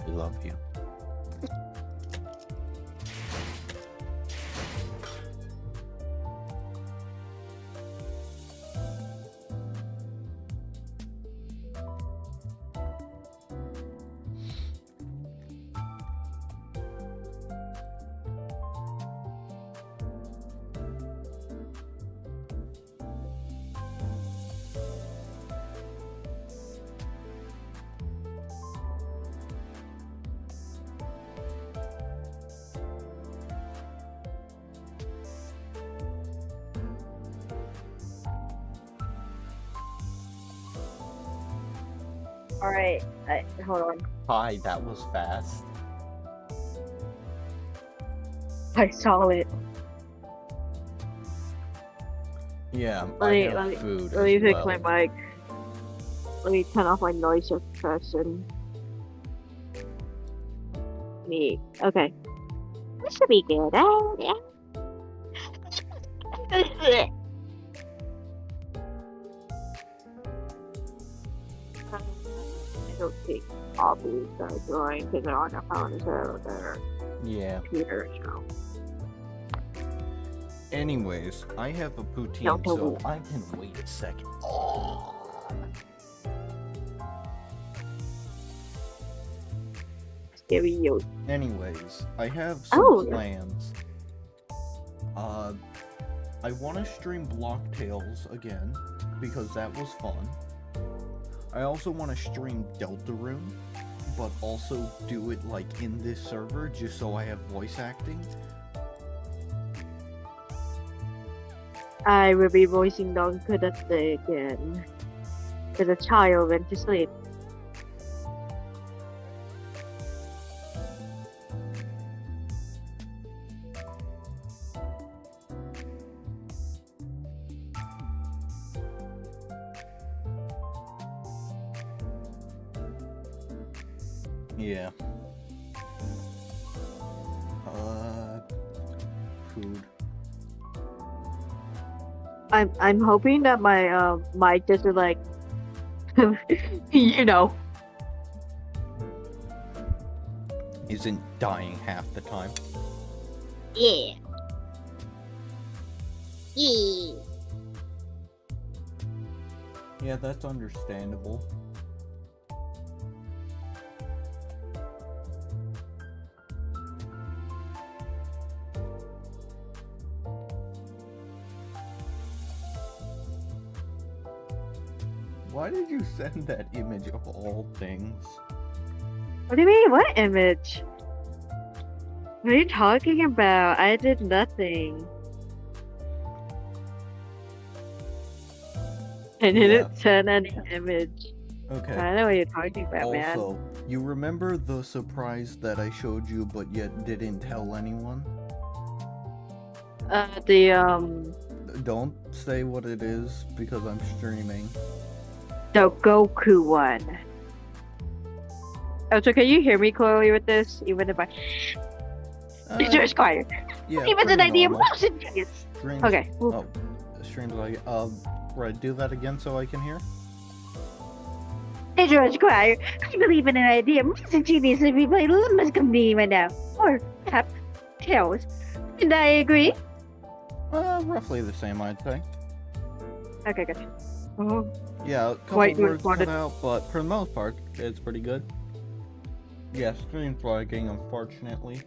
We love you. Alright, hold on. Hi, that was fast. I saw it. Yeah, Let I me- have let me- food Let me as fix well. my mic. Let me turn off my noise suppression. Me. Okay. This should be good. Yeah. I don't think Aubrey's gonna join because they're on their phone, so their Yeah. computer, so. Anyways, I have a poutine, No, so no. I can wait a second. Scary yo. Anyways, I have some Oh. plans. I want to stream Block Tales again because that was fun. I also want to stream Deltarune, but also do it like in this server just so I have voice acting. I will be voicing Don Kudate again. Because a child went to sleep. Yeah. Food. I'm hoping that my mic doesn't like you know. Isn't dying half the time. Yeah. Yeah. Yeah, that's understandable. Why did you send that image of all things? What do you mean? What image? What are you talking about? I did nothing. I didn't send any image. Okay. I don't know what you're talking about, man. Also, you remember the surprise that I showed you but yet didn't tell anyone? The Don't say what it is because I'm streaming. Goku one. Oh, so can you hear me clearly with this? Even if I just quiet. Yeah, Even an pretty idea normal. motion. Streams, Okay. Oh, streams like right. Do that again so I can hear. Hey, George Choir, I believe in an idea music genius if we play Limbus Company right now. Or perhaps Tails. And I agree. Roughly the same, I'd say. Okay, good. Oh, Yeah, a couple Wait, words what cut did- out, but for the most part, it's pretty good. Yeah, stream's lagging, unfortunately.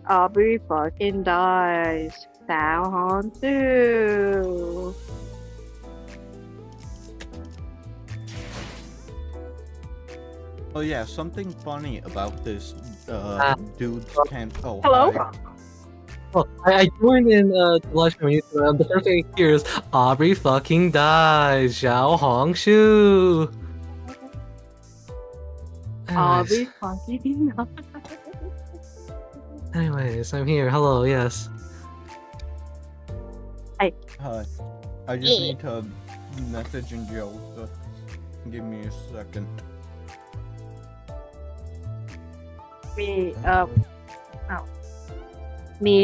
Aubrey fucking dies. Down too. Oh yeah, something funny about this dude's can't. Oh, Hello? hi. Oh, I joined in the live stream. The first thing I hear is Aubrey fucking dies. Xiao Hong Shu. Aubrey fucking dies. Anyways, I'm here. Hello. Yes. Hi. I just need to message Joe. So give me a second. Me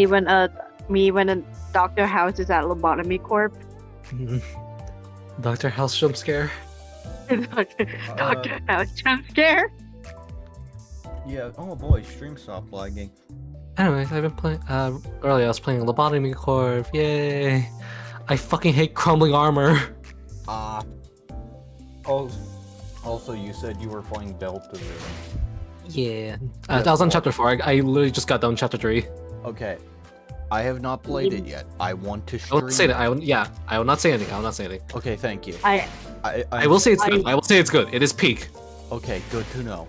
when a Dr. House is at Lobotomy Corp. Dr. House jump scare. Doctor House jump scare. Yeah. Oh boy, stream stopped lagging. Anyways, I've been playing. Earlier I was playing Lobotomy Corp. Yay! I fucking hate crumbling armor. Also, you said you were playing Delta Room. Yeah. I was on chapter 4. I literally just got done chapter 3. Okay. I have not played it yet. I want to I stream. won't say that. I will not say anything. I will not say anything. Okay, thank you. I I will say it's good. I will say it's good. It is peak. Okay, good to know.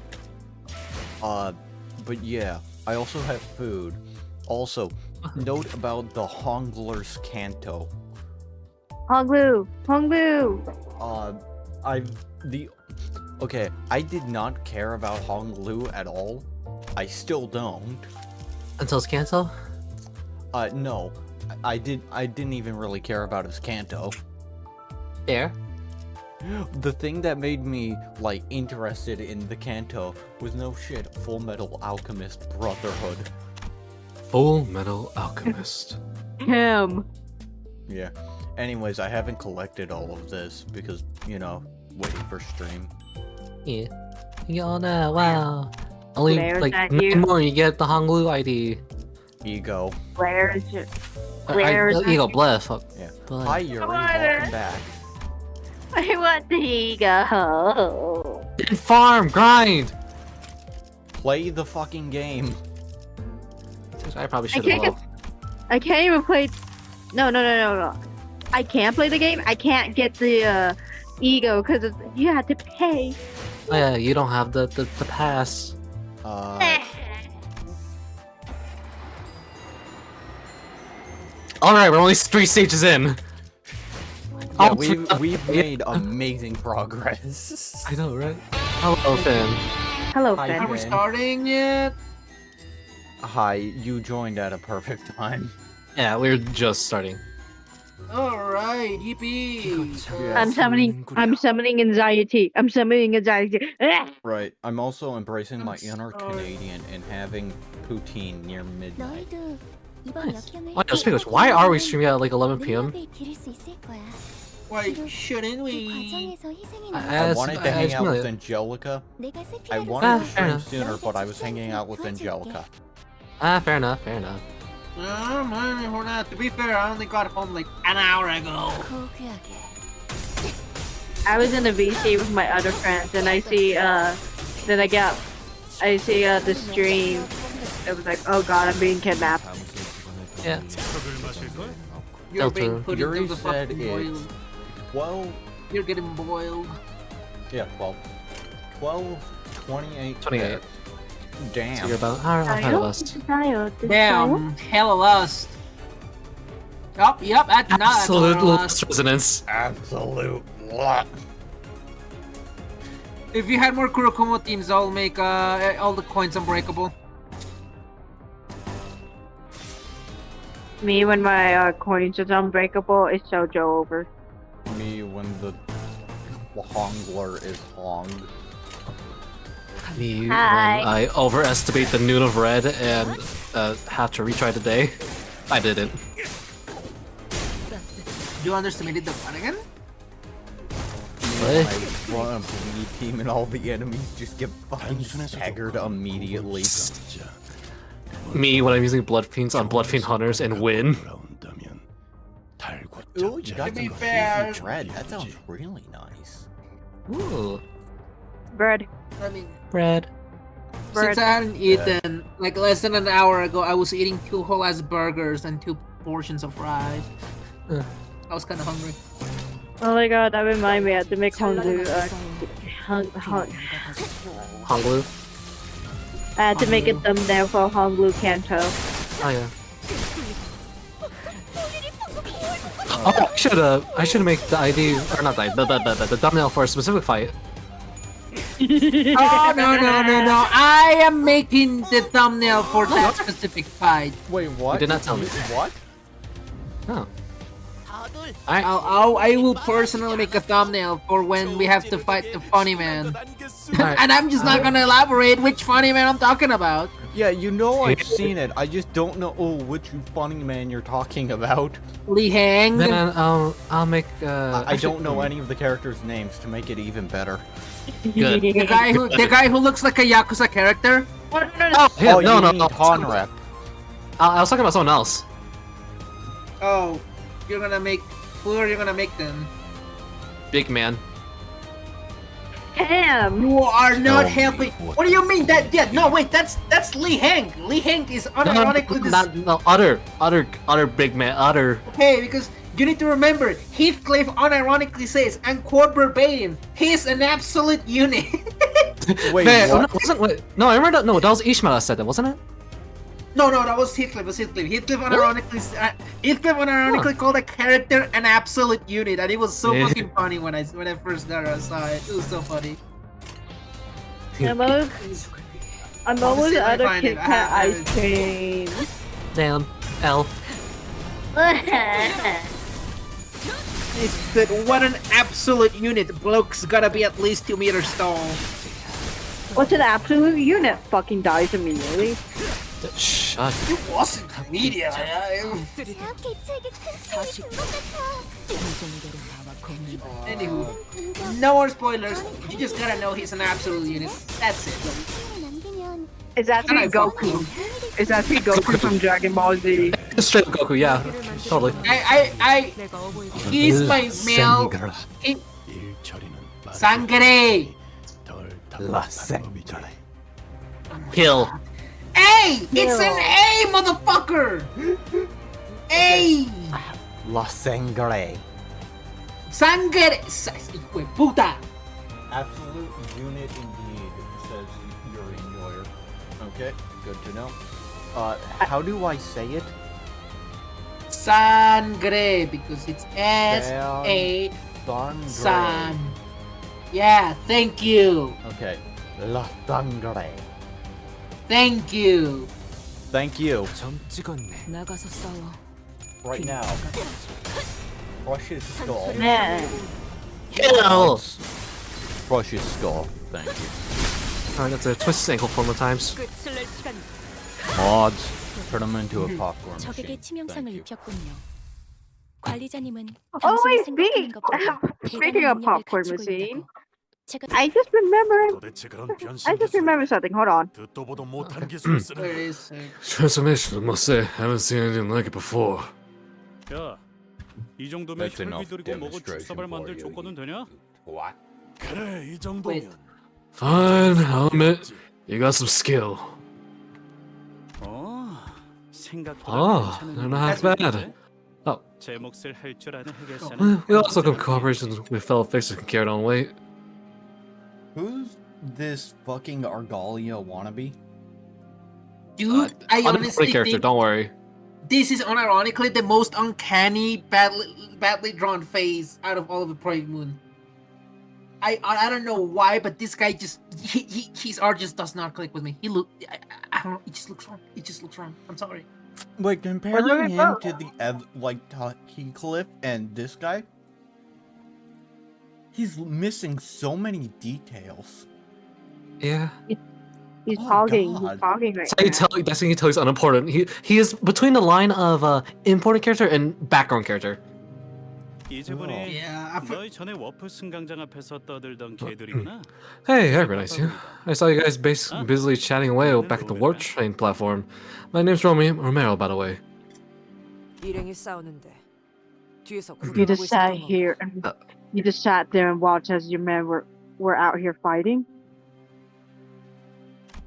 But yeah, I also have food. Also, note about the Hongler's Canto. Honglu. Okay, I did not care about Honglu at all. I still don't. Until it's cancel? No. I didn't even really care about his Canto. There. The thing that made me, like, interested in the Canto was no shit, Full Metal Alchemist Brotherhood. Full Metal Alchemist. Him. Yeah. Anyways, I haven't collected all of this because, you know, waiting for stream. Yeah. You all know, wow. Only Where's like that 9 you? more, you get the Honglu ID. Ego. Where's it? Where's Ego, that? bless. Fuck. Yeah. Bless. Hi, Yuri. Come on, Welcome back. I want the ego. Farm, grind! Play the fucking game. I probably I should can't have. get. I can't even play. No. I can't play the game. I can't get the ego because you have to pay. Oh yeah, you don't have the pass. Alright, we're only 3 stages in. Yeah, Oh, we've made amazing progress. I know, right? Hello, Finn. Hello, Hi, Finn. Finn. Are we starting yet? Hi, you joined at a perfect time. Yeah, we're just starting. Alright, yippee! Yeah. I'm summoning anxiety. I'm summoning anxiety. Ah! Right. I'm also embracing my inner Canadian and having poutine near midnight. Nice. Oh, yeah, speaking of which, why are we streaming at like 11 p.m.? Why shouldn't we? I wanted to hang out with it. Angelica. I Ah, wanted to fair stream enough. sooner, but I was hanging out with Angelica. Fair enough, fair enough. To be fair, I only got home like an hour ago. I was in a VC with my other friends, and I see the stream. It was like, oh god, I'm being kidnapped. Yeah. You're being Delta. put Yuri into the said fucking it's boil. 12. You're getting boiled. Yeah, 12. 28. 28. Damn. So you're about ahead of us. Damn, hella lust. Yup, that's not Absolute hella lust. lust resonance. Absolute lot. If you had more Kurokumo teams, I'll make all the coins unbreakable. Me, when my coins is unbreakable, it's Sojo over. Me when the Hongler is Hong. Me when Hi. I overestimate the noon of red and have to retry the day. I didn't. You underestimated the what again? I run a bleed team and all the enemies just get fucking staggered immediately. Me when I'm using Blood Fiends on Blood Fiend Hunters and win. Ooh, you got To be some fair- crazy dread. That sounds really nice. Ooh. Bread. I mean, Bread. Bird. since I hadn't eaten like less than an hour ago, I was eating 2 whole ass burgers and 2 portions of rice. Uh. I was kind of hungry. Oh my god, that reminds me, I have to make Honglu. Honglu. I had to make a thumbnail for Honglu Kanto. Oh yeah. Oh, I should make the ID or not the thumbnail for a specific fight. Oh no! I am making the thumbnail for that specific fight. Wait, what? You did not tell me. What? Oh. I will personally make a thumbnail for when we have to fight the funny man. Alright. And I'm just not gonna elaborate which funny man I'm talking about. Yeah, you know I've seen it. I just don't know which funny man you're talking about. Li Hang. Then I'll make. I don't know any of the characters' names to make it even better. Good. The guy who looks like a Yakuza character. Oh, no. Oh, yeah, Oh, no, you no, mean no. Conrep. I was talking about someone else. Oh, you're gonna make. Who are you gonna make then? Big man. Damn. You are not me helping. what What do you mean that? Yeah, no, wait. That's Li Hang. Li Hang is unironically this. No, other big man, other. Okay, because you need to remember, Heathcliff unironically says, and quote verbatim, he's an absolute unit. Wait, Man, what? wait, no, I remember that. No, that was Ishmael that said that, wasn't it? No, that was Heathcliff. Heathcliff unironically called a character an absolute unit, and it was so Yeah. fucking funny when I first saw it. It was so funny. I'm almost out of Kit Kat ice cream. Damn, L. It's that what an absolute unit. Bloke's gotta be at least 2 meters tall. What's an absolute unit? Fucking dies immediately. Shut. It wasn't media. Anywho, no more spoilers. You just gotta know he's an absolute unit. That's it. It's actually Goku. It's actually Goku from Dragon Ball Z. Straight up Goku, yeah, totally. He's my male. Sangre. La sangre. Hill. A! It's an A, motherfucker! A! La sangre. Sangre! Hijo de puta! Absolute unit indeed, says your enjoyer. Okay, good to know. How do I say it? Sangre, because it's S-A. Sangre. San. Yeah, thank you. Okay. La sangre. Thank you. Thank you. 나가서 싸워. Right now. Crush his skull. Man. Hill. Crush his skull. Thank you. Alright, that's a twist his ankle 4 more times. 끝을 낼 시간. Mods. Turn him into a popcorn 적에게 machine. 치명상을 Thank you. 입혔군요. 관리자님은 Oh, 당신이 wait, 생각하는 것보다 speaking 대단한 of 능력을 popcorn 갖추고 machine, 있다고. 제가 I just remembered. 도대체 그런 I just remembered something. Hold on. 듣도 보도 못한 기술을 쓰는 There it is. Transformation, must say, haven't seen anything like it before. 야, 이 정도면 That's enough 혈기 들고 먹어 demonstration 축사발 만들 for you. 조건은 되냐? What? 그래, 이 정도면. Fine, I'll admit, you got some skill. 생각보다 Oh, 괜찮은 they're not half 건데? bad. Oh. 제 몫을 할 줄 아는 흑역사는 Well, we also come cooperation with fellow faces can carry it on weight. Who's this fucking Argalia wannabe? Dude, I Unemployed honestly character, think don't worry. this is unironically the most uncanny, badly drawn face out of all of the Project Moon. I don't know why, but this guy just his art just does not click with me. I don't know. It just looks wrong. It just looks wrong. I'm sorry. Like comparing him to the Heathcliff and this guy, he's missing so many details. Yeah. He's Oh, talking. God. He's talking right That's how you tell. That's how you tell he's unimportant. He is between the line of important character and background character. 이제분이 Yeah, 너희 전에 워프 승강장 앞에서 떠들던 개들이구나. Hey, I recognize you. I saw you guys busily chatting away back at the warp train platform. My name's Romero, by the way. 일행이 싸우는데 뒤에서 You 구경하고 just sat 있었던 here and you just sat there and watched as your men were out here fighting.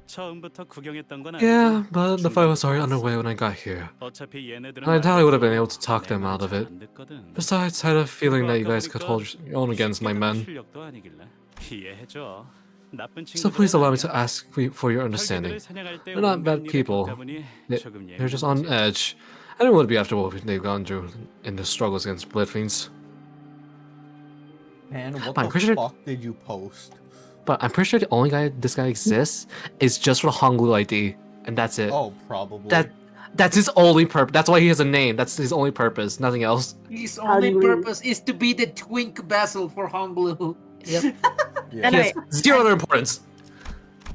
처음부터 구경했던 건 Yeah, but the fight was already underway when I got here. 어차피 얘네들은 I doubt I would have been able to 말도 talk them 내 out of 말 it. 잘안 듣거든. Besides, I had a feeling that you guys could hold your own against my men. 실력도 아니길래 이해해줘. 나쁜 So please allow me to ask for your understanding. They're not bad people. They're just on edge. Anyone would be after what they've gone through in the struggles against blood fiends. And what I'm the pretty sure- fuck did you post? But I'm pretty sure the only guy this guy exists is just for the Honglu ID, and that's it. Oh, probably. That's his only purpose. That's why he has a name. That's his only purpose. Nothing else. His only Honglu. purpose is to be the twink vessel for Honglu. He Yeah. Anyway, has zero other importance.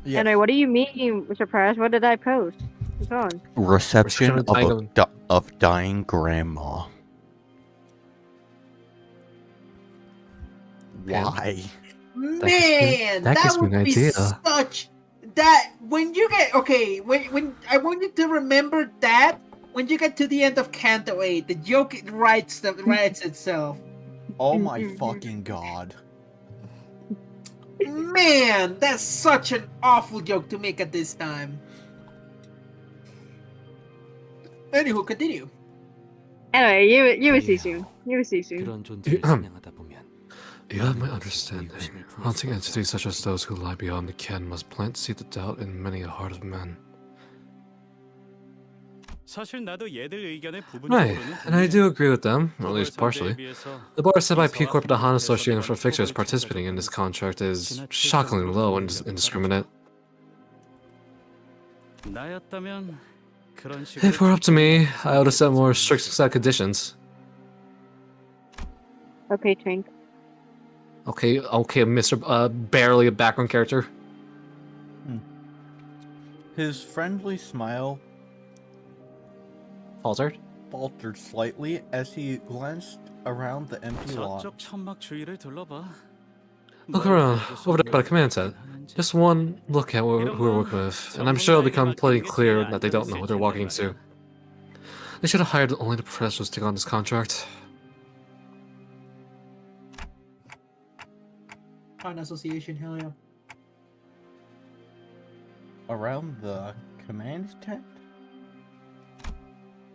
Yeah. Anyway, what do you mean, surprise? What did I post? What's on? Reception Reception of of dying grandma. Man. Why? Man, that that gives me would an be idea. such that when you get when I want you to remember that when you get to the end of Canto 8, the joke writes itself. Oh my fucking god. Man, that's such an awful joke to make at this time. Anywho, continue. Anyway, you will see soon. You will see soon. 그런 존재를 사냥하다 보면 You have my understanding. 의구심을 품을 Haunting 수가 entities such as those who lie beyond the ken must plant seeds of doubt in many a heart of men. 사실 나도 얘들 의견에 Right, and I do agree with them, or at least partially. The bar set by P Corp and the Han Association for fixers participating in this contract is shockingly low and indiscriminate. 나였다면 그런 식으로 If it were up to me, I would have set more strict set conditions. Okay, Twink. Okay, Mr. Barely a background character. His friendly smile Faltered. faltered slightly as he glanced around the empty lot. 저쪽 천막 주위를 둘러봐. Look around, over there by the command set. Just one look at who we're working with, and I'm sure it'll become pretty clear that they don't know who they're walking into. They should have hired only the professionals to take on this contract. Han Association, hell yeah. Around the command tent?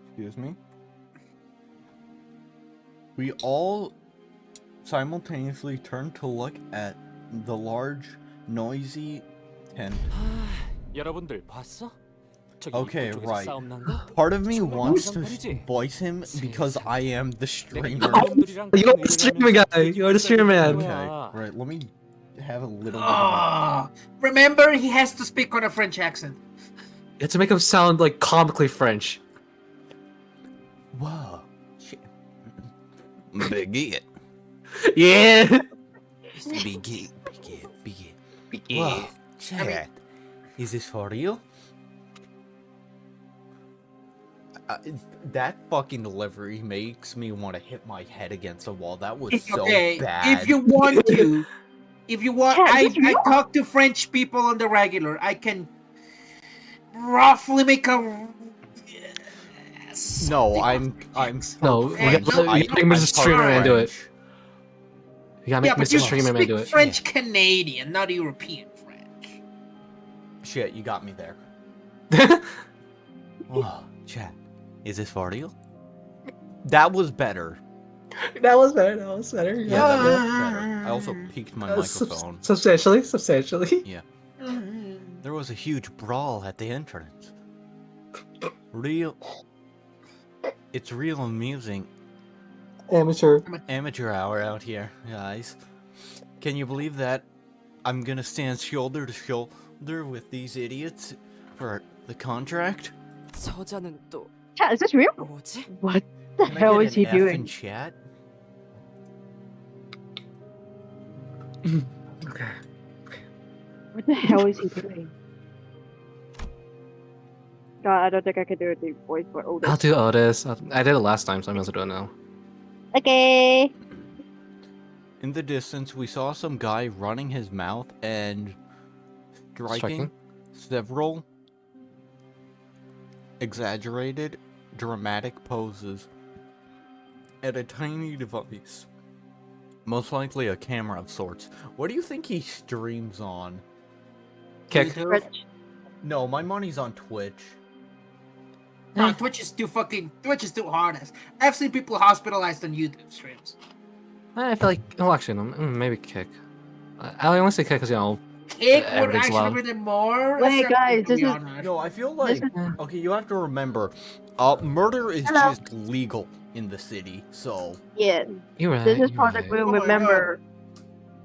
Excuse me. We all simultaneously turned to look at the large, noisy tent. 여러분들 봤어? 저기 Okay, 이쪽에서 right. 싸움 난 거? Part of me 정말 wants to 무슨 voice him because I am the streamer. You're the streaming guy. You're the streamer man. Okay, right, let me have a little bit of Ah, remember, he has to speak on a French accent. You have to make him sound like comically French. Whoa. Shit. Big it. Yeah. Big it. Whoa. Chat. Is this for real? That fucking delivery makes me want to hit my head against a wall. That was so Okay, bad. if you want to, Yeah, I just real. talk to French people on the regular. I can roughly make a. No, I'm. No, we Hey, gotta no, let Mr. Streamer man do it. French. You gotta Yeah, make but you Mr. Streamer man speak do it. French Canadian, not European French. Shit, you got me there. Whoa, chat. Is this for real? That was better. That was better. That was better. Yeah, that was better. I also peaked my microphone. Substantially. Yeah. There was a huge brawl at the entrance. It's real amusing. Amateur hour out here, guys. Can you believe that? I'm gonna stand shoulder to shoulder with these idiots for the contract? 저자는 또 Chat, is this real? 뭐지? What the Can I hell get is he an F in doing? chat? Okay. What the hell is he doing? God, I don't think I can do it the voice for Otis. I'll do Otis. I did it last time, so I might as well do it now. Okay. In the distance, we saw some guy running his mouth and striking several exaggerated, dramatic poses at a tiny device. Most likely a camera of sorts. What do you think he streams on? Kick. Twitch. No, my money's on Twitch. No, Twitch is too hard. I've seen people hospitalized on YouTube streams. I feel like, oh, actually, no, maybe Kick. I only say Kick because, you know, It would everything's actually loud. be the more. Wait, guys, this is- No, I feel like This okay. You have to remember, murder is Hello. just legal in the city. So Yeah, you're right. this is you're Project right. Boom. Oh my Remember,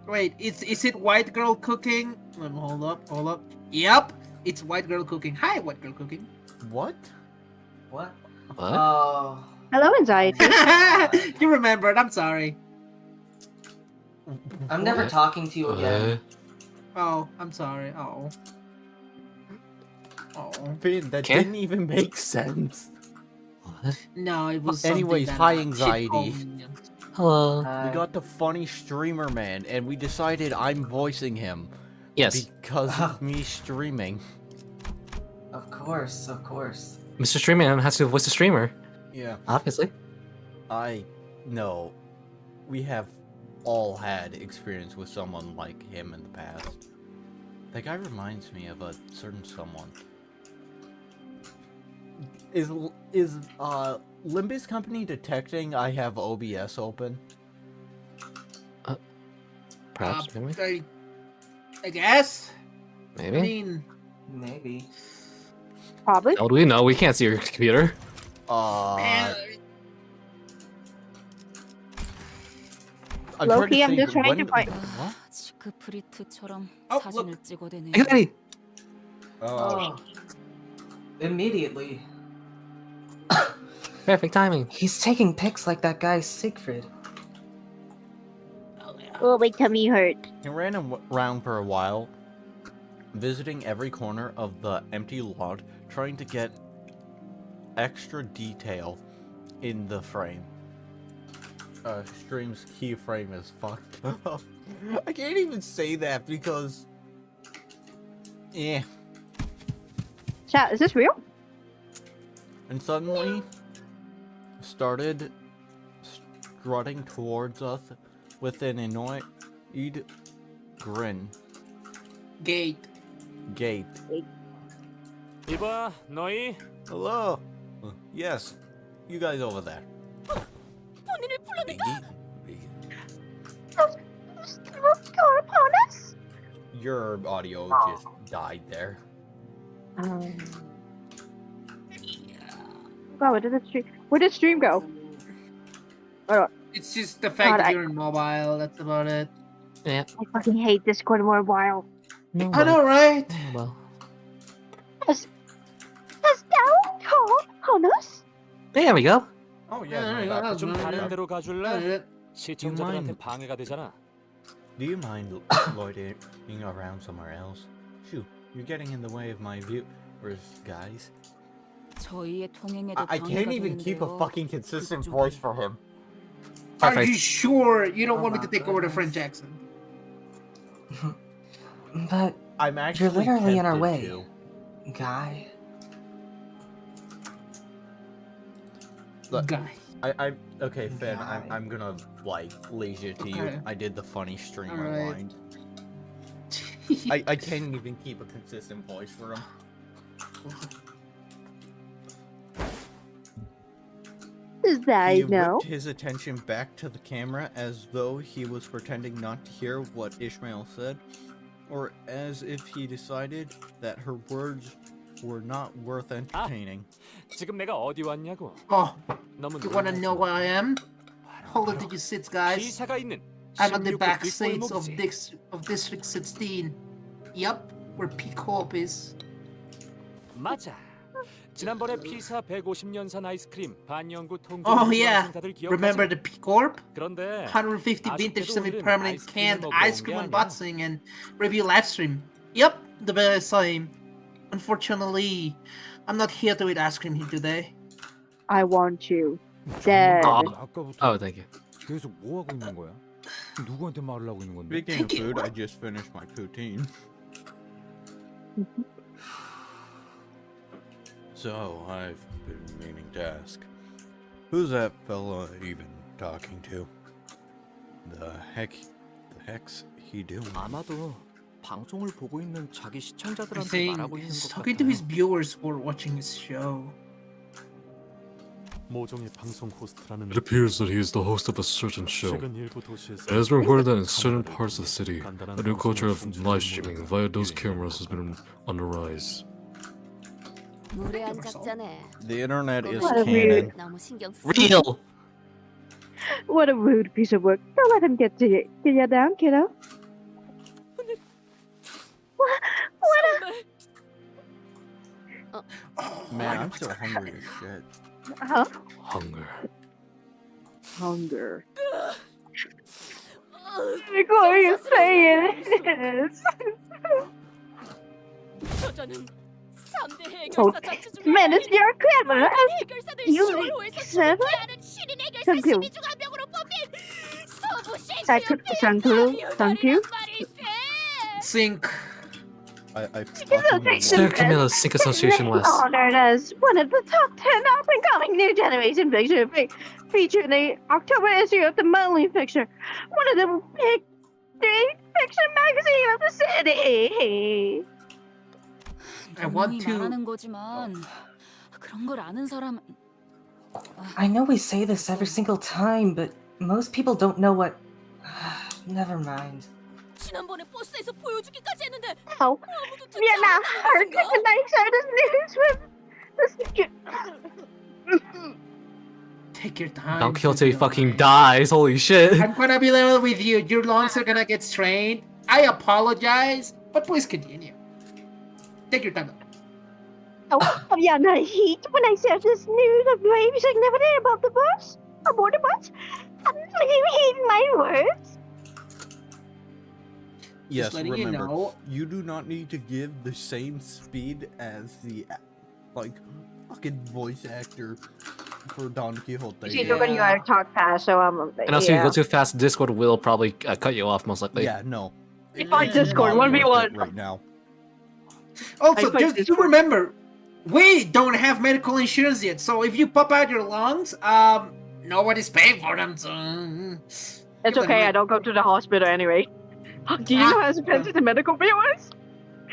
Wait, is it white girl cooking? Hold up. Yep, it's white girl cooking. Hi, white girl cooking. what? What? What? hello, anxiety. You remembered. I'm sorry. I'm never talking to you again. Oh, I'm sorry. Oh. Oh. Finn, that Okay. didn't even make sense. What? No, it was Anyways, something that, high shit anxiety. called- Hello. We got the funny streamer man, and we decided I'm voicing him Yes, because of me streaming. Of course, of course. Mr. Streamman has to voice the streamer, Yeah. obviously. I know. We have all had experience with someone like him in the past. That guy reminds me of a certain someone. Is Limbus company detecting I have OBS open? Perhaps, maybe. I guess. I Maybe. mean, Maybe. Probably. How do we know? We can't see your computer. man, I'm Loki, I'm think, just trying to when- find- What? 시크프리트처럼 Oh, 사진을 look. 찍어대네. Hey, Oh. Immediately. perfect timing. He's taking pics like that guy Siegfried. Oh, my tummy hurt. He ran around for a while, visiting every corner of the empty lot, trying to get extra detail in the frame. Stream's keyframe is fucked up. I can't even say that because... Yeah. Chat, is this real? And suddenly, started strutting towards us with an annoyed grin. gate. Gate. 이봐, 너희. Hello. Yes. You guys over there. 본인을 불러내다. upon us? Your audio just died there. God, where did stream go? It's just the fact God, that you're in mobile. That's about it. Yeah. I fucking hate Discord mobile. No, I know, right? Well, Has thou called upon us? there we go. Oh 좀 다른 데로 가줄래? 시청자들한테 mind? 방해가 되잖아. Do you mind loitering around somewhere else? Shoot, you're getting in the way of my viewers, guys. 저희의 통행에도 I can't 방해가 even keep a 되는데요. fucking consistent 그쪽에. voice for him. Are Perfect. you sure you don't want me to my take over the goodness. French accent? But, I'm actually literally in our tempted way. to. guy. Look, Guy. Okay, Finn, Guy. I'm gonna, like, laze it to you. Okay. I did the funny streamer Alright. line. I can't even keep a consistent voice for him. Is that He no? whipped his attention back to the camera as though he was pretending not to hear what Ishmael said, or as if he decided that her words were not worth entertaining. 지금 내가 어디 왔냐고. Oh, 너무 you wanna know where I am? Hold on to your seats, guys. 기사가 있는 I'm at the 16구 back seats 뒷골목이지. of District 16. Yup, where Peak Hope is. 맞아. 지난번에 피사 150년산 아이스크림 반영구 통조 Oh yeah, 다들 remember 기억하지? the Peak Corp? 그런데 150 vintage 아쉽게도 semi-permanent 우리는 canned 아이스크림을 ice 먹으러 cream 온게 아니야. unboxing and review live stream. Yep, the very same. Unfortunately, I'm not here to eat ice cream here today. I want you dead. Oh, oh, thank you. 계속 뭐 하고 있는 거야? 누구한테 말을 하고 있는 건데? Speaking of food, I just finished my poutine. So, I've been meaning to ask, who's that fella even talking to? The heck's he doing? 아마도 방송을 보고 있는 자기 I 시청자들한테 think 말하고 있는 he's 것 talking to his 같아요. viewers who are watching his show. 모종의 방송 호스트라는 It appears that he is the host of a certain show. 최근 일부 도시에서 It has been reported that in certain parts of the city, 간단한 a new culture of 방송을 live 중심으로 streaming via those 유행하고 cameras has been on the rise. 무례한 작자네. The internet is What a canon. 너무 신경 쓰. Real! What a rude piece of work. Don't let him get you down, kiddo. Man, I'm still hungry as shit. Huh? Hunger. Hunger. Like, what are you saying? 저자는 잠대 Oh, 해결사 자체 중에 man, it's your camera. 해결사들 You 10월 5일서 seven? 출근하는 신인 해결사 Thank you. 12 중 한 명으로 뽑힌 서부 Thank you. Thank you. 말일세. Sync. I fucking love Sir it. Camilla Sync Association West. Honored as one of the top 10 up-and-coming new generation fiction featured in the October issue of the Monthly Fiction, one of the big 3 fiction magazine of the city. I want 본인이 to. 말하는 거지만 그런 걸 아는 사람. I know we say this every single time, but most people don't know what. Never mind. 지난번에 버스에서 보여주기까지 했는데 Oh, 아무도 듣지 you're not 않았다는 heard 것인가? tonight's news with the Take your time. Don Quixote fucking dies. Holy shit. I'm gonna be level with you. Your lungs are gonna get strained. I apologize, but please continue. Take your time. Oh, I'm not heat when I said this news of baby significant about the bus aboard the bus. I'm heeding my words. Yes, letting you remember, know. you do not need to give the same speed as the like fucking voice actor for Don Quixote. See, when you gotta talk fast, so I'm. And also, if you go too fast, Discord will probably cut you off, most likely. Yeah, no. Fight Discord, Not worth it 1v1. right now. Also, I fight just this to one. remember, we don't have medical insurance yet. So if you pop out your lungs, nobody's paying for them. So It's okay, I don't go to the hospital anyway. Do you know how expensive the medical bill is?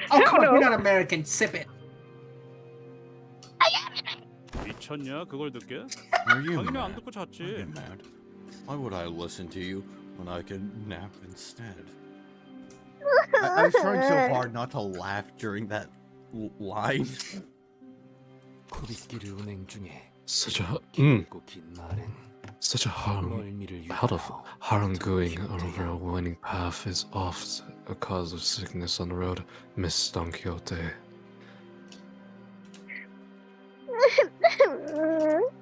Oh, come on, no. you're not American. Sip it. 미쳤냐? 그걸 듣게? Are you 당연히 안 mad? 듣고 Are you 잤지. mad? Why would I listen to you when I can nap instead? I was trying so hard not to laugh during that line. 코빗길 운행 중에 Such a 길고 긴 말은 such a 멀미를 out of 유발하고 harrowing over a winding path is oft a cause of sickness on the road, Miss Don Quixote.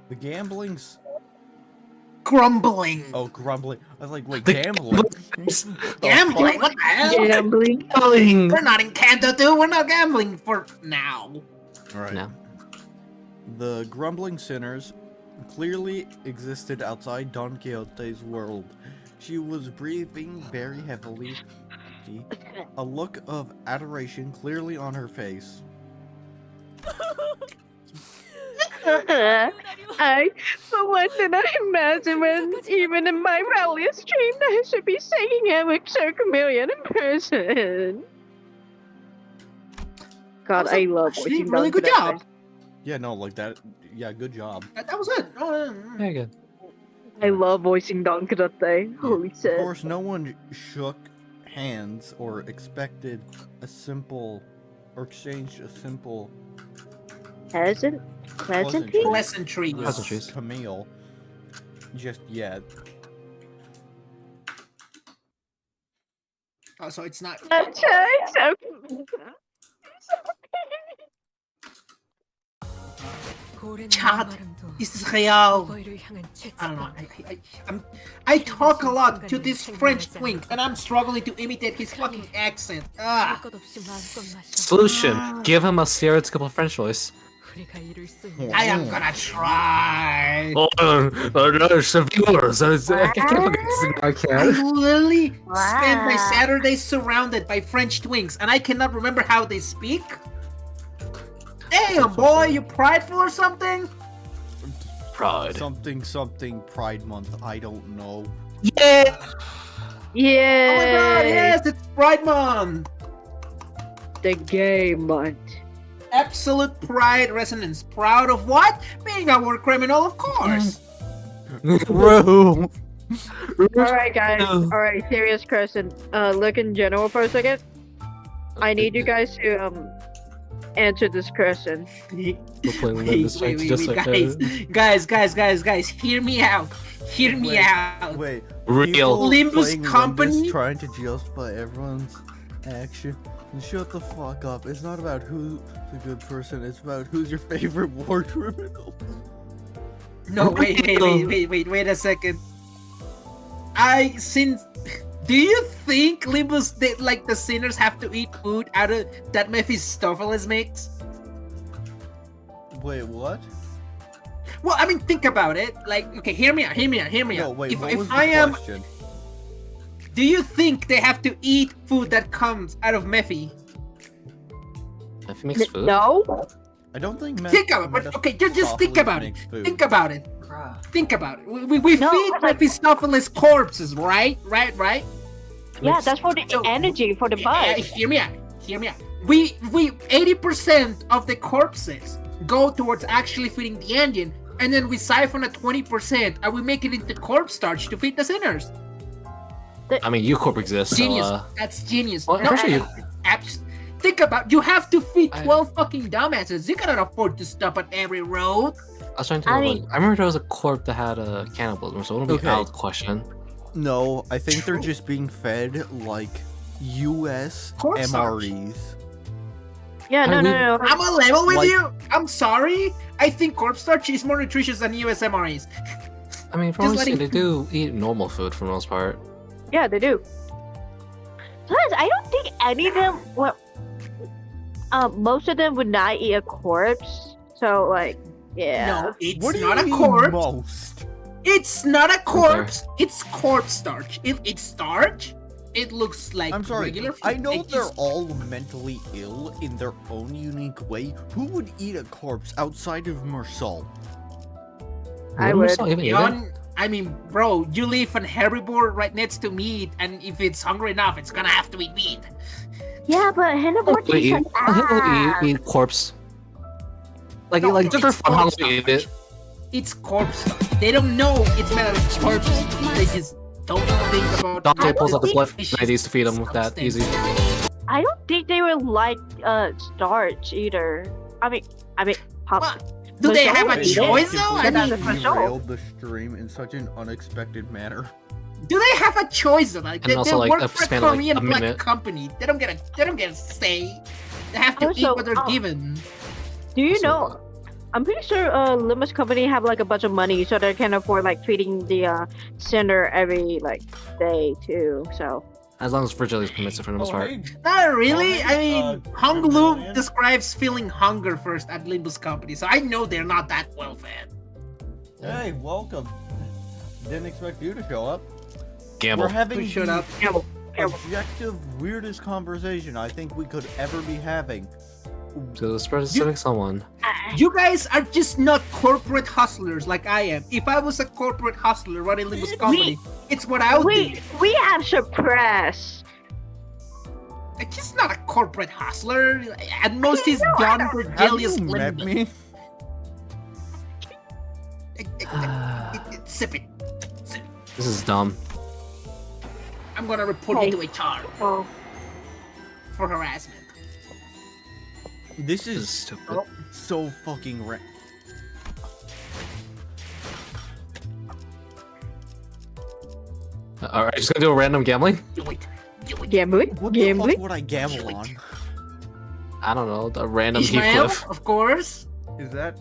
The gambling's Grumbling. oh grumbling. I was like, wait, The gambling. Gambling? What the hell? Gambling. Gambling! We're not in Canto, dude. We're not gambling for now. All right. No. The grumbling sinners clearly existed outside Don Quixote's world. She was breathing very heavily, a look of adoration clearly on her face. I, for one, did not imagine when, even in my wildest dream, that I should be singing it with Sir Chameleon in person. God, I love Actually, voicing really Don good Quixote. job. Yeah, no, like that. Yeah, good job. That was it. Oh, Very good. I love voicing Don Quixote. Holy Of shit. course, no one shook hands or expected a simple or exchanged a simple Pleasantry? pleasantries. with Pleasantries. Camille just yet. Oh, so it's not. Okay, so... Chat. This is real. I don't know. I talk a lot to this French twink, and I'm struggling to imitate his fucking accent. Ah. Solution: give him a stereotypical French voice. I am gonna try. Oh, there's viewers. I can't. I literally spend my Wow. Saturdays surrounded by French twinks, and I cannot remember how they speak. Damn, boy, you prideful or something? Pride. Something Pride Month. I don't know. Yeah. Yeah. Oh my god, yes, it's Pride Month. The gay month. Absolute pride resonance. Proud of what? Being a war criminal, of course. Bro. Alright, guys. Alright, serious question. Look in general for a second. I need you guys to answer this question. We're playing Limbus Wait, just like guys, hear me out. Hear me out. Wait. Real. people Limbus playing company? Limbus trying to justify everyone's action. Shut the fuck up. It's not about who's a good person. It's about who's your favorite war criminal. No, wait a second. Do you think Limbus, the sinners have to eat food out of that Mephistopheles makes? Wait, what? Well, I mean, think about it. Like, okay, hear me out. No, wait, what was the I am, question? do you think they have to eat food that comes out of Mephi? If he makes food. No. I don't think. Think about it. Okay, just think about it. Think about it. Bruh. Think about it. We No, feed like- Mephistopheles corpses, right? Right? Yeah, that's for the energy for the bug. Hear me out. We 80% of the corpses go towards actually feeding the engine, and then we siphon a 20% and we make it into corpse starch to feed the sinners. I mean, U-Corp exists, Genius. so That's genius. well, actually, you- Think about, you have to feed I- 12 fucking dumbasses. You cannot afford to stop at every road. I was trying to. I Like, mean- I remember there was a corp that had a cannibalism, so it wouldn't be Okay. out of the question. No, I think they're just being fed like U.S. Corpse starch. MREs. Yeah, no. I'm a level with Like- you. I'm sorry. I think corpse starch is more nutritious than USMREs. I mean, for Just honestly, letting- they do eat normal food for the most part. Yeah, they do. Plus, I don't think any of them. Well, most of them would not eat a corpse. So, like, yeah. No, it's What do not you a mean corpse. most? It's not a corpse. It's corpse starch. If it's starch, it looks like I'm sorry. regular food. I know It they're just- all mentally ill in their own unique way. Who would eat a corpse outside of Mersal? I Wouldn't would. Marcel even eat it? I mean, bro, you live on herbivore right next to meat, and if it's hungry enough, it's gonna have to eat meat. Yeah, but Hannibal They tastes eat, like ass. eat corpse. Like, No, like just for it's fun, how corpse do you eat starch. it? It's corpse starch. They don't know it's made out of corpse. They just don't think about. Dante pulls out the blood Delicious and used to feed him with that substance. easy. I don't think they would like starch either. I mean, pop. What? Do they have a Mersal eat it. choice though? I That mean, doesn't- for sure. derailed the stream in such an unexpected manner. do they have a choice though? Like, And they also, like, work a for a span of, like, Korean a black minute. company. They don't get a say. They have to eat Also, what they're given. Do you Also- know? I'm pretty sure Limbus company have like a bunch of money, so they can afford like feeding the center every like day too. So As long as fragility permits it for the most part. Not really. Oh, I mean, uh, Hung Brazilian? Lu describes feeling hunger first at Limbus company, so I know they're not that well fed. Hey, welcome. Didn't expect you to show up. Gamble. We're having Please shut the up. objective weirdest conversation I think we could ever be having. To the specific someone. You guys are just not corporate hustlers like I am. If I was a corporate hustler running Limbus company, it's what I would do. we have suppress. Like, he's not a corporate hustler. At most, he's know, John Have Virgilius you met Limbus. me? Sip it. This is dumb. I'm gonna report Hey. you to HR Oh, for harassment. This This is is stupid. so fucking Alright, just gonna do a random gambling? Do it. gambling, What the gambling. fuck would I gamble on? I don't know, a random Ishmael, Heathcliff. of course. Is that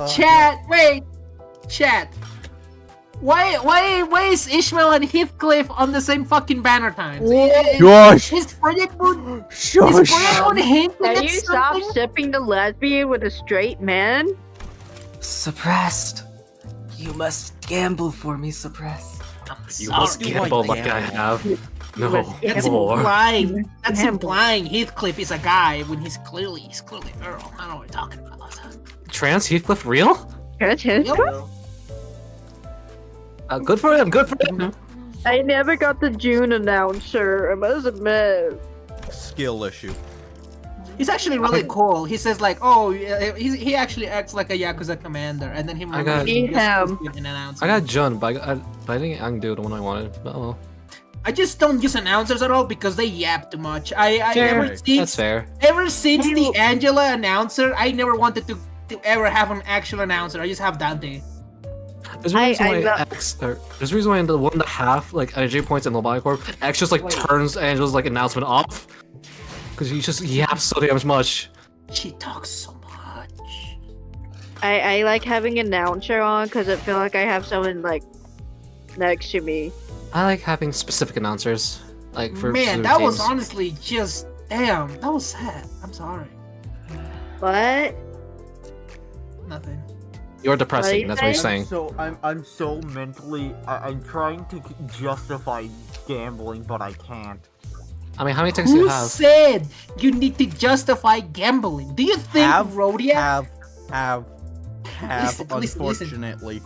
Chat, wait. Chat. Why is Ishmael and Heathcliff on the same fucking banner times? Josh! Is Project Moon Shush! hinting Can at you stop something? sipping the lesbian with a straight man? Suppressed. You must gamble for me, suppressed. I'm You sorry. must do gamble I like I gamble? have. No, That's more. implying. That's Gamble. implying Heathcliff is a guy when he's clearly a girl. I don't know what you're talking about. Trans Heathcliff real? Can I Yep. Good for him, good for him. I never got the June announcer. I must admit. Skill issue. He's actually really cool. He says like, oh, he actually acts like a Yakuza commander, and then he I got- Him. an announcer. I got Jun, but I think I can do the one I wanted. But oh well. I just don't use announcers at all because they yap too much. Fair. Ever since That's fair. the Angela announcer, I never wanted to ever have an actual announcer. I just have Dante. There's a reason why love- there's a reason why in the 1.5 like energy points in the Body Corp, X just like turns Angela's like announcement off. Because he just yaps so damn much. She talks so much. I like having an announcer on because I feel like I have someone like next to me. I like having specific announcers. Like for Man, for that was games. honestly just damn. That was sad. I'm sorry. What? Nothing. You're depressing. That's what he's saying. I'm so mentally. I'm trying to justify gambling, but I can't. I mean, how many tickets do Who you have? said you need to justify gambling? Do you think Rhodia? Have. Listen. Unfortunately,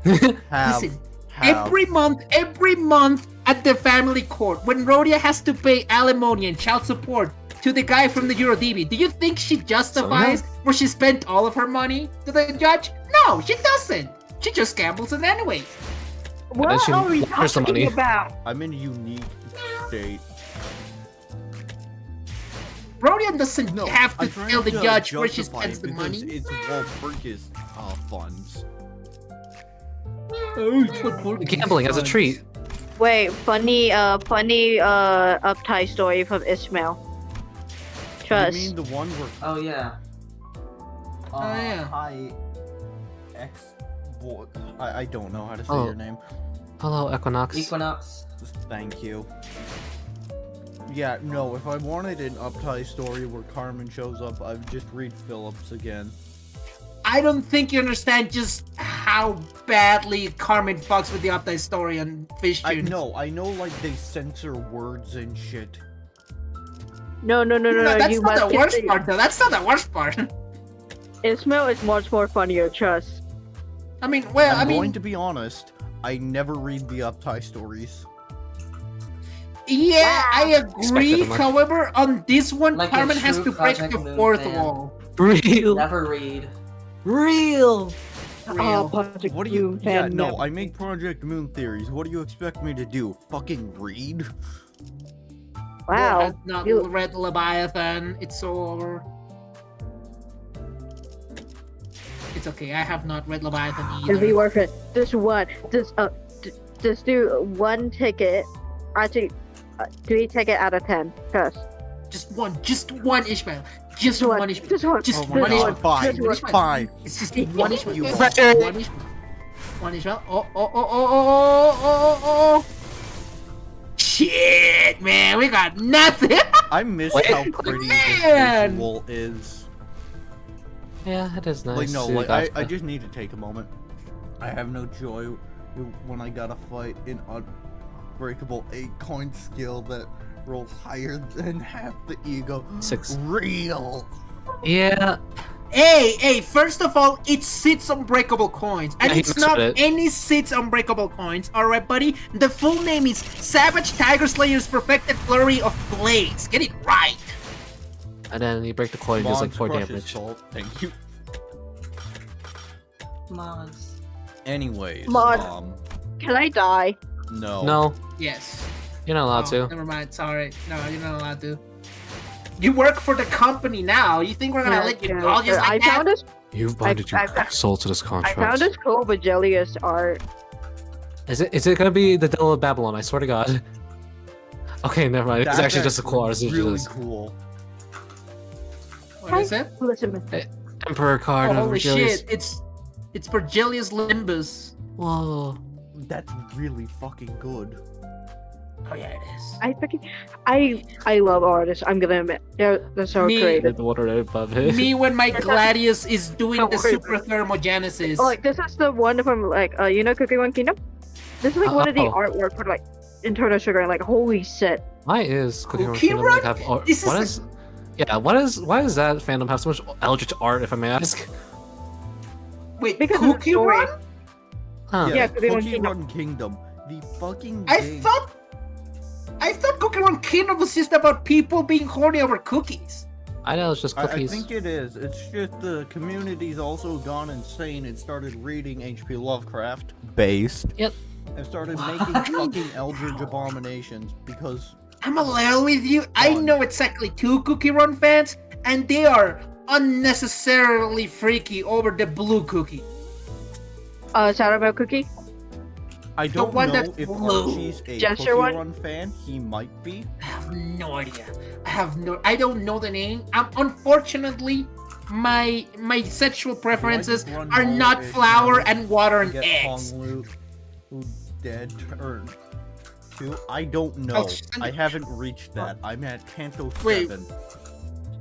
Listen, have. every month at the family court, when Rhodia has to pay alimony and child support to the guy from the EuroDB, do you think she justifies where she spent all of her money to the judge? No, she doesn't. She just gambles it anyway. What she are we launders the money. talking about? I'm in a unique state. Rhodia doesn't have to I'm trying tell the to judge where she justify spends it the because money. It's Walpurgis funds. Oh, it's what Morgan Gambling as a does. treat. Wait, funny uptie story from Ishmael. You Trust. mean the one where Oh yeah. I don't know how to say Oh. your name. Hello, Equinox. Equinox. Thank you. Yeah, no, if I wanted an uptie story where Carmen shows up, I'd just read Phillips again. I don't think you understand just how badly Carmen fucks with the update story on Fish I Tune. know, like they censor words and shit. No. That's You not must the get worst part, though. That's not the worst part. Ishmael is much more funnier. Trust. I mean, well, I'm going to be honest, I never read the uptie stories. yeah, I agree. Expected much. However, on this one, Like a Carmen has true to break Project the Moon fourth fan. wall. Real. Never read. Real. Real. Project What do you? Moon Yeah, fan no, never- I make Project Moon theories. What do you expect me to do? Fucking read? Wow. Has not You- read Leviathan. It's so over. It's okay. I have not read Leviathan It'll be either. worth it. Just do one ticket. Actually, 3 ticket out of 10. Trust. Just one Ishmael. Just one Ishmael. Just one. Just Oh my one god, Ishmael. fine, Just one. fine. It's just one Ishmael. You One better. Ishmael. One Ishmael. Oh. Shit, man. We got nothing. I miss Wait. how pretty this Man. visual is. Yeah, it is nice. Like, no, See, like, gotcha. I just need to take a moment. I have no joy when I gotta fight an unbreakable 8-coin skill that rolls higher than half the ego. 6. Real. Yeah. Hey, first of all, it sits unbreakable coins. And Yeah, he it's messed not with it. any sits unbreakable coins, alright, buddy? The full name is Savage Tiger Slayer's Perfected Flurry of Blades. Get it right. And then you break the coin, does like Mons 4 crushes damage. salt. Thank you. Mods. Anyways, Mod. Can I die? no. No, Yes. you're not allowed Oh, to. never mind. Sorry. No, you're not allowed to. You work for the company now. You think we're gonna let you go just I like that? found this. You've bonded I- your soul to this I contract. found this cool Vegelius art. Is it gonna be the Devil of Babylon? I swear to God. Okay, never mind. It's That's actually just a cool art. It's really just cool. What is it? Listen, Emperor card Oh, of holy Virgilius. shit. It's Virgilius Limbus. Whoa. That's really fucking good. Oh yeah, it is. I love artists. I'm gonna admit, they're so Me- creative. The water right above it. Me when my Gladius is doing the Don't worry. super thermogenesis. Oh, like this is the one from like you know Cookie One Kingdom. This is like one of the Oh. artwork for like internal sugar and like holy shit. Why is Cookie Run Cookie Kingdom like Run? have art? This What is is? Yeah, why does that fandom have so much eldritch art, if I may ask? Wait, Because of the Cookie story. Run? Huh. Yeah, Cookie Run Cookie Kingdom. Run Kingdom. The fucking I game. thought Cookie Run Kingdom was just about people being horny over cookies. I know it's just I cookies. think it is. It's just the community's also gone insane and started reading H.P. Lovecraft based. Yep. And started making fucking eldritch abominations because I'm a little with you. I Fun. know exactly 2 Cookie Run fans, and they are unnecessarily freaky over the blue cookie. Caramel Cookie. I don't one know that's if blue. Archie's a Gesture Cookie one? Run fan. He might be. I have no idea. I don't know the name. Unfortunately, my sexual preferences Like Run are Ball not is flour now and water and Get eggs. Hong Lu, who dead or two. I don't know. Oh, send I it. haven't reached that. I'm at Canto Wait. 7.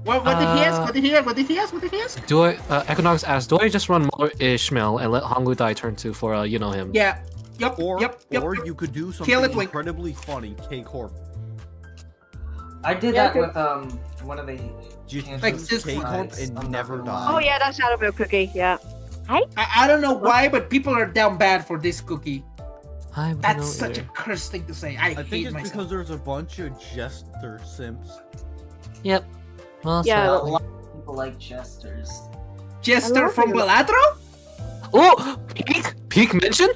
What did he ask? What did he ask? What did he ask? What did he ask? Do I? Equinox asked, do I just run more Ishmael and let Honglu Dai turn to for you know him? Yeah. Yep. Or Yep. you could do something Kill it, Link. incredibly funny, K-Corp. I did that with one of the Just Like, use just K-Corp flies. and I'm not never gonna die. lie. Oh yeah, that's Shadow Milk Cookie. Yeah. I don't know why, but people are down bad for this cookie. I wouldn't That's know such a either. cursed thing to say. I I think hate it's myself. because there's a bunch of jester simps. Yep. Well, Yeah. so- A lot of people like jesters. Jester love from it. Baladro? Oh, peak mention?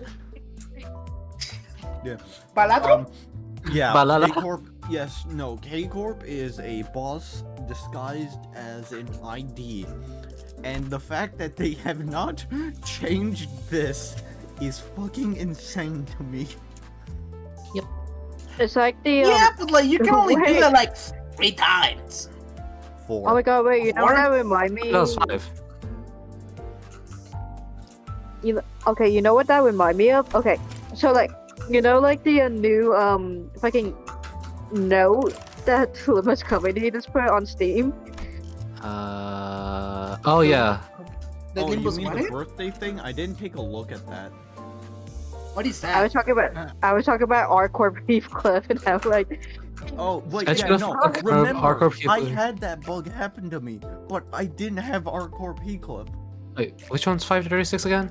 Yeah. Baladro? Yeah. Balala. K-Corp. Yes. No. K-Corp is a boss disguised as an ID, and the fact that they have not changed this is fucking insane to me. It's like the Yeah, but like you can only do Wait. that like 3 times. For Oh my god, wait, you know what that remind me? That was 5. Okay, you know what that remind me of? Okay, so like, you know, like the new fucking note that Limbus Comedy just put on Steam. Oh yeah. The oh, you Limbus mean what? the birthday thing? I didn't take a look at that. What is I that? was talking about our corp beef clip and how like Oh, wait, That's yeah, just no. fuck Remember, hardcore I people. had that bug happen to me, but I didn't have Hardcore P clip. Wait, which one's 536 again?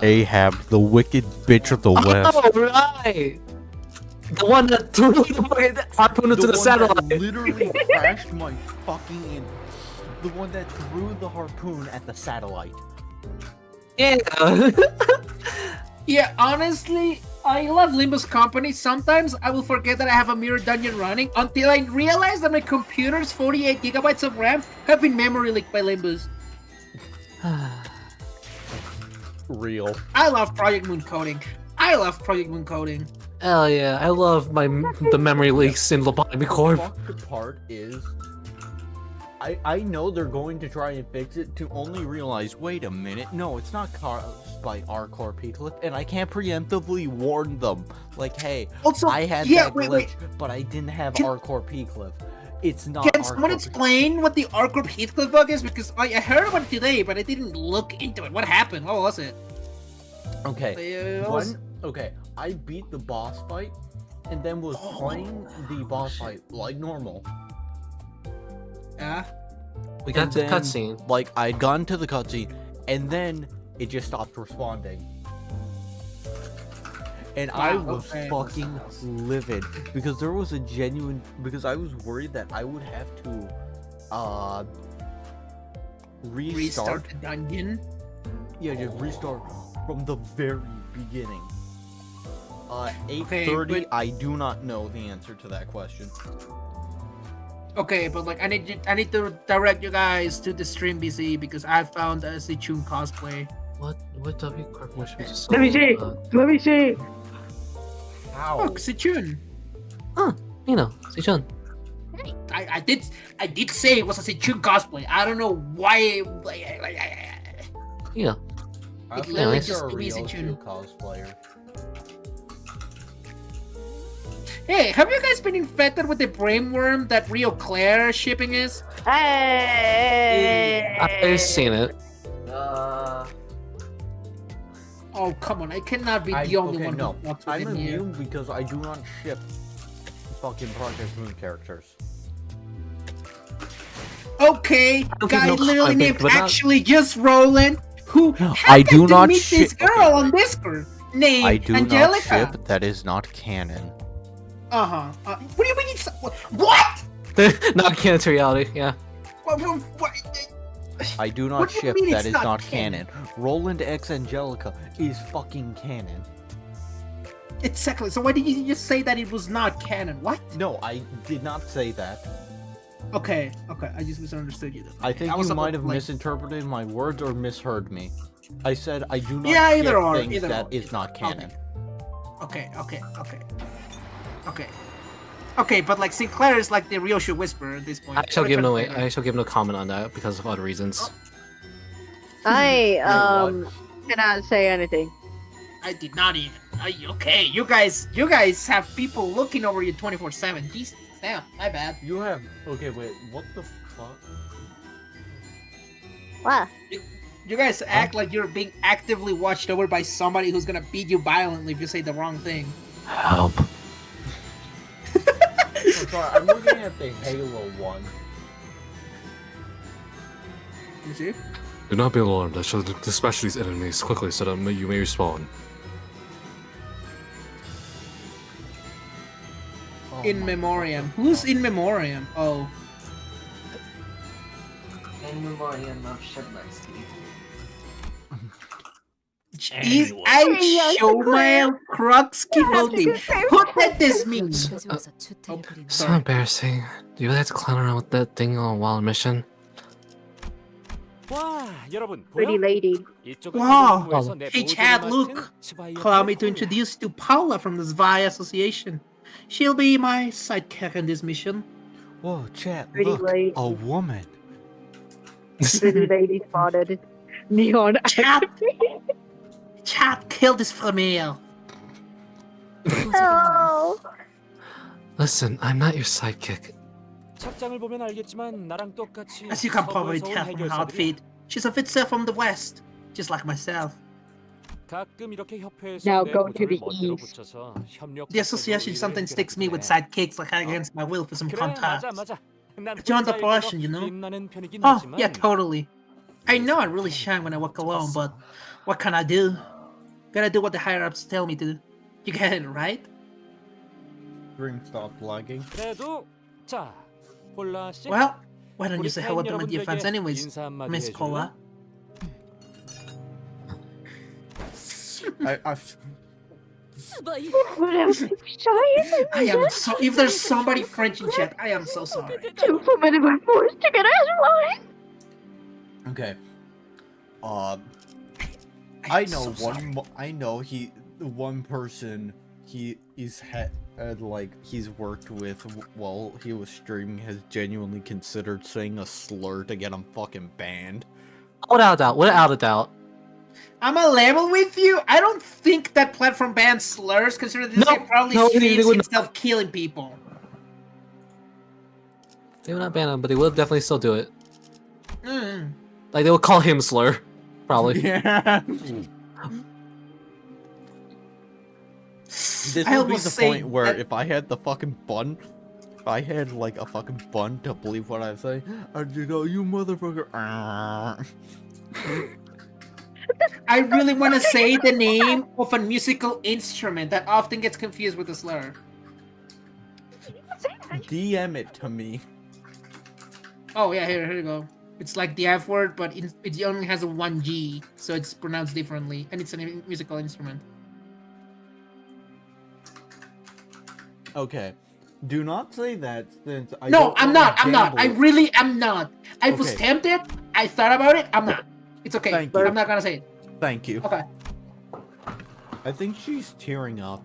Ahab, the wicked bitch of the Oh, right! The one that threw the fucking harpoon into the one satellite! that literally crashed my fucking the one that threw the harpoon at the satellite. Yeah! Yeah, honestly, I love Limbus Company. Sometimes I will forget that I have a mirror dungeon running until I realize that my computer's 48 gigabytes of RAM have been memory leaked by Limbus. Real. I love Project Moon coding. I love Project Moon coding. Hell yeah, I love the memory leaks in Lobotomy Corp. Fucked part is, I know they're going to try and fix it to only realize, wait a minute, no, it's not caused by our core P clip, and I can't preemptively warn them, like, hey, Also, I had yeah, that wait, glitch, wait. but I didn't have Can- our core P clip. It's not Can our someone core explain what the Arcorp Heathcliff bug is? Because I heard about it today, but I didn't look into it. What happened? What was it? Okay. What was- Okay, I beat the boss fight, and then was playing the boss fight like normal. Yeah. We got And to the then, cutscene. Like, I'd gone to the cutscene, and then it just stopped responding. And I Wow, was okay. fucking livid, because there was a genuine, because I was worried that I would have to, restart. Restart the dungeon. Yeah, just restart from the very beginning. 8:30, Okay, I do not know the answer to that question. Okay, but like I need to direct you guys to the stream BC because I found a Sichun cosplay. What W Corp wish was so Let me see. Let me see. Look, Sichun. You know, Sichun. I did say it was a Sichun cosplay. I don't know why. You know. I It feel literally like just you're a means real that you- true cosplayer. Hey, have you guys been infected with the brainworm that Rio Claire shipping is? Hey. I've seen it. Oh come on! I cannot be the only one no, who fucks with I'm him here. immune because I do not ship fucking Project Moon characters. Okay, don't guy give no literally comment, named but not- actually just Roland, who I happened do to not meet this ship- girl on Discord named I do Angelica. not ship. That is not canon. What do you mean? What? Not canon to reality, yeah. What? I do What not do you ship. mean That it's is not not canon? canon. Roland X Angelica is fucking canon. Exactly. So why did you just say that it was not canon? What? No, I did not say that. Okay. I just misunderstood you. Then. I think was you about might to, have like- misinterpreted my words or misheard me. I said I do not Yeah, ship either or, things either that or. is not canon. Okay. Okay, but like Sinclair is like the real shit whisperer at this point. I shall What give are no you trying to I shall give no comment on that because of other reasons. I what? cannot say anything. I did not even. Okay, you guys have people looking over you 24/7. Jeez, Damn, my bad. You have. Okay, wait. What the fuck? What? You guys act like you're being actively watched over by somebody who's gonna beat you violently if you say the wrong thing. Help. I'm sorry. I'm looking at the Halo one. You see? Do not be alarmed. I shall dispatch these enemies quickly so that you may respawn. Oh In my memoriam. fucking Who's God. in memoriam? Oh. In memoriam of Shedlexty. Is I show my crux voting. What did this mean? 여기까지 와서 주택을 부리는 So embarrassing. Do you really have to clown around with that thing on a wild mission? 와, 여러분 Pretty 보여? lady. 이쪽은 Wow. 이동부에서 내 Hey, 보조를 Chad, 맡은 look. 스바이어 Allow me to 콜리야. introduce you to Paula from the Zvai Association. She'll be my sidekick in this mission. Whoa, chat, Pretty look, lady. a woman. Pretty lady spotted. Neon. Chad, kill this female. Oh. Listen, I'm not your sidekick. 착장을 보면 알겠지만 나랑 똑같이 As you can probably 서부에서 온 tell from her 해결사들이야. outfit, she's a fitzer from the West, just like myself. 가끔 이렇게 협회에서 Now 내 go to the 보조를 멋대로 east. 붙여서 협력 The association sometimes sticks me with sidekicks like against my will for some 그래, contacts. 맞아. 난 Join the 혼자 profession, you 있어서 know? 빛나는 편이긴 Oh, 하지만 yeah, totally. I know I really shine when I walk alone, but what can I do? Gotta do what the higher-ups tell me to. You get it, right? Stream stopped lagging. 그래도 자, 폴라 씨. Well, why don't you 우리 say 팬 hello to my dear 여러분들에게 fans anyways, 인사 한마디 Miss 해줄래? Paula? I 스바이. What else is shy? I am so... If there's somebody French in chat, I am so sorry. Too formidable force to get us right. okay. I I am know so sorry. I know one person he is like he's worked with while he was streaming has genuinely considered saying a slur to get him fucking banned. Without a doubt. Without a doubt. I'm a level with you. I don't think that platform bans slurs, considering this guy probably no, streams they would not. himself killing people. They would not ban him, but they will definitely still do it. Mm. Like they will call him slur, probably. Yeah. This I would be almost the say point where that- if I had the fucking bun, if I had like a fucking bun to believe what I say, I'd just go, you motherfucker. I really want to say the name of a musical instrument that often gets confused with a slur. DM it to me. Oh yeah, here you go. It's like the F word, but it only has a 1G, so it's pronounced differently, and it's a musical instrument. Okay. Do not say that since I No, don't I'm wanna not. I'm not. I gamble. really am not. I was Okay. tempted. I thought about it. I'm not. It's okay. Thank you. I'm not gonna say it. Thank you. Okay. I think she's tearing up.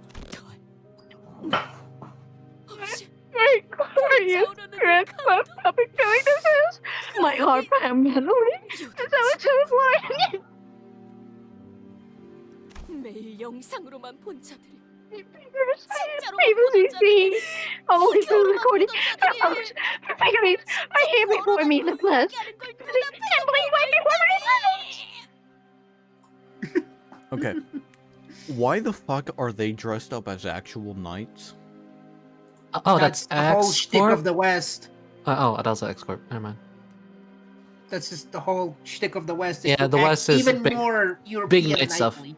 My glorious Chris, what public feeling this is. My heart mentally. Is that what you like? 매일 영상으로만 본 자들이 People who see always been recording for folks, for figurines, are here before me in the flesh. Can't believe right before my eyes. Okay. Why the fuck are they dressed up as actual knights? Oh, that's the whole shtick X-Corp? of the West. Oh, that was X-Corp. Never mind. That's just the whole shtick of the West. Yeah, to the act West is even big- more European knight stuff. knightly.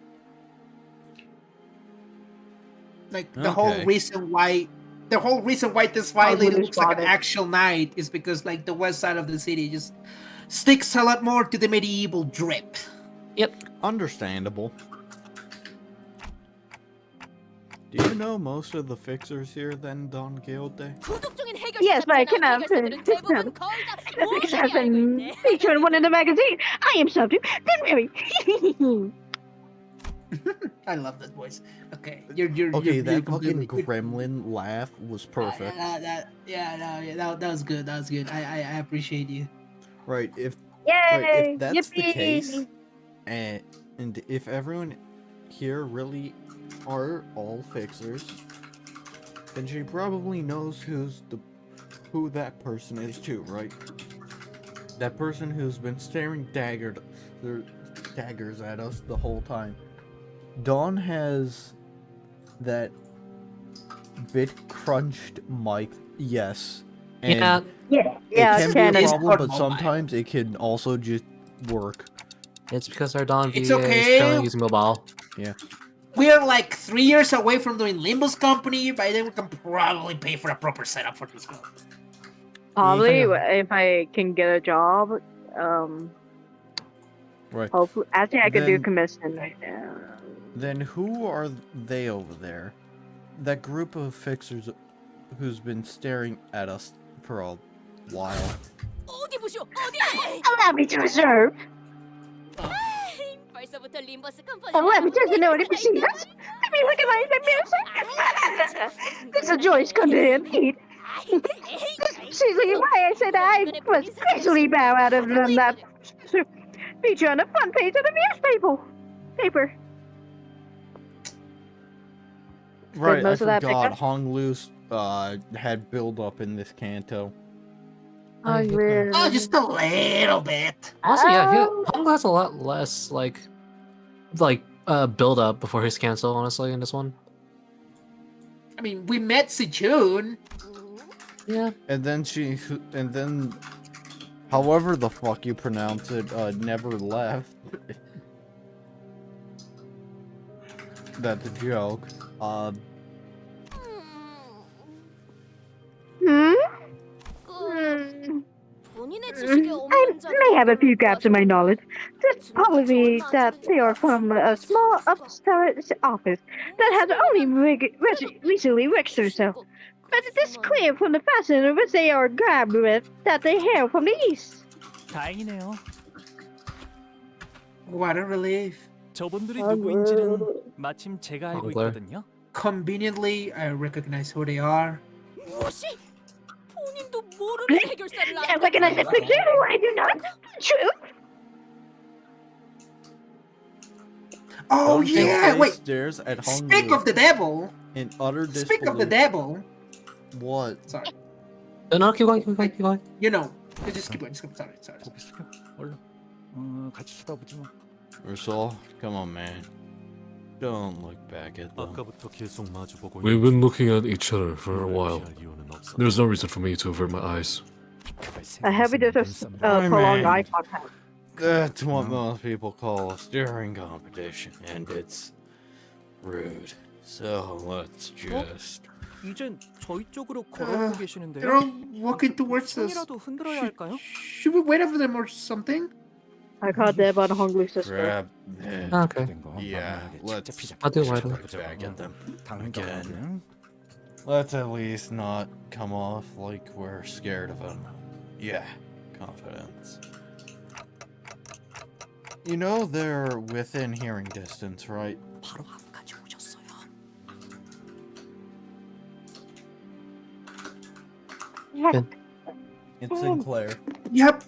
Like the whole Okay. reason why this I white lady wouldn't looks like an spot it. actual knight is because like the west side of the city just sticks a lot more to the medieval drip. Understandable. Do you know most of the fixers here then, Don Quixote? 구독 중인 해결사 Yes, but I cannot 해결사들은 대부분 거의 다 Because 모든 I've 게 알고 been 있네. featured in one in the magazine. I am subject. Then very. I love that voice. Okay, Okay, you're that fucking completely- gremlin laugh was perfect. that was good. That was good. I appreciate you. Right, if Yay! that's the Yippee! case, and if everyone here really are all fixers, then she probably knows who's the who that person is too, right? That person who's been staring daggers at us the whole time. Dawn has that bit crunched mic, yes. And Yeah, Yeah, it yeah, can canon. be a It's problem, but mobile. sometimes it can also just work. it's because our Dawn It's VA is okay. currently using mobile. We're like 3 years away from doing Limbus company. By then, we can probably pay for a proper setup for this club. Probably Yeah. if I can get a job. Right. Hopefully, actually, I could do Then- commission right now. Then who are they over there? That group of fixers who's been staring at us for a while. 어디 보쇼? 어디? Allow me to reserve. 벌써부터 림버스 컴퍼니. Allow me to know any procedures. I mean, look at my music. This is Joyce Condon. This is why I said I was gracefully bow out of that feature on the front page of the newspaper. Right, I most of that forgot. pickup? Hong Loose had build up in this canto. Oh, I hate really? Oh, just a little bit. Also, yeah, Oh. Hong has a lot less like build up before his cancel. Honestly, in this one. I mean, we met Sejun. Yeah. And then however the fuck you pronounce it, never left. That's a joke. Hmm? 본인의 I may have a few gaps in my knowledge. This probably that they are from a small upstart office that has only recently registered herself. But it is clear from the fashion in which they are grabbed with that they hail from the east. 다행이네요. What a relief. 저분들이 누구인지는 마침 제가 알고 엉글. 있거든요. Conveniently, I recognize who they are. 무엇이? 본인도 모르는 해결사를 I recognize the picture. I do not. True. Oh Hong yeah, Loose wait. stares at Hong Speak Loose of the devil. in utter Speak of the disbelief. devil. What? Sorry. No, keep going. You know, just keep going. Sorry. 고개 숙여. 얼른. 같이 쳐다보지 마. Ursula, come on, man. Don't look back at them. 아까부터 계속 마주보고 We've been looking at each other for a 있는 while. 피할 이유는 없어. There's no reason for me to avert my eyes. I have it as a prolonged eye contact. That's what most people call a staring competition, and it's rude. So let's just. 이젠 저희 쪽으로 걸어오고 계시는데요. They're all walking towards us. 손이라도 흔들어야 할까요? Should we wait for them or something? I caught Deb on Hong Lu's sister. Grab it. Okay. Yeah, let's I'll do it later. look back at them. 당연히 Again. 그러네. Let's at least not come off like we're scared of them. Yeah, confidence. You know they're within hearing distance, right? 바로 앞까지 오셨어요. It's Sinclair. Yep,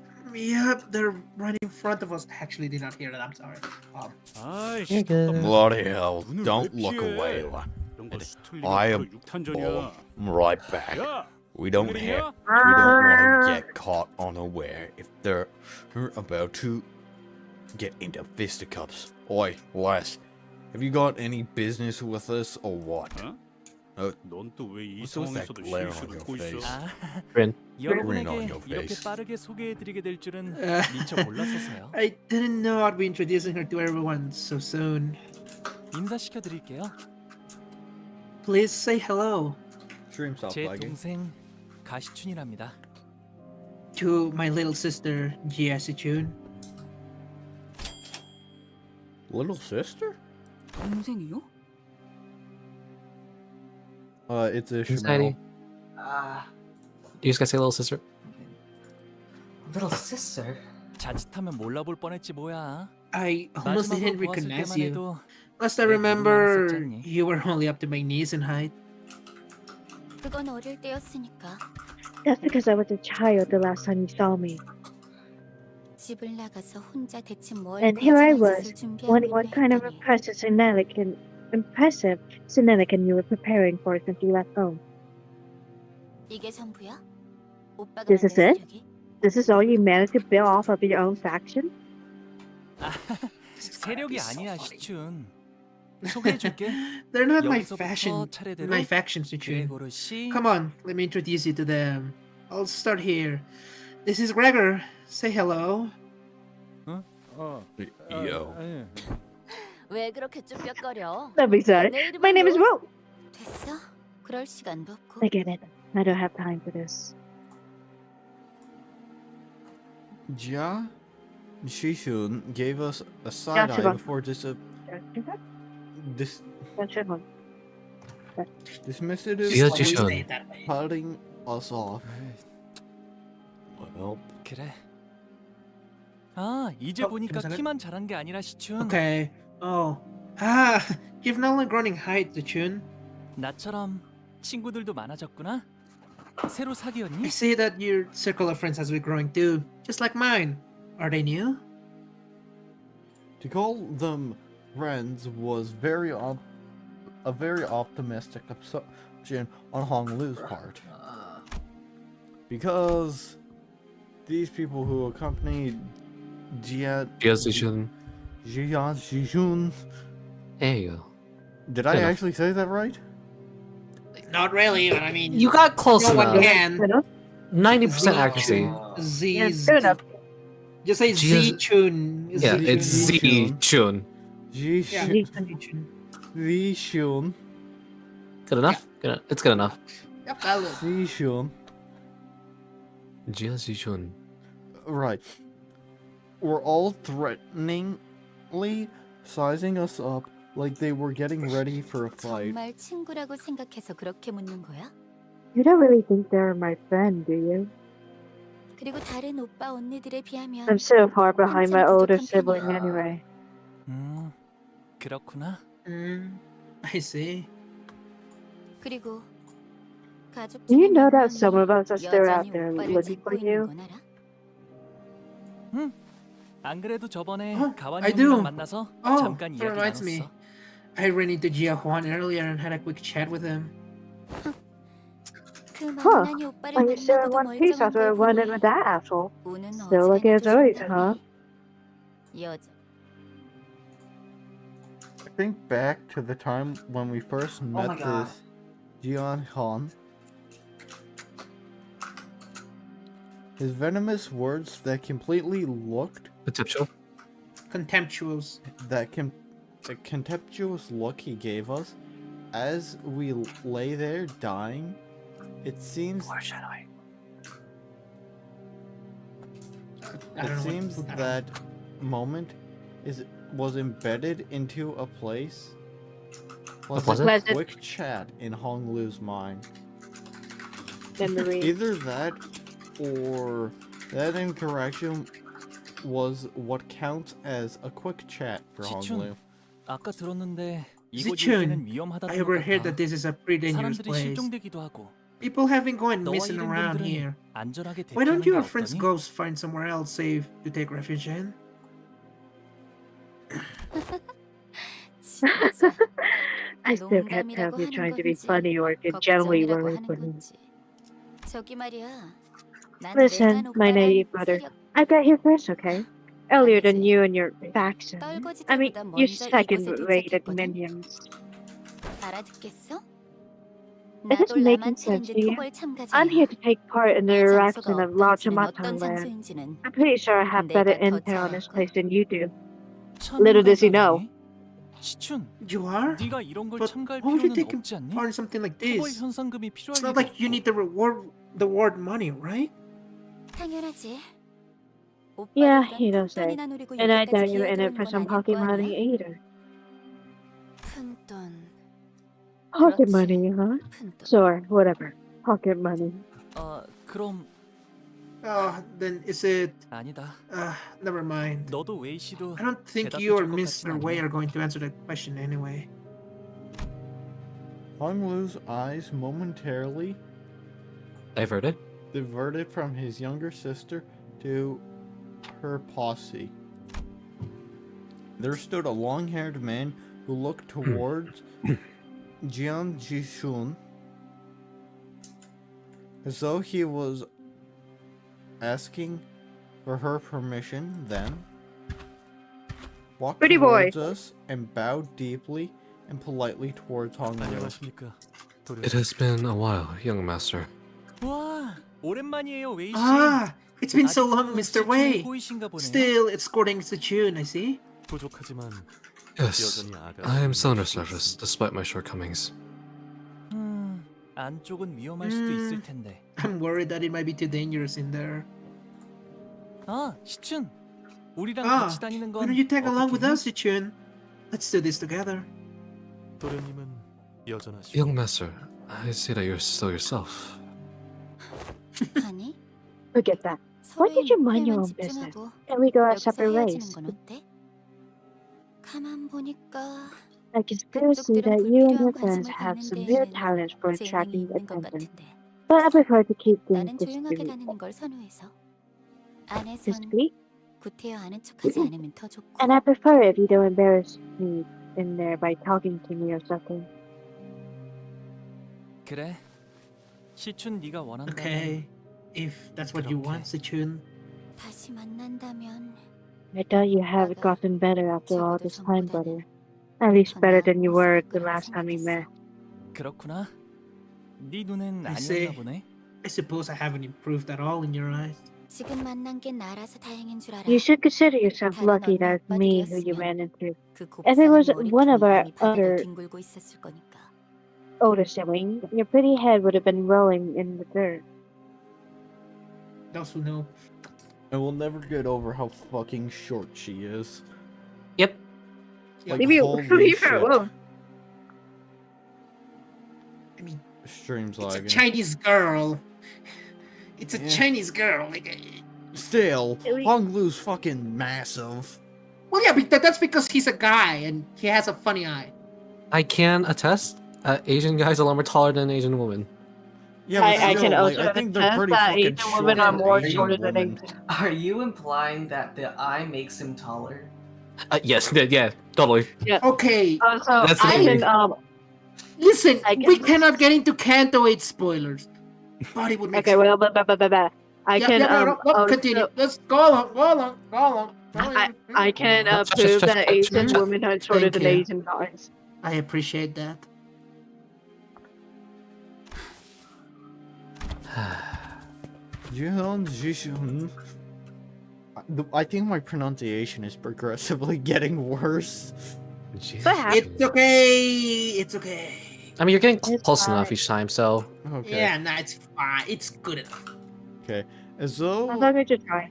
they're right in front of us. Actually, did not hear that. I'm sorry. 아이씨. Bloody hell, 눈을 don't 왜 look 피해? away. 이런 거 스툴리가 I am 바로 육탄전이야. I'm right back. 야, We don't 웬일이냐? want to get caught unaware if they're about to get into fisticuffs. Oi, Les, have you got any business with us or what? 넌 또 왜 이 What's with that 상황에서도 glare on 실실 your 웃고 있어? face? 아, Rin. Grin on 여러분에게 your 이렇게 face. 빠르게 소개해드리게 될 줄은 미처 몰랐어서요. I didn't know I'd be introducing her to everyone so soon. 인사시켜드릴게요. Please say hello Stream stop 제 lagging. 동생 가시춘이랍니다. to my little sister, Jie June. Little sister? 동생이요? It's a Anxiety. You just gotta say little sister. Little sister? 자칫하면 몰라볼 뻔했지 뭐야. I almost 마지막으로 didn't 보았을 recognize 때만 you. 해도 Last I 내 remember, 눈만 있었잖니. you were only up to my knees in height. 그건 어릴 때였으니까. That's because I was a child the last time you saw me. 집을 나가서 혼자 대체 뭘 And here I 가져갈 was, 짓을 준비하고 wondering what 있나 kind of 했더니 impressive shenanigan you were preparing for since you left home. 이게 전부야? 오빠가 This 만든 is it? 세력이? This is all you managed to build off of your own faction? 세력이 아니야, 시춘. 소개해줄게. They're not my 여기서부터 차례대로 my faction, Suchun. 그레고르 씨, Come on, let me introduce you to them. I'll start here. This is Gregor. Say hello. Yo. 왜 그렇게 쭈뼛거려? That'd be sad. 내 이름은 My name is 로즈. Will. 됐어? 그럴 시간도 없고. I get it. I don't have time for this. Jia Shishun gave us a side eye Shivan. before dismissive Jia Always Shishun. say it that way. cutting us off. Well, 그래. 아, 이제 보니까 괜찮아요? 키만 자란 게 아니라 시춘. Okay. Oh. Ah, you've not only grown in height, Suchun. 나처럼 친구들도 많아졌구나. 새로 I 사귀었니? see that your circle of friends has been growing too, just like mine. Are they new? To call them friends was a very optimistic assumption on Hong Lu's part. Because these people who accompanied Jia Jia Shishun. There you go. Did I Enough. actually say that right? Not really, but I mean, You got close no one enough. can. 90% accuracy. Yeah, Z's. fair enough. Just say Jia's- Z Chun. Yeah, it's Z Chun. Yeah. Shishun. Good enough? Good. It's good enough. Yep, that will. Shishun. Jia Shishun. Right. Were all threateningly sizing us up like they were getting ready for a fight. 정말 친구라고 생각해서 그렇게 묻는 거야? You don't really think they're my friend, do you? 그리고 다른 오빠 언니들에 비하면 I'm so far behind my 한참 older 부족한 sibling 편이야. anyway. 그렇구나. I see. 그리고 가족 Do you 중에 know 몇 that some 명이 of us are still out 여전히 there 오빠를 looking 찾고 for 있는 you? 건 알아? 안 그래도 저번에 가완이 I do. 형이랑 만나서 Oh, 잠깐 that 이야기 reminds me. 나눴어. I ran into Jia Juan earlier and had a quick chat with him. 그 Huh. 만난이 오빠를 Are you still in 만나고도 one piece 멀쩡한 after 걸 running 보니 with that asshole? 우는 Still like his 어지간해도 always, 상담이 여자 I think back to the time when we first met my God. this Jian Han. His venomous words that completely looked Potential. Contemptuous. the contemptuous look he gave us as we lay there dying. It seems I it don't know seems what to put that moment was embedded into a place. was Was it? a Pleasant. quick chat in Hong Lu's mind. Memory. Either that or that interaction was what counts as a quick chat for Hong 지춘, Lu. 아까 들었는데 지춘, 이곳이 위험하다는 I 것 overheard 같아. that this is a pretty dangerous 사람들이 place. 실종되기도 하고. People have been going 너와 missing around 일행분들은 here. 안전하게 Why don't 대피하는 your 게 friends 어떠니? go find somewhere else safe to take refuge in? 진짜 I still can't tell if 농담이라고 you're 하는 trying to be 건지 funny or if you're genuinely 걱정이라고 worried 하는 for me. 건지 저기 말이야 난 Listen, 내가 my 오빠랑 native brother. 세력 I got here first, okay? Earlier than 아니지. you and your faction. 떨거지 I mean, 때보다 you 먼저 이곳에 second-rated 도착했거든. minions. 알아듣겠어? Is this 나도 making sense 라마차랜드 to you? 토벌 참가자야. I'm here to take part in the 이 erection 장소가 of 어떤지는 Lachamatam 어떤 land. 장소인지는 I'm pretty sure I have better 내가 더 intel on this 잘 place than you do. 참가자라니? Little does he know. 시춘, You are? 네가 이런 걸 But 참가할 why would you 필요는 take 없지 않니? part in something like 토벌 this? 현상금이 필요할 It's not 리가 like you 없고. need the reward money, right? 당연하지. Yeah, 오빠도 you 그런 don't say. 푼돈이나 노리고 And I 여기까지 doubt you're in it 기어들어오는 for 건 some 아닐 pocket 거 아니야? money either. 푼돈, Pocket 그렇지. money, huh? 푼돈. Sure, whatever. Pocket money. 그럼 Then is it? 아니다. Never mind. 너도 웨이 씨도 I don't think 대답해 you or 줄 것 Mr. 같진 Wei 않네. are going to answer that question anyway. Hong Lu's eyes momentarily Diverted. diverted from his younger sister to her posse. There stood a long-haired man who looked towards Jian Jishun as though he was asking for her permission, then walked Pretty boy. towards us and bowed deeply and politely towards Honglu. 안녕하십니까. It has been a while, young master. 와, 오랜만이에요, 웨이 씨. Ah, it's been so long, Mr. 시즌을 Wei. 보이신가 보네요. Still escorting Sechun, I see. 부족하지만 Yes, 여전히 아가. I am still under service, despite my shortcomings. 안쪽은 위험할 수도 있을 텐데. I'm worried that it might be too dangerous in there. 아, 시춘. 우리랑 Ah, 같이 다니는 건 why don't you tag along with 어떻게 해? us, Sechun? Let's do this together. 도련님은 여전하시고. Young master, I see that you're still yourself. 아니, Forget that. Why did you mind your own 서로의 business? 집중하고 Can we go our 여기서 separate ways? 헤어지는 건 어때? 가만 보니까 I can still see that you and your friends 관심을 have 갖는 some real 데에는 talents for 재능이 attracting 있는 것 attention. 같은데. But I prefer to keep things 나는 조용하게 discreet. 다니는 걸 선호해서. 안에선 Discreet? 구태여 아는 척하지 않으면 더 좋고. And I prefer if you don't embarrass me in there by talking to me or something. 그래. 시춘 네가 원한다면 Okay, if that's what you want, Sechun. 다시 만난다면 I thought you have gotten better after all this time, brother. At least better than you were the last time we met. 그렇구나. 네 눈엔 I see. 아니었나 보네. I suppose I haven't improved at all in your eyes. 지금 만난 게 나라서 다행인 줄 알아. You should consider yourself lucky that it's me who you ran into. If it was one of our other 뒹굴고 있었을 거니까. older sibling, your pretty head would have been rolling in the dirt. Those who know. I will never get over how fucking short she is. Yep. Like, Leave you, holy leave her shit. alone. I mean, Stream's it's a lagging. Chinese girl. It's a Yeah. Chinese girl. Like, Still, Really? Honglu's fucking massive. well, yeah, but that's because he's a guy and he has a funny eye. I can attest, Asian guys are a lot more taller than Asian women. Yeah, but I can still, like, also I think they're attest pretty that fucking Asian short women are for more Asian shorter than women. Asian. Are you implying that the eye makes him taller? Yes, yeah, totally. Okay, Also, That's I amazing. can listen, I we can- cannot get into Canto 8 spoilers. But it would make okay, sense. well, but I Yeah, can no, also- continue. Let's go along. I can Just- prove just- that Asian just- women are shorter Thank than you. Asian guys. I appreciate that. I think my pronunciation is progressively getting worse. Perhaps. It's okay. It's okay. I mean, you're getting It's close enough fine. each time, so Okay. Yeah, no, it's fine. It's good enough. Okay. As As though long as you try.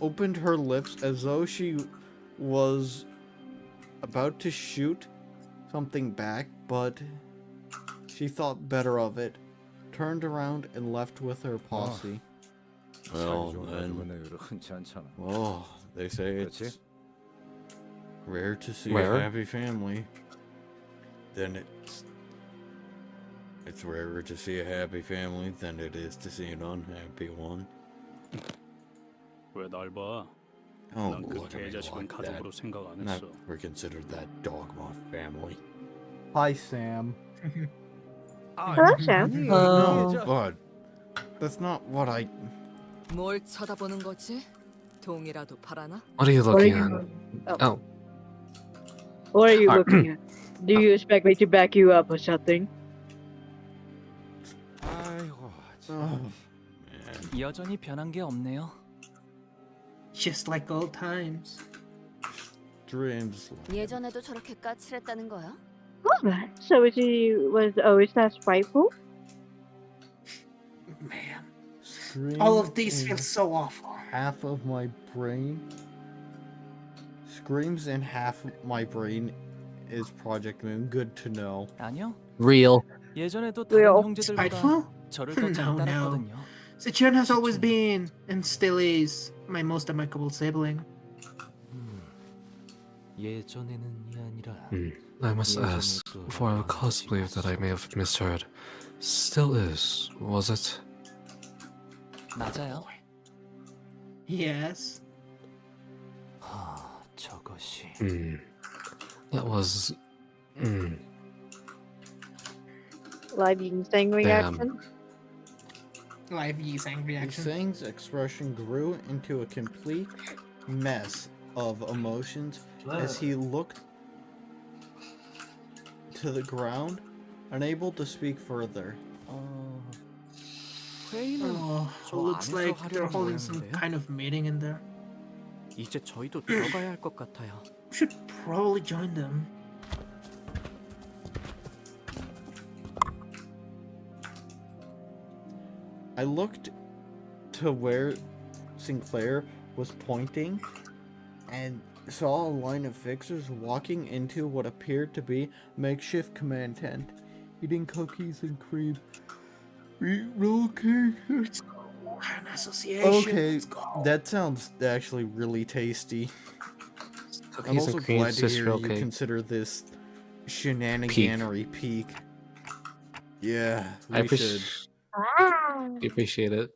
opened her lips as though she was about to shoot something back, but she thought better of it, turned around and left with her posse. Well, then, oh, they say it's rare to see Rare? a happy family. Then it's rarer to see a happy family than it is to see an unhappy one. 왜 날 봐? Oh, 난 그 look at me 개자식은 like that. 가족으로 생각 안 Not 했어. we're considered that dogma family. Hi, Sam. Hello, Sam. No, bud. That's not what I. 뭘 쳐다보는 거지? 동이라도 팔아나? what are you What are looking you, at? Oh, what are you Alright. looking at? Do you expect me to back you up or something? Oh, man. 여전히 변한 게 없네요. Just like old times. Dreams. 예전에도 저렇게 까칠했다는 거야? Alright. So she was always that spiteful? Man, Scream all of these in feel so awful. half of my brain. Screams in half of my brain is Project Moon. Good to know. 아니요. real. 예전에도 왜요? 다른 형제들보다 Spiteful? 저를 더 잘 No, no. 따랐거든요. Sechun has always been, and still is, my most amicable sibling. 예전에는이 아니라 I must ask, for I cause to believe that I may have misheard. Still is, was it? 맞아요. Yes. 저것이 That was. Like being sanguine Damn. action? Live Yi-Sang reaction. Yi-Sang's expression grew into a complete mess of emotions as he looked to the ground, unable to speak further. 회의는 Oh, 저 looks 안에서 like they're 하려는 holding some 모양인데요. kind of meeting in there. 이제 저희도 들어가야 할 것 같아요. Should probably join them. I looked to where Sinclair was pointing and saw a line of fixers walking into what appeared to be a makeshift command tent, eating cookies and cream. Relocation. An association. Okay, Let's go. that sounds actually really tasty. I'm Cookies also and cream, glad to Swiss hear roll you cake. consider this shenaniganery peak. Yeah, I we should. appreciate it.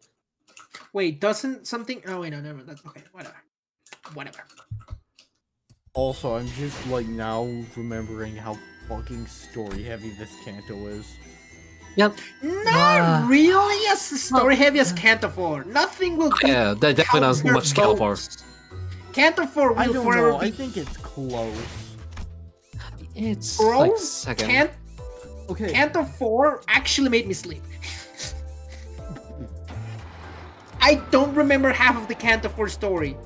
Wait, doesn't something? Oh wait, no, never. That's okay. Whatever. Also, I'm just like now remembering how fucking story heavy this canto is. Yep. Not really as story heavy as Canto 4. Nothing will. beat Yeah, that definitely not as Counter much Cal for. Boats. Canto 4 I will don't forever know. I be think it's close. It's Bro, like second. Okay. Canto 4 actually made me sleep. I don't remember half of the Canto 4 story.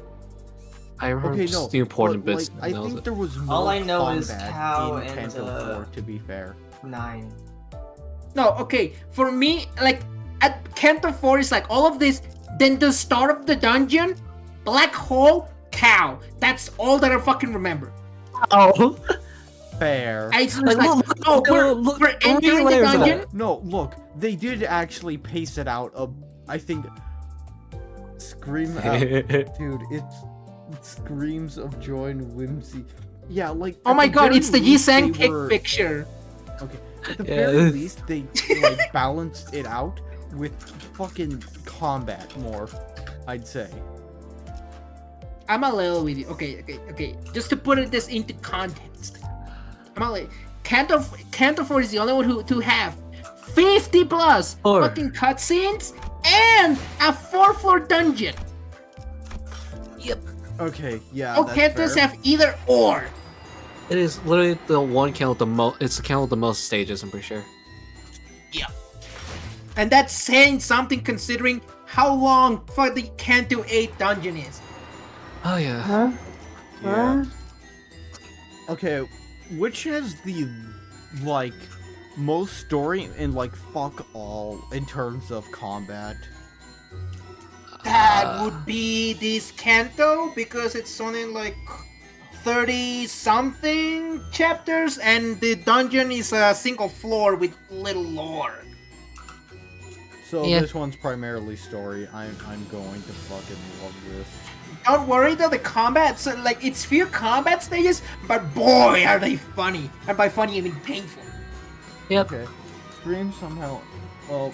I remember Okay, just no. the important but, bits. like, I and that was think it. there was more All I know is combat Cow in and, Canto 4, to be fair. 9. No, okay. For me, like at Canto 4 is like all of this. Then the start of the dungeon, black hole, cow. That's all that I fucking remember. Oh, Fair. I just was Like, like, look, oh, look, we're entering the layers of dungeon. that. No, look, they did actually pace it out. I think. Scream out, dude! It screams of joy and whimsy. Yeah, like. Oh at my the god, very it's the least, Yi-Sang they pic were- picture. Okay, at the Yeah. very least, they like balanced it out with fucking combat more. I'd say. I'm a little with you. Okay. Just to put this into context, I'm a little. Canto 4 is the only one to have 50 plus Four. fucking cutscenes and a 4-floor dungeon. Okay, yeah. Oh, that's Cantos fair. have either or. It is literally the one count with the most. It's the count with the most stages. I'm pretty sure. And that's saying something considering how long for the Canto 8 dungeon is. Oh yeah. Huh? Yeah. Okay, which has the like most story and like fuck all in terms of combat? That would be this Canto because it's only like 30 something chapters and the dungeon is a single floor with little lore. So Yeah. this one's primarily story. I'm going to fucking love this. Don't worry though, the combat, so like it's few combat stages, but boy are they funny. And by funny I mean painful. Yep. Okay, Scream somehow. Well,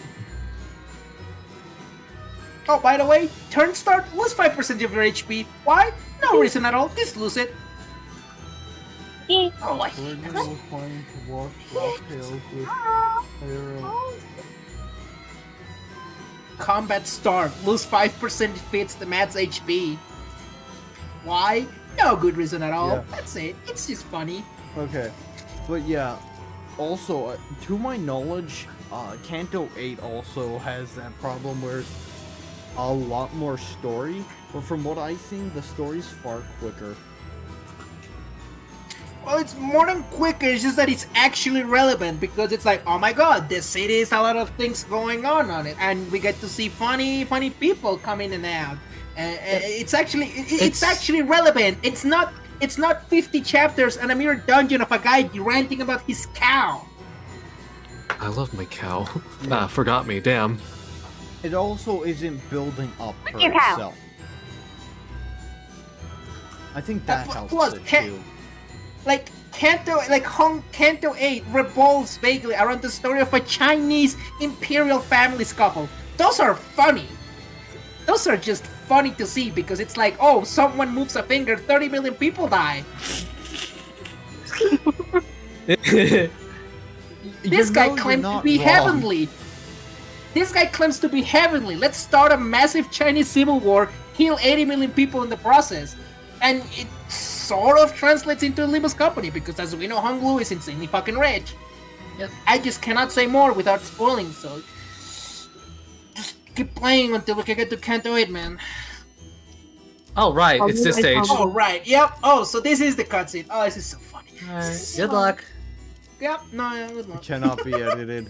Oh, by the way, turn start, lose 5% of your HP. Why? No reason at all, just lose it. Oh, I hate Gordon that. was planning to watch Blacktails with Hera. Combat start, lose 5% fits the mat's HP. Why? No good reason at all. Yeah. That's it. It's just funny. Okay, but yeah. Also, to my knowledge, Canto 8 also has that problem where it's a lot more story, but from what I've seen, the story's far quicker. Well, it's more than quicker, it's just that it's actually relevant because it's like, oh my god, this city is a lot of things going on it, and we get to see funny people come in and out. It's actually relevant. It's not 50 chapters and a mere dungeon of a guy ranting about his cow. I love my cow. Ah, forgot me. Damn. It also isn't building up for your cow. itself. I think that Plus- helps plus it ca- too. Like Canto 8 revolves vaguely around the story of a Chinese imperial family scuffle. Those are funny. Those are just funny to see because it's like, oh, someone moves a finger, 30 million people die. This guy claimed to be heavenly. This guy claims to be heavenly. Let's start a massive Chinese civil war, kill 80 million people in the process. And it sort of translates into a Limbus company, because as we know, Honglu is insanely fucking rich. I just cannot say more without spoiling, so just keep playing until we can get to Canto 8, man. Oh, right, it's this stage. Oh, right, yep. Oh, so this is the cutscene. Oh, this is so funny. Good luck. Yep, no, good luck. Cannot be edited.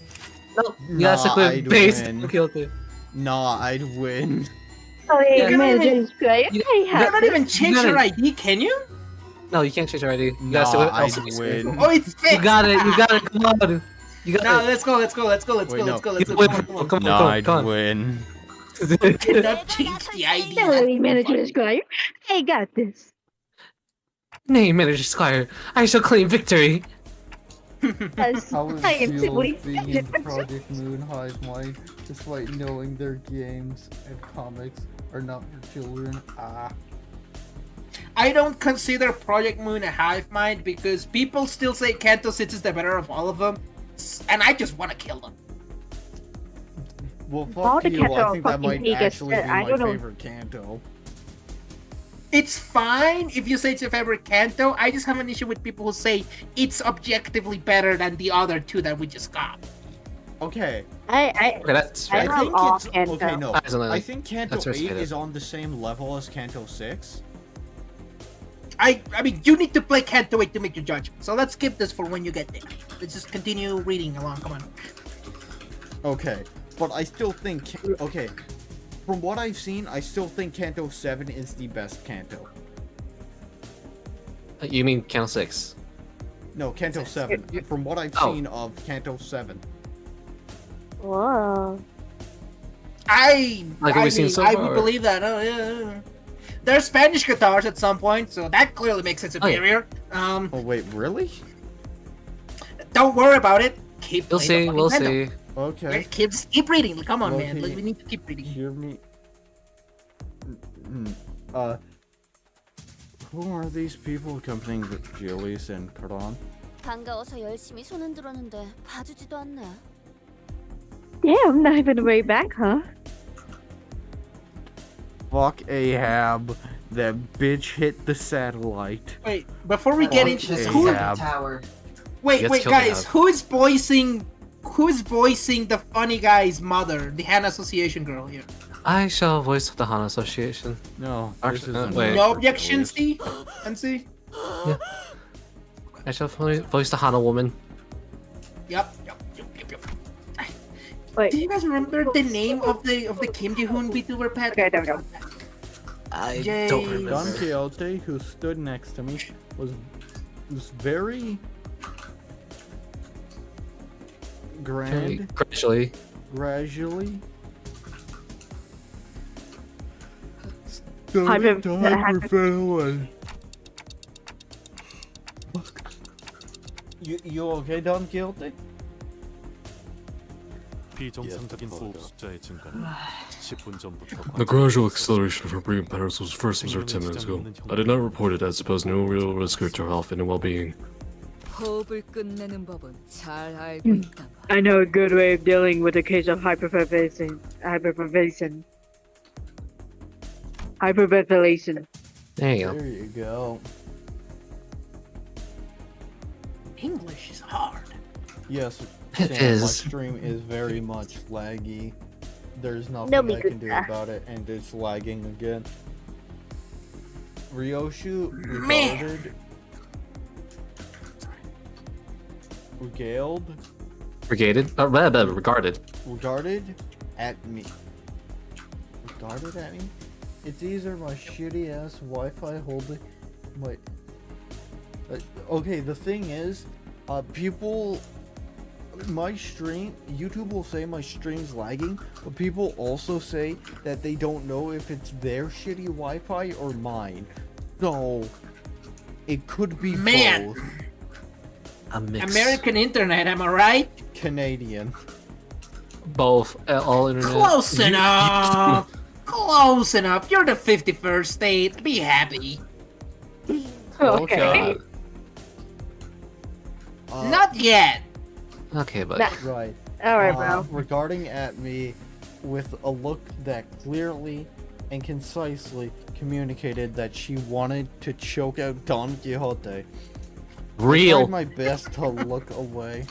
Nope. You Nah, gotta click I'd paste. win. Guilty. Nah, I'd win. Oh, Yeah. yeah, manager's great. You- I You have cannot this. even change gotta- your ID, can you? No, you can't change your ID. You Nah, gotta see what I'd else is here. win. Oh, it's fixed. You got it. You got it. Come on. You got No, it. let's go. Wait, no. Come You on, win. come on. Come Nah, on. I'd Come on. win. Cannot change the ID. Hello, manager's great. I got this. Nay, Manager Squire, I shall claim victory. As How would I it am feel simply being in Project Moon Hive Mind, despite knowing their games and comics are not for children? I don't consider Project Moon a hive mind because people still say Kanto 6 is the better of all of them, and I just want to kill them. Well, All fuck the you, Kanto I are think that fucking might biggest actually be shit. I my don't know. favorite Kanto. It's fine if you say it's your favorite Kanto. I just have an issue with people who say it's objectively better than the other two that we just got. Okay, Okay, that's I fair. love think all it's Kanto. okay. No, Absolutely. I think Kanto That's 8 respected. is on the same level as Kanto 6. I mean, you need to play Kanto 8 to make your judgment. So let's skip this for when you get there. Let's just continue reading along. Come on. Okay, but I still think okay. From what I've seen, I still think Kanto 7 is the best Kanto. You mean Count 6? No, Kanto 7. From what I've Oh. seen of Kanto 7. Whoa. I Like what we've seen so I far? would believe that. Oh yeah. There's Spanish guitars at some point, so that clearly makes it Oh, yeah. superior. Oh wait, really? Don't worry about it. Keep We'll playing see. the We'll fucking see. Okay. Kanto. Keep reading. Come on, man. Okay. We need to keep reading. Hear me. Who are these people accompanying the Julius and Karan? 반가워서 열심히 손 흔들었는데 봐주지도 않네. Damn, not even way back, huh? Fuck Ahab. That bitch hit the satellite. Wait, before we get into this, Just who? Ahab. Tower. Wait, Gets wait, killed guys, Ahab. who is voicing the funny guy's mother, the Han Association girl here? I shall voice the Han Association. No, Actually, this isn't wait. No for objection, Julius. Steve? And see? I shall voice the Hana woman. Yep. Wait. Do you guys remember the name of the Kim Ji-hoon VTuber pet? Okay, there we go. I Yay. don't Don remember. Quixote, who stood next to me, was very grand, Gradually. gradually. Hyper- Hyperventilating. You okay, Don Quixote? 비정상적인 호흡 숫자의 증가는 10분 전부터 The gradual acceleration of her breathing patterns was first observed 10 minutes ago. I did not report it as it posed no real risk to her health and well-being. 호흡을 끝내는 법은 잘 알고 있다. I know a good way of dealing with a case of hyperventilation. There you go. There you go. English is hard. Yes, It Sam, my is. stream is very much laggy. There's nothing No, I can do because- about it, and it's lagging again. Ryoshu Man. Regarded at me. Regarded at me? It's either my shitty ass Wi-Fi holding my. Okay, the thing is, people. My stream, YouTube will say my stream's lagging, but people also say that they don't know if it's their shitty Wi-Fi or mine. So, it could be Man. both. A mix. American internet, am I right? Canadian. Both. All internet. Close enough. Close enough. You're the 51st state. Be happy. Okay. Uh, Not yet. Okay, but Nah. Right. All right, bro. regarding at me with a look that clearly and concisely communicated that she wanted to choke out Don Quixote. I Real. tried my best to look away.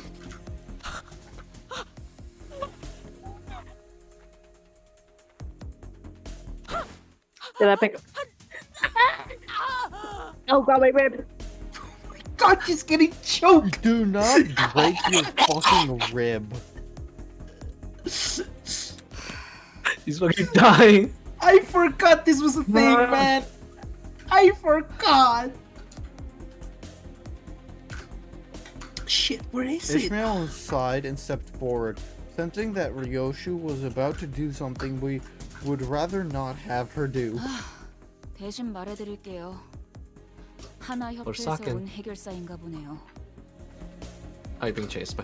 Did I pick? Oh god, my rib. God, she's getting choked. Do not break your fucking rib. He's fucking dying. I forgot this was a thing, man. I forgot. Shit, where is it? Ishmael sighed and stepped forward, sensing that Ryoshu was about to do something we would rather not have her do. 대신 말해드릴게요. 하나 협회에서 싹은. 온 해결사인가 보네요. Are you being chased by?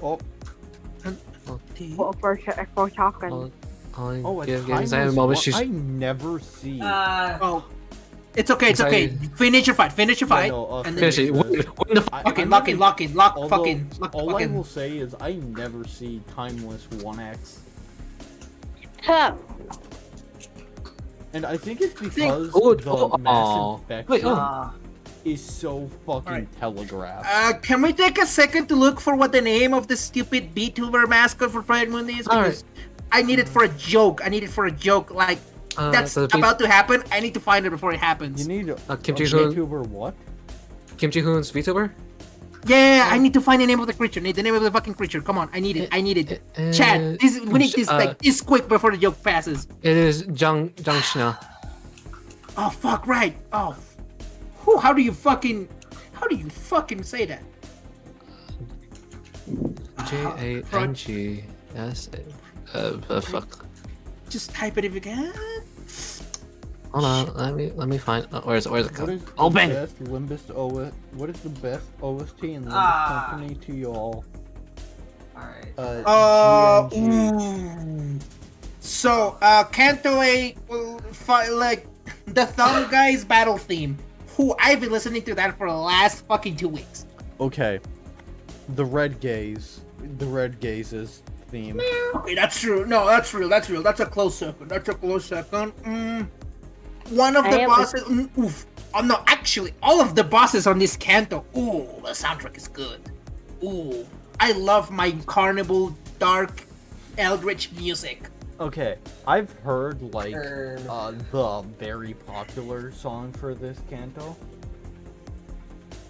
Oh, What for talking? oh, a give timeless Zion a moment. one She's I never see. Oh, it's okay. It's okay. Finish your fight. Finish your fight. And then finish it. Win the I- fucking I lock never- in, lock in, lock, although, fucking, lock, all I fucking. will say is I never see timeless 1x. Huh. And I think it's because Oh, the oh, mass oh. infection Wait, oh. is so fucking Alright. telegraphed. Can we take a second to look for what the name of the stupid VTuber mascot for Pride Moon is? Because I need it for a joke. I need it for a joke. Like, that's the about to happen. I need to find it before it happens. You need a Kim Ji-hoon. YouTuber what? Kim Ji-hoon's VTuber? Yeah, I need to find the name of the creature. Need the name of the fucking creature. Come on, I need it. I need it. Chat, we need this like this quick before the joke passes. It is Zhang Shina. Oh fuck, right. Oh, whew, how do you fucking say that? JANGS. Fuck. Just type it if you can. Hold on, let me find. Where's it? What is Oh, the bang! best Limbus OS? What is the best OST in Limbus Company to y'all? Alright. GNG. So, Canto A, like the Thumb Guys battle theme. Who I've been listening to that for the last fucking 2 weeks. Okay, the Red Gaze is theme. Okay, that's true. No, that's real. That's real. That's a close second. That's a close second. One of the bosses. Oof. Oh no, actually, all of the bosses on this Canto. Ooh, the soundtrack is good. Ooh, I love my carnival, dark, eldritch music. Okay, I've heard like the very popular song for this canto.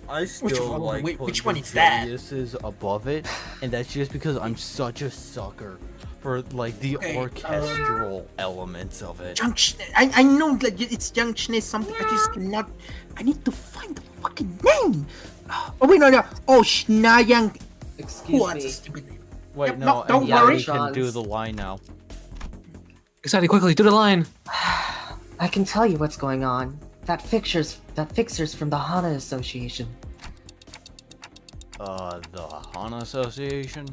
I still one? like Wait, put which one is that? Is above it, and that's just because I'm such a sucker for like the Okay, orchestral elements of it. Junction. I know that it's Junction is something. I just cannot. I need to find the fucking name. Oh wait, no. Oh, Shnayang. Excuse What's a me. stupid name? Wait, Yep, no, no, don't and worry. we can do the line now. Excited, quickly, do the line! I can tell you what's going on. That fixer's from the Hana Association. The HANA Association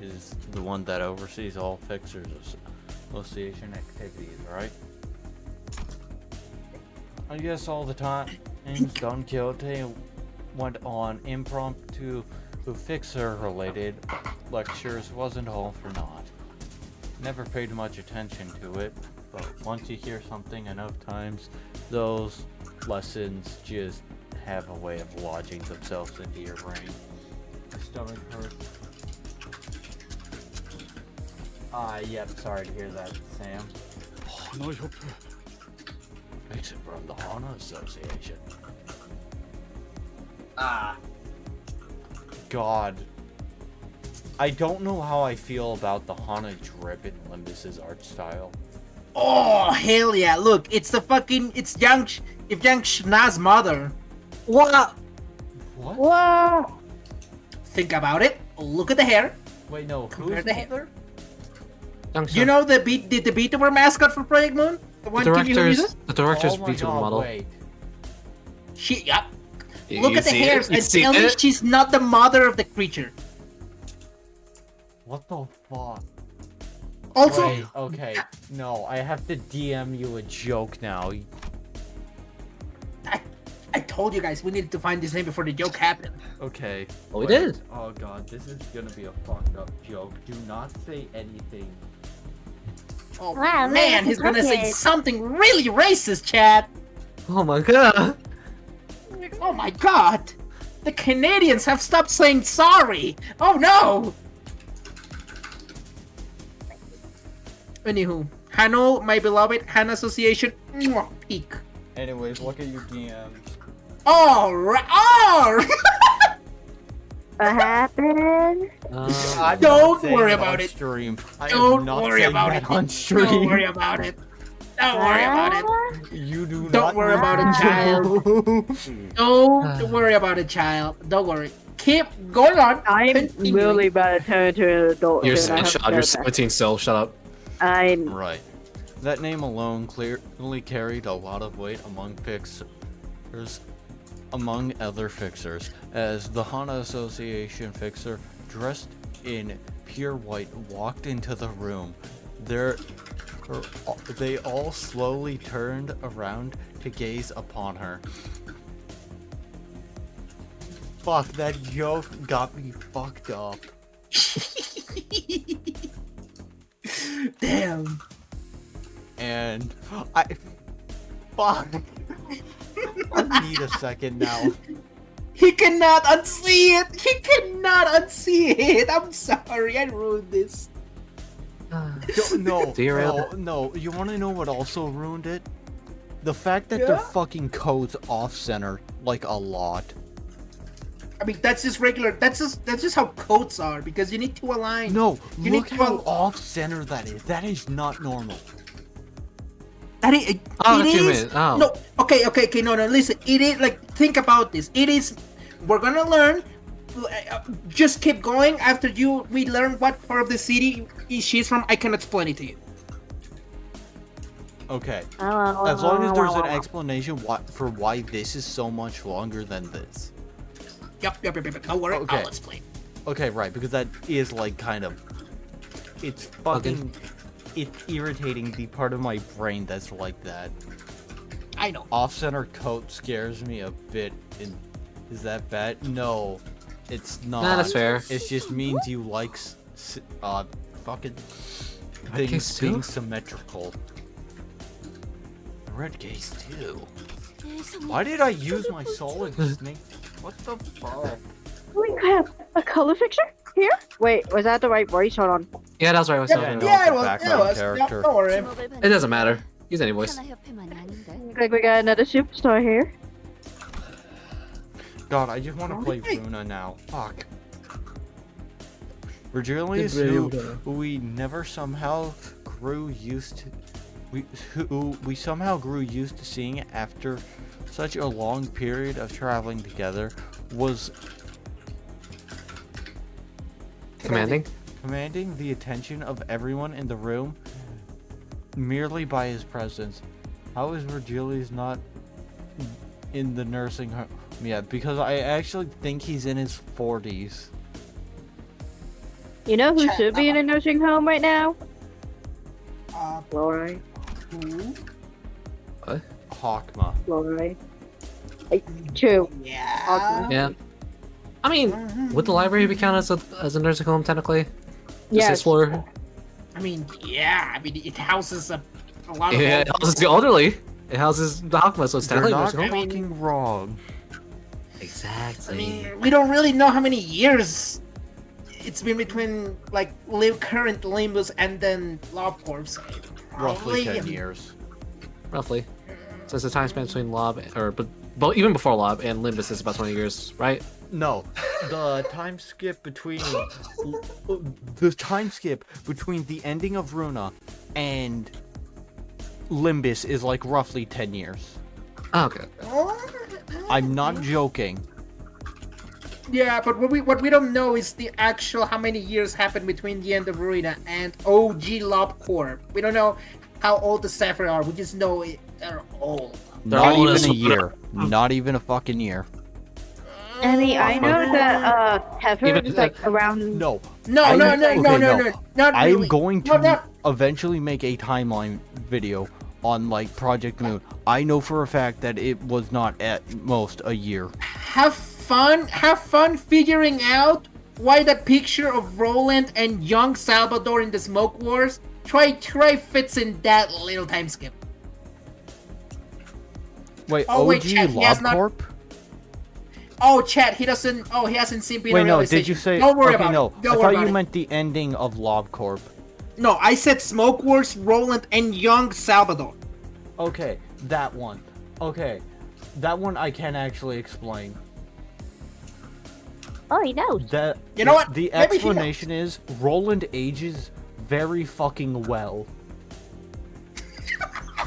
is the one that oversees all Fixers Association activities, right? I guess all the time Don Quixote went on impromptu Fixer-related lectures wasn't all for naught. Never paid much attention to it, but once you hear something enough times, those lessons just have a way of lodging themselves into your brain. My stomach hurts. Yep, sorry to hear that, Sam. 너 협회. Fix it from the HANA Association. God. I don't know how I feel about the HANA drip in Limbus's art style. Oh hell yeah! Look, it's the fucking it's Yang Shna's mother. What? What? Whoa! Think about it. Look at the hair. Wait, no, Compare who's the hair. mother? You know the VTuber mascot for Project Moon? The one Kim Ji-hoon uses? The director's Oh my VTuber God, model. wait. Yep. Look You at the see hairs it? You and see tell me it? she's not the mother of the creature. What the fuck? Also, Wait, okay. No, I have to DM you a joke now. I told you guys we needed to find this name before the joke happened. Okay. Well, we wait. did. Oh god, this is gonna be a fucked up joke. Do not say anything. Oh Wow, man, he's gonna say okay. something really racist, chat. Oh my god. Oh my god! The Canadians have stopped saying sorry! Oh no! Anywho, Hano, my beloved Han Association, mwah, peak. Anyways, look at your DMs. Alright! Oh! What happened? I'm Don't not saying worry that about on it. Stream. I Don't am not worry saying about that it. on stream. Don't worry about it. Don't worry about it. You do not. Don't worry about it, child. Don't worry about it, child. Don't worry. Keep going on. I'm Continuing. really about to turn into an adult. You're soon, I have to shut. know You're that. 17 still. Shut up. I'm Right. That name alone clearly carried a lot of weight among fixers, among other fixers, as the Hana Association fixer, dressed in pure white, walked into the room. They all slowly turned around to gaze upon her. Fuck, that joke got me fucked up. Damn. And fuck. I need a second now. He cannot unsee it. He cannot unsee it. I'm sorry. I ruined this. No, Zero. no. You want to know what also ruined it? The fact that their Yeah? fucking code's off-center like a lot. I mean, that's just regular. That's just how codes are because you need to align. No, You look need to how al- off-center that is. That is not normal. That is. Oh, it that's you is. mean. Oh. No. Okay. No. Listen. It is like think about this. It is. We're gonna learn. Just keep going. After we learn what part of the city she's from, I can explain it to you. Okay. As long as there's an explanation for why this is so much longer than this. Yep. Don't worry. Okay. I'll explain. Okay, right, because that is like kind of. It's fucking. It's irritating the part of my brain that's like that. I know. Off-center coat scares me a bit. Is that bad? No, it's not. Nah, that's fair. It just means you like fucking Red things case being too? symmetrical. Red case too. Why did I use my solid snake? What the fuck? we have a color fixture here. Wait, was that the right voice? Hold on. Yeah, that's right. Yeah, no. Yeah, it the was. background character. Don't worry. It doesn't matter. Use any voice. Looks like we got another superstar here. God, I just want to play Runa now. Fuck. Virgilius, who we never somehow grew used to, we somehow grew used to seeing after such a long period of traveling together, was Commanding. commanding the attention of everyone in the room merely by his presence. How is Virgilius not in the nursing home yet? Because I actually think he's in his 40s. You know who should be in a nursing home right now? Glory. Who? Hawkma. Glory. True. Yeah. Yeah. I mean, would the library be counted as a nursing home technically? Just Yes. this floor? I mean, yeah. I mean, it houses a lot of. Yeah, it houses the elderly. It houses the Hawkma, so it's They're technically a not nursing home. fucking wrong. Exactly. I mean, we don't really know how many years it's been between like current Limbus and then Love Corps. Roughly Probably 10 years. Roughly. Since the time span between Lob, but even before Lob and Limbus is about 20 years, right? No, the time skip between the ending of Runa and Limbus is like roughly 10 years. Oh, okay. I'm not joking. Yeah, but what we don't know is the actual how many years happened between the end of Ruina and OG Lob Corps. We don't know how old the Sapphire are. We just know they're old. They're Not old even as a fuck. year. Not even a fucking year. I mean, I know that Heifer Even- is like around. No. No, I'm not going really. to No. eventually make a timeline video on like Project Moon. I know for a fact that it was not at most a year. Have fun figuring out why the picture of Roland and young Salvador in the Smoke Wars try fits in that little time skip. Wait, Oh, wait, OG Chad, he has not- LobCorp? Oh, Chad, he hasn't seen Peter Wait, no, Realization. did you say? Don't worry okay, about no. it. Don't I worry thought about you it. meant the ending of LobCorp. No, I said Smoke Wars, Roland, and young Salvador. Okay, that one. Okay, that one I can actually explain. Oh, he knows. You know what? The Maybe he explanation is Roland ages very fucking well.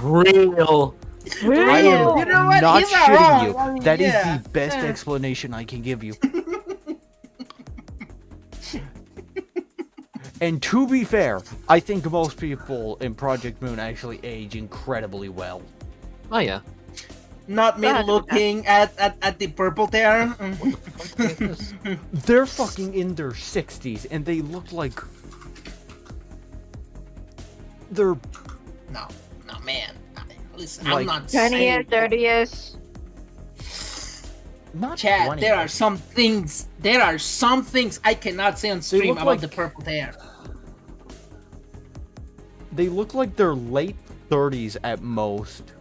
Real. I am You know what? not He's not shitting wrong. you. That is Yeah. the best explanation I can give you. And to be fair, I think most people in Project Moon actually age incredibly well. Oh yeah. Not me looking at the purple there. They're fucking in their 60s and they look like they're No, man. Listen, Like- I'm not 20 years, saying... 30 years. not Chad, 20. there are some things I cannot say on stream look about like- the purple hair. They look like they're late 30s at most.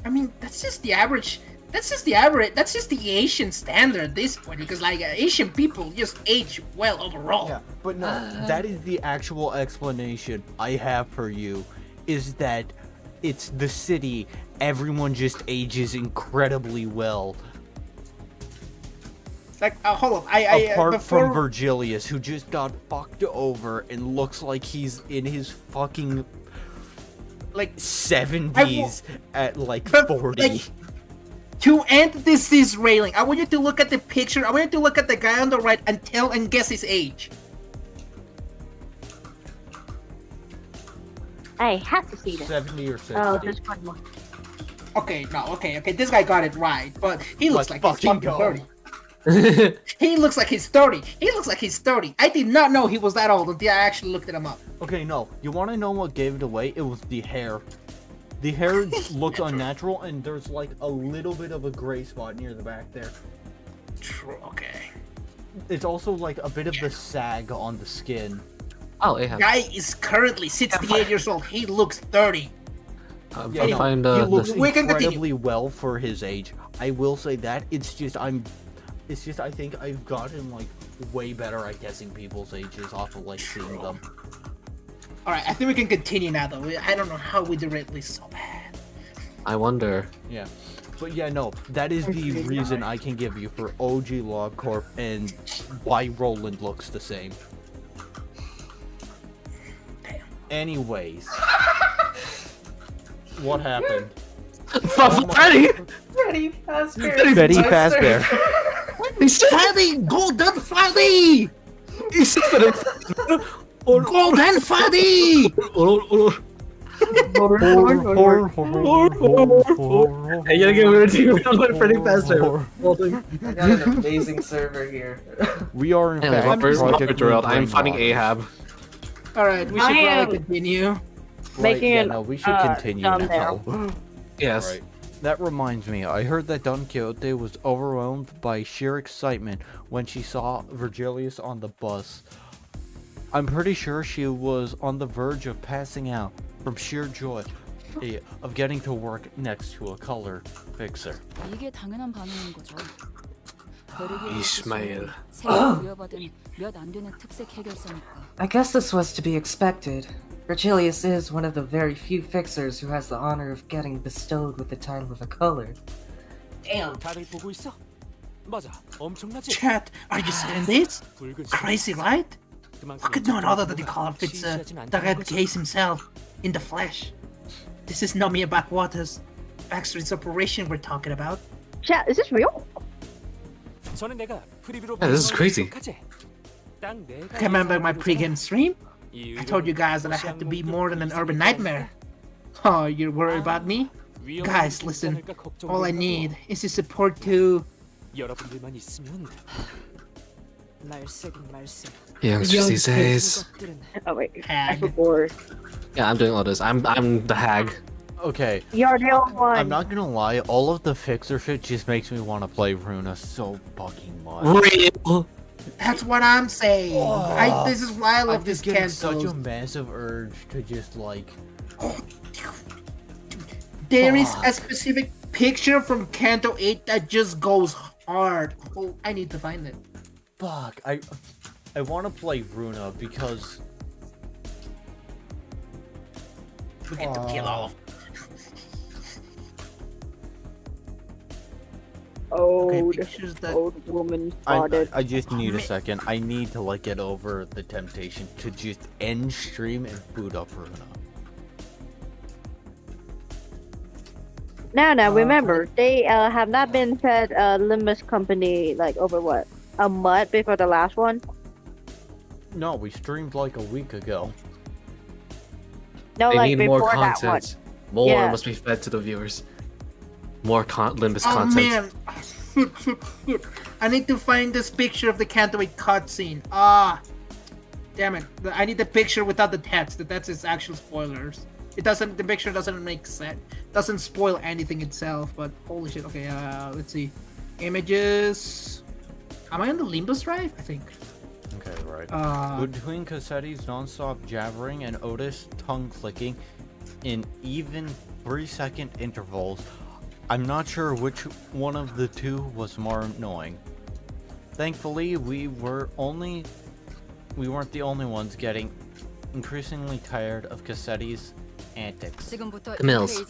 I mean, that's just the average. That's just the Asian standard at this point, because like Asian people just age well overall. Yeah, but no, that is the actual explanation I have for you, is that it's the city, everyone just ages incredibly well. Like, hold on, Apart before... from Virgilius, who just got fucked over and looks like he's in his fucking like 70s at like But, 40. like, to end this railing, I want you to look at the picture. I want you to look at the guy on the right and guess his age. I have to see this. 70 or 60. Oh, there's one more. Okay, no, okay, this guy got it right, but he looks Let's like he's fucking fucking go. 30. He looks like he's 30. He looks like he's 30. I did not know he was that old until I actually looked him up. Okay, no, you want to know what gave it away? It was the hair. The hair looks unnatural, and there's like a little bit of a gray spot near the back there. True, okay. It's also like a bit of the sag on the skin. Oh yeah. Guy is currently 68 years old. He looks 30. Yeah, no, find he looks We can continue. incredibly well for his age. I will say that. It's just I think I've gotten like way better at guessing people's ages off of like seeing them. Alright, I think we can continue now though. I don't know how we did it so bad. I wonder. Yeah. But yeah, no, that is the reason I can give you for OG LobCorp and why Roland looks the same. Anyways. What happened? Freddy! Freddy Fazbear. Betty Fazbear. Freddy! Golden Freddy! Golden Freddy! Hey, you gotta get weird to when Freddy Fazbear. I got an amazing server here. We are in Anyway, fact Project World. Moon I'm finding Brainwash. Ahab. Alright, we should I am- probably continue. Making yeah, an, no, we should continue now. Yes. Right. That reminds me, I heard that Don Quixote was overwhelmed by sheer excitement when she saw Virgilius on the bus. I'm pretty sure she was on the verge of passing out from sheer joy of getting to work next to a color fixer. 이게 당연한 반응인 거죠. 이스마엘. 새로 부여받은 몇 안 되는 특색 해결사니까. I guess this was to be expected. Virgilius is one of the very few fixers who has the honor of getting bestowed with the title of a color. Damn. 다들 보고 있어? 맞아. 엄청나지? Chat, are you seeing this? 붉은 Crazy, right? 그만큼 I could not order that the color fits 시시하진 the 않다는 red 거죠. case himself in the flesh. This is not mere backwaters. Backstreet's operation we're talking about. Chat, is this real? 전에 내가 프리뷰로 Yeah, this is crazy. Remember my pregame stream? I told you guys that I had to be more than an urban nightmare. Oh, you're worried about me? Guys, listen. All I need is your support to... 여러분들만 있으면 말색인 말색. Youngsters these days. 것들은 Oh wait, I Hag. feel bored. Yeah, I'm doing all this. I'm the hag. Okay, You're the only one. I'm not gonna lie, all of the fixer shit just makes me want to play Runa so fucking much. Real. That's what I'm saying. This is why I love I'm this just getting canto. such a massive urge to just like. There is a Fuck. specific picture from Canto 8 that just goes hard. Oh, I need to find it. Fuck, I want to play Runa because. We get to kill all of them. Old, pictures that... old woman spotted. I just need a second. I need to like get over the temptation to just end stream and boot up Runa. Now, remember, they have not been fed Limbus company like over what, a month before the last one? No, we streamed like a week ago. No, They like need before more that one. content. More Yeah. must be fed to the viewers. More Limbus Oh content. man! I need to find this picture of the Canto 8 cutscene. Ah! Damn it. I need the picture without the text. The text is actual spoilers. The picture doesn't make sense. Doesn't spoil anything itself, but holy shit. Okay, let's see. Images. Am I on the Limbus drive? I think. Okay, right. Between Cassetti's non-stop jabbering and Otis tongue clicking in even 3-second intervals, I'm not sure which one of the two was more annoying. Thankfully, we weren't the only ones getting increasingly tired of Cassetti's antics. Camille's.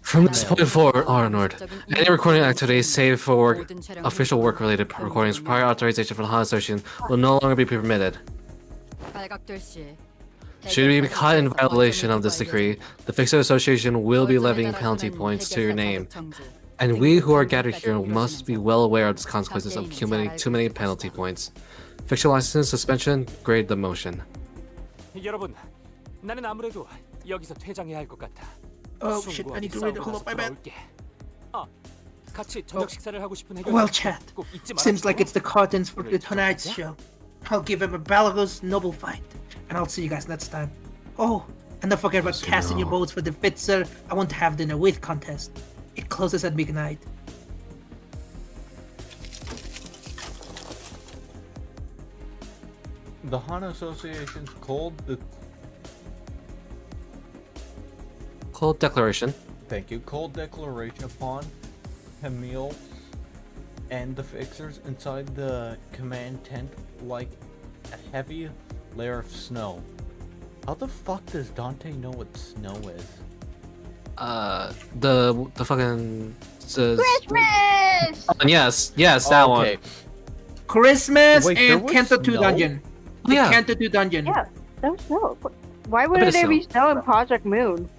From this point forward, onward, any recording activities save for official work-related recordings prior authorization from the Honda Association will no longer be permitted. Should we be caught in violation of this decree, the Fixer Association will be levying penalty points to your name, and we who are gathered here must be well aware of the consequences of accumulating too many penalty points. Fixer license suspension, grade demotion. 여러분, 나는 아무래도 여기서 퇴장해야 할 것 같아. Oh shit, I need to read it. Hold up, my bad. 같이 저녁 식사를 하고 싶은 해결. Well, chat. Seems like it's the curtains for the tonight's show. I'll give him a bellicose, noble fight, and I'll see you guys next time. Oh, and don't forget about casting your votes for the Fitzer I Want to Have Dinner With contest. It closes at midnight. The Honda Association's cold Declaration. Thank you. Cold declaration upon Camille and the fixers inside the command tent like a heavy layer of snow. How the fuck does Dante know what snow is? The fucking Christmas! yes, that one. Christmas Wait, there and was Canto 2 snow? dungeon. The Yeah. Canto 2 dungeon. Yeah, there's snow. Why bit wouldn't of there be snow. snow in Project Moon?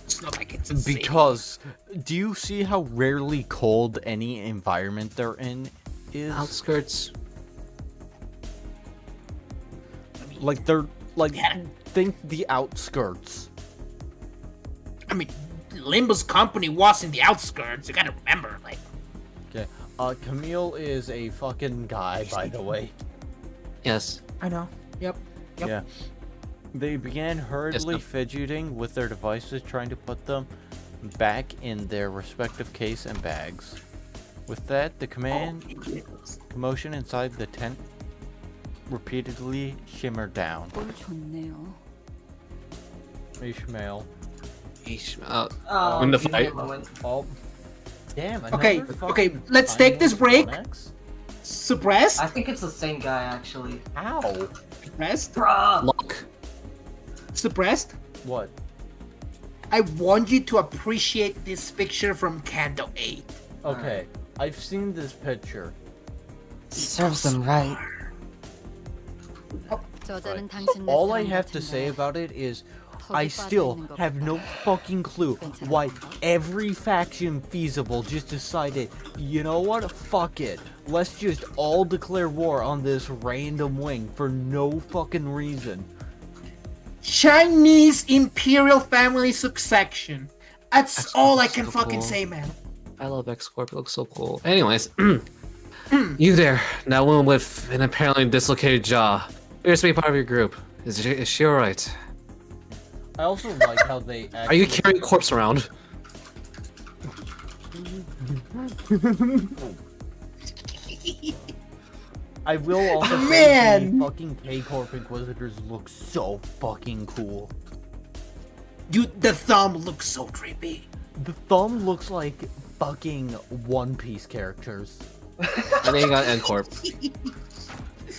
It's not like it's insane. Because do you see how rarely cold any environment they're in is? Outskirts. Like they're like Yeah. think the outskirts. I mean, Limbus company was in the outskirts. You gotta remember, like. Okay. Camille is a fucking guy, by the way. Yes. I know. Yep. Yeah. They began hurriedly no. fidgeting with their devices, trying to put them back in their respective case and bags. With that, the commotion inside the tent repeatedly shimmered down. Ishmael. In the fight. Oh. Damn. Okay, another okay, fucking let's take this break. X? Suppressed? I think it's the same guy actually. Ow. Suppressed? Bruh. Lock. Suppressed? What? I want you to appreciate this picture from Canto 8. Okay. I've seen this picture. Serves them right. All I have to say about it is I still have no fucking clue why every faction feasible just decided, you know what, fuck it. Let's just all declare war on this random wing for no fucking reason. Chinese imperial family succession. That's all I can fucking say, man. I love X-Corp, it looks so cool. Anyways, you there, that woman with an apparently dislocated jaw. Appears to be part of your group. Is she alright? I also like how they actually... Are you carrying a corpse around? I will also say Man! the fucking K-Corp Inquisitors look so fucking cool. Dude, the thumb looks so trippy. The thumb looks like fucking One Piece characters. And then you got N-Corp.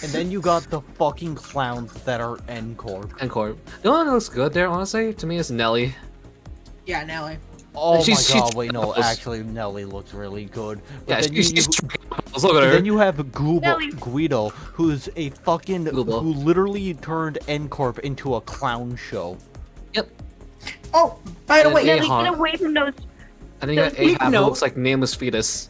And then you got the fucking clowns that are N-Corp. N-Corp. The only one that looks good there, honestly, to me is Nelly. Yeah, Nelly. Oh She's- my god, she's- wait, no, actually, Nelly looks really good. But Yeah, then she's look at and her. then you have Nelly. Guido, who's a fucking... Guido. who literally turned N-Corp into a clown show. Oh, by the And way, then Nelly, Ahab. get away from those. And then you got Quick Ahab, who note. looks like nameless fetus.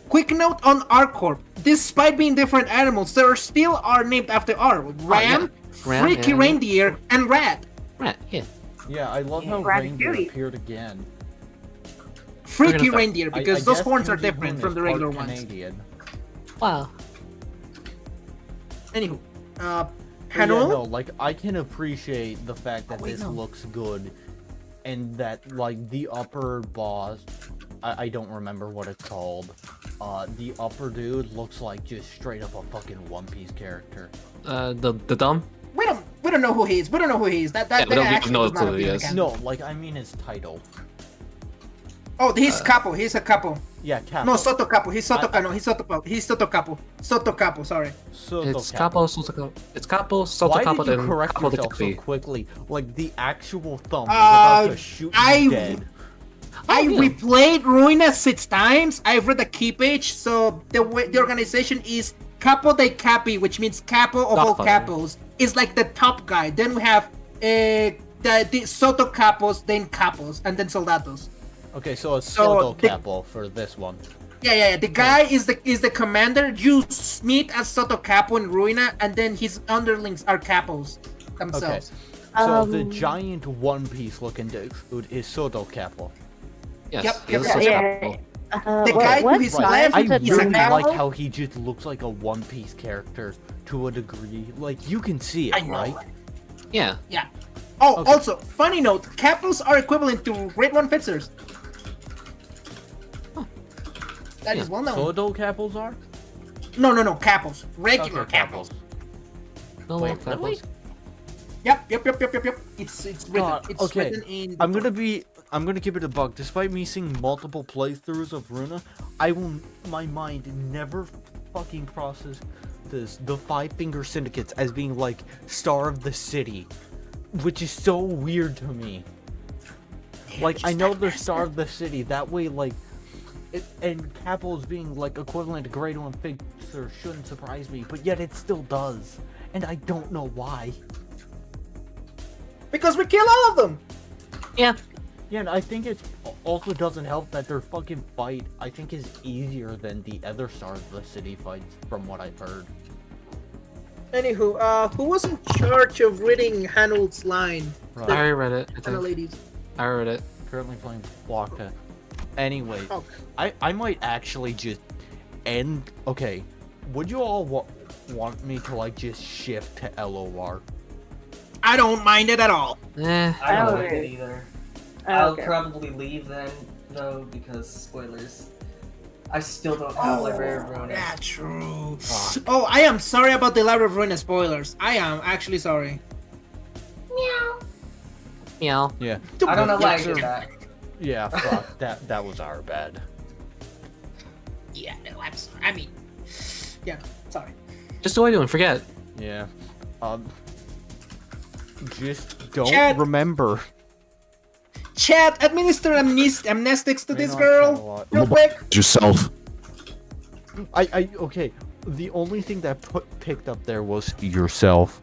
quick note on our corp. Despite being different animals, there still are named after R. Ram, Ram, Freaky and- Reindeer, and Rat. Right, yeah. Yeah, I love how Ratatouille. Reindeer appeared again. Freaky gonna- Reindeer, because I those guess horns are Kim Ji-hoon different is from the part regular ones. Canadian. Wow. Anywho, But yeah, Hanul? no, like, I can appreciate the fact that wait, this no. looks good, and that, like, the upper boss, I don't remember what it's called, the upper dude looks like just straight up a fucking One Piece character. The dumb? We don't know who he is. We don't know who he is. That Yeah, we don't actually know does not who he appear in is. the canon. No, like, I mean his title. Oh, he's capo. He's a capo. Yeah, Capo. No, Soto capo. He's Soto I- capo. He's Soto capo. He's Soto capo. Soto capo. Sorry. It's Capo, Soto, it's Capo, Soto Why Capo, did you and correct Capo de yourself so Capi. quickly? Like, the actual thumb was about to shoot you dead. I yeah. replayed Ruina 6 times. I've read the key page. So the organization is Capo de Capi, which means capo of all Godfather. capos. Is like the top guy. Then we have the Soto capos, then capos, and then soldados. Okay, so it's So, Soto the- Capo for this one. Yeah. The guy is the commander. You meet as Soto Capo in Ruina, and then his underlings are capos themselves. So the giant One Piece looking dude is Soto Capo. Yes, Yep, he is yep, Soto yeah. Capo. The guy what who is size left I is it? is a really capo. like how he just looks like a One Piece character to a degree. Like, you can see it, I know. right? Yeah. Oh, Okay. also, funny note, capos are equivalent to grade 1 fitzers. That is Yeah. well known. Soto Capos are? No, capos. Regular Okay, capos. No, Wait, Capos. really? Yep. It's written. God, It's okay. written in. the I'm book. gonna keep it a bug. Despite me seeing multiple playthroughs of Runa, my mind never fucking crosses the Five Finger Syndicates as being like Star of the City, which is so weird to me. Like, I know they're Star of the City, that way, like, and Capos being like equivalent to Grade 1 Fixer shouldn't surprise me, but yet it still does, and I don't know why. Because we kill all of them. Yeah. Yeah, and I think it also doesn't help that their fucking fight, I think, is easier than the other Star of the City fights, from what I've heard. Anywho, who was in charge of reading Hanul's line? Right. I already read it, I think. ladies. I read it. Currently playing Blockhead. Anyway, Oh. I might actually just end... Okay, would you all want me to, like, just shift to LOR? I don't mind it at all. Eh. I don't Okay. like it either. I'll Okay. probably leave then, though, because spoilers. I still don't have Library of Ruina. Yeah, true. Fuck. Oh, I am sorry about the Library of Ruina spoilers. I am actually sorry. Meow. Yeah. I don't know why I Sure. did that. Yeah, fuck. that was our bad. Yeah, no, I'm sorry. I mean, yeah, sorry. Just do what I do and forget. Yeah. Just don't Chad. remember. Chat, administer amnestics to May this not chat a girl, lot. real quick. Yourself. Okay. The only thing that picked up there was yourself.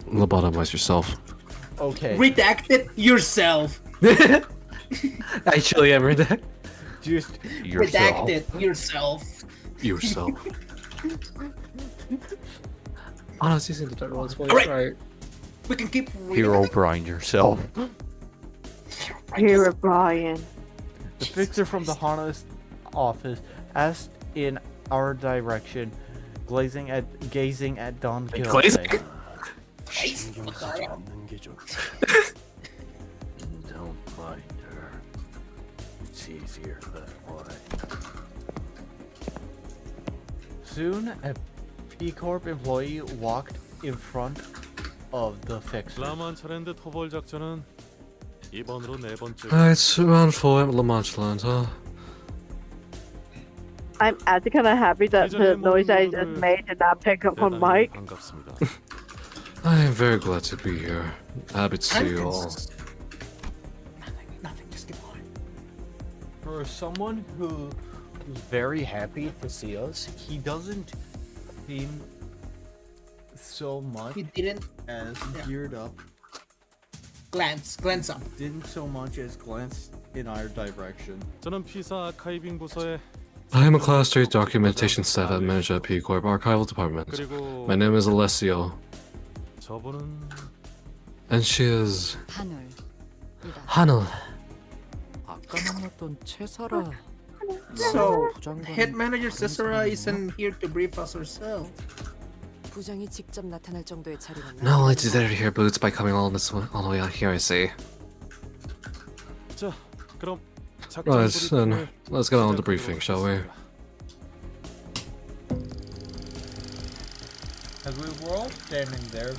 Lobotomize yourself. Okay. Redacted yourself. Actually, ever that. Just yourself. Redacted yourself. Yourself. Oh, no, it's using the Dark One's voice, Alright. right? We can keep reading. Hero Brian yourself. Here, Brian. The fixer from the Hana's office asked in our direction, gazing at Don Quixote. Glazing? Don't mind her. It's easier that way. Soon, a P Corp employee walked in front of the fixer. 라만차랜드 토벌 작전은 이번으로 네 번째. It's round 4 at La Manche Land, huh? I'm actually kind of happy that the noise I just made did not pick up on mic. 반갑습니다. I am very glad to be here. Happy to see you all. Nothing, just get on. For someone who is very happy to see us, he doesn't seem so much He didn't as geared up. glance up. Didn't so much as glance in our direction. 저는 피사 아카이빙 부서에 I am a Class 3 documentation staff at Manager at P Corp Archival Department. 그리고 My name is Alessio, 저분은 and she is 하늘이다. Hanel. 아까 만났던 채사라. So, head manager Cicera isn't here to brief us herself. 부장이 직접 나타날 정도의 자리는 Not only did they hear boots by coming all the way out here, I see. 자, 그럼 작전 Right, then 브리핑을 let's get on with the briefing, shall we? As we were all standing there,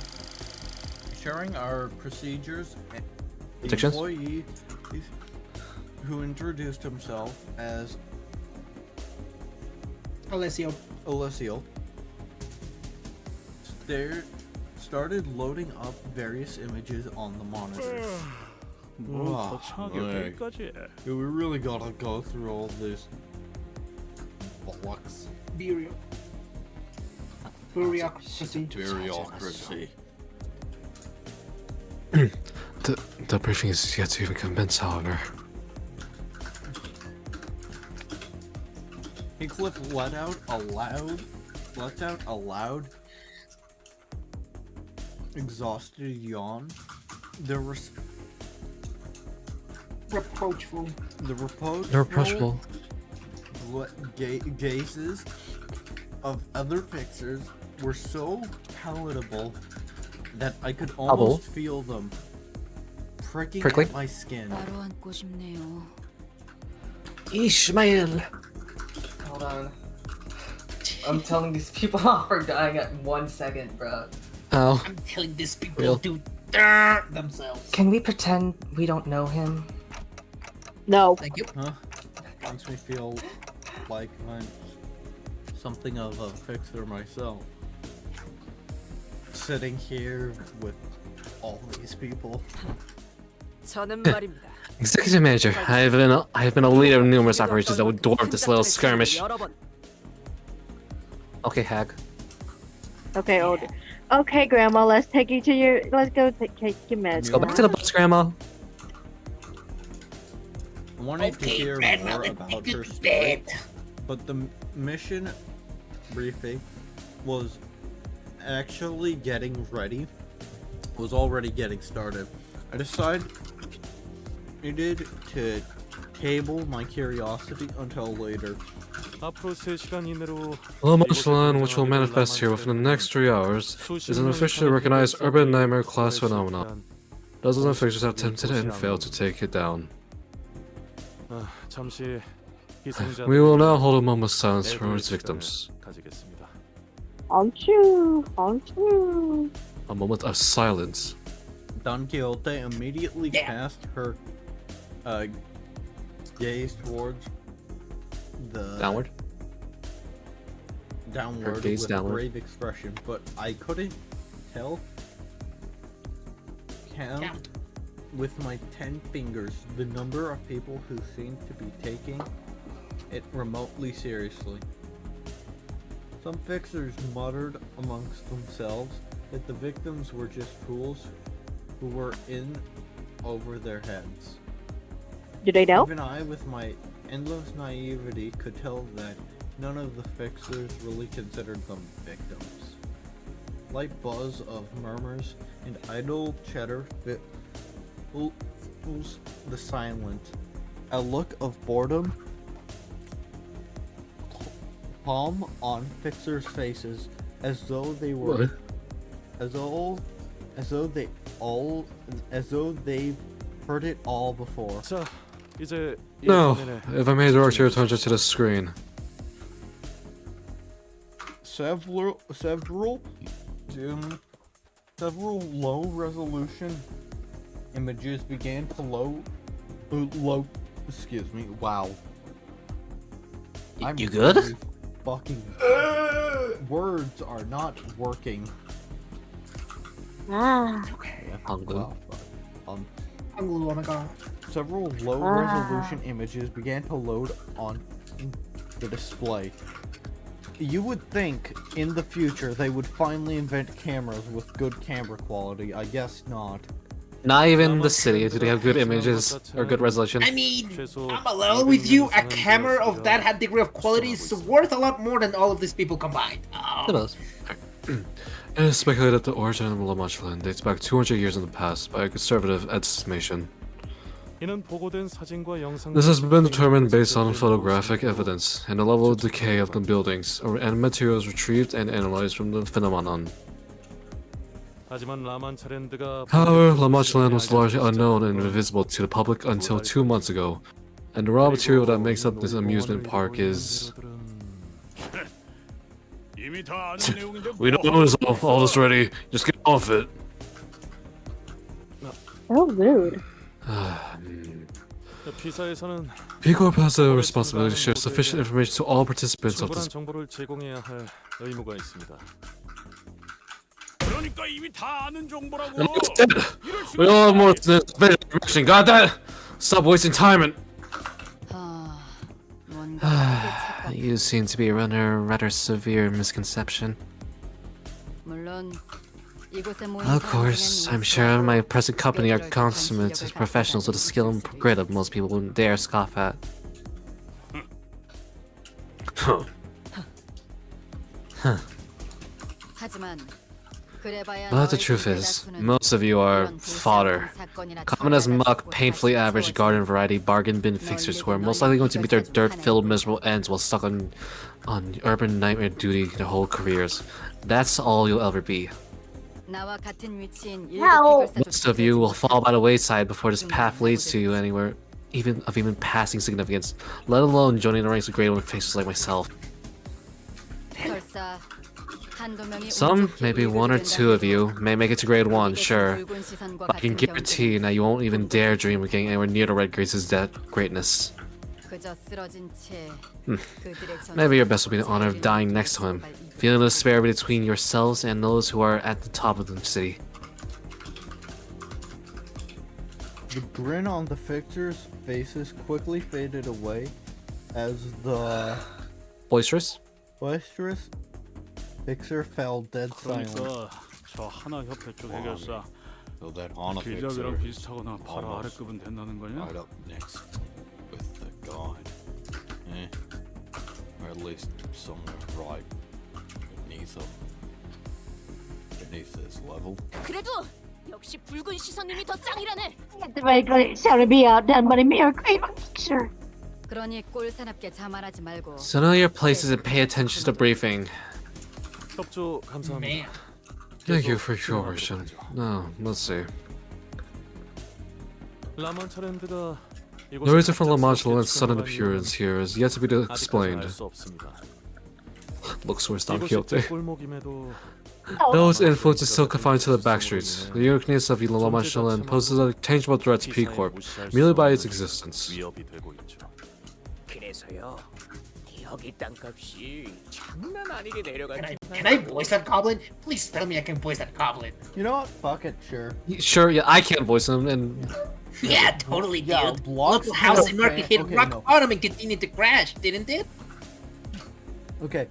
sharing our procedures, the Predictions? employee who introduced himself as Alessio. started loading up various images on the monitor. 뭐 Wow, 거창하게 like, 어디까지 해? we really gotta go through all this bollocks. Bureaucracy. Bureaucracy. The briefing is yet to even commence, however. Heathcliff let out a loud, exhausted yawn. There was Reproachful. the Reproachful. gazes of other fixers were so palatable that I could almost feel them pricking Prickly? at my skin. 따로 앉고 싶네요. Ishmael. Hold on. I'm telling these people off for dying at 1 second, bro. Oh. I'm telling these people Real. to themselves. Can we pretend we don't know him? No. Thank you. Huh? Makes me feel like I'm something of a fixer myself. Sitting here with all these people. 저는 말입니다. Executive Manager, I have been a leader of numerous operations that would dwarf this little skirmish. Okay, Hag. Okay, older. Okay, Grandma, let's go take your meds. Let's go back to the bus, Grandma. I wanted to hear more about her story, but the mission briefing was actually already getting started. I decided to table my curiosity until later. 앞으로 3시간 이내로 La Manche Land, which will manifest here within the next 3 hours, is an officially recognized urban nightmare class phenomenon. Dozens of fixtures have attempted and failed to take it down. 잠시 희생자 We will now hold a moment's silence for its victims. 가지겠습니다. Aren't you? A moment of silence. Don Quixote immediately cast her gaze towards the Downward? downward Her gaze with downward. a brave expression, but I couldn't count with my 10 fingers the number of people who seemed to be taking it remotely seriously. Some fixers muttered amongst themselves that the victims were just fools who were in over their heads. Do they know? Even I, with my endless naivety, could tell that none of the fixers really considered them victims. Light buzz of murmurs and idle chatter fills the silence. A look of boredom palm on fixers' faces, as though as though they've heard it all before. 자, 이제 No, if I may direct your attention to the screen. Several low resolution images began to load. Excuse me. Wow. You good? really Fucking words are not working. Hungry. Wow, Oh my god. several low resolution images began to load on the display. You would think in the future they would finally invent cameras with good camera quality. I guess not. Not even the city. Do they have good images or good resolution? I mean, I'm alone with you. A camera of that degree of quality is worth a lot more than all of these people combined. It does. It is speculated that the origin of La Manche Land dates back 200 years in the past by a conservative estimation. This has been determined based on photographic evidence and the level of decay of the buildings and materials retrieved and analyzed from the phenomenon. However, La Manche Land was largely unknown and invisible to the public until 2 months ago, and the raw material that makes up this amusement park is... We know all this already, just get off it. So rude. B Corp has the responsibility to share sufficient information to all participants of this. We all have more than information. Got that? Stop wasting time and. You seem to be under a rather severe misconception. Of course, I'm sure my present company are consummate professionals with the skill and grit of most people wouldn't dare scoff at. But the truth is, most of you are fodder. Common as muck, painfully average garden variety bargain bin fixers who are most likely going to meet their dirt-filled miserable ends while stuck on urban nightmare duty their whole careers. That's all you'll ever be. Most of you will fall by the wayside before this path leads to you anywhere, even passing significance, let alone joining the ranks of grade 1 fixers like myself. Some, maybe 1 or 2 of you, may make it to grade 1, sure, but I can guarantee that you won't even dare dream of getting anywhere near the Red Grace's greatness. Maybe your best will be the honor of dying next to him, feeling the despair between yourselves and those who are at the top of the city. The grin on the fixers' faces quickly faded away as the Boisterous fixer fell dead silent. 저 하나 협회 쪽 해결사 So that Hana 길잡이랑 fixer 비슷하거나 바로 아래급은 된다는 거냐? right up next with the guide. Or at least somewhere right beneath this level. 그래도 역시 붉은 시선님이 더 짱이라네. The Red Grace shall be outdone by a mere craven picture. 그러니 꼴사납게 자만하지 말고. So know your places and pay attention to the briefing. 협조 감사합니다. Thank you for your question. Now, let's see. 라만차랜드가 The reason for La Manche Land's sudden appearance here is yet to be explained. Looks worse Don Quixote. Those influences still confined to the backstreets. The uniqueness of La Manche Land poses a tangible threat to P Corp, merely by its existence. Can I voice that goblin? Please tell me I can voice that goblin. You know what? Fuck it, sure. Sure, yeah, I can't voice him, and... Yeah, totally, dude. Yeah, Local house in Murphy hit okay, rock no. bottom and continued to crash, didn't it? Okay.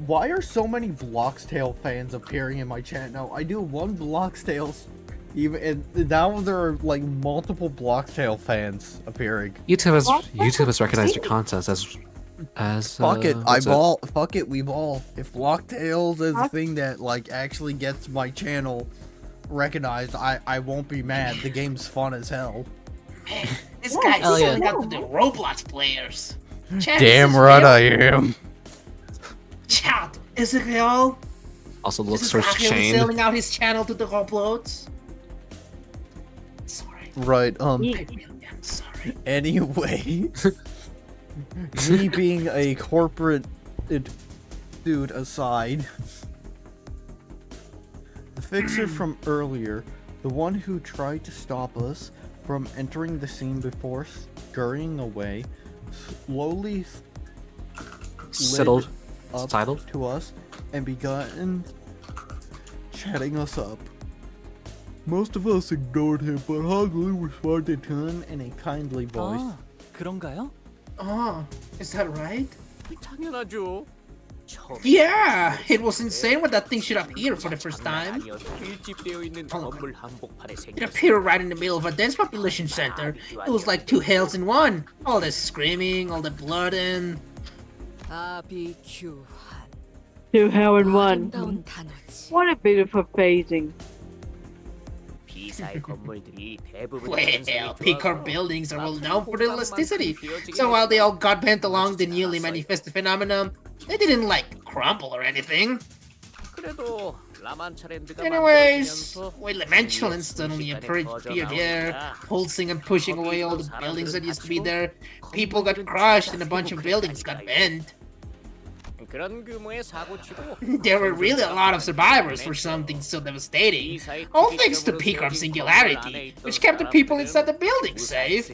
Why are so many Bloxtail fans appearing in my chat now? I do one Bloxtails, even and now there are like multiple Bloxtail fans appearing. YouTube has recognized your content as Fuck it, what's it? fuck it, we've all. If Blocktails is the thing that like actually gets my channel recognized, I won't be mad. The game's fun as hell. Man, this guy's selling out to the Roblox players. Chat, Damn right I am. Chat, is it real? Also looks This is sort of Rahil chained. selling out his channel to the uploads. Sorry. Right, I really am sorry. anyway. Me being a corporate dude aside, the fixer from earlier, the one who tried to stop us from entering the scene before scurrying away, slowly Settled. up Titled? to us and begun chatting us up. Most of us ignored him, but Hoglu responded to him in a kindly voice. 아, 그런가요? Oh, is that right? 당연하죠. Yeah, it was insane when that thing should appear for the first time. 밀집되어 있는 건물 한복판에 It appeared right in the middle of a dense population center. It was like two hells in one. All the screaming, all the blood, and 바비큐. Two hell in one. 아름다운 단어지. What a beautiful phrasing. well, Picard buildings are well known for their elasticity. So while they all got bent along the newly manifested phenomenon, they didn't like crumble or anything. Anyways, when Lamantulan suddenly appeared here, pulsing and pushing away all the buildings that used to be there, people got crushed and a bunch of buildings got bent. There were really a lot of survivors for something so devastating, all thanks to Picard's singularity, which kept the people inside the building safe.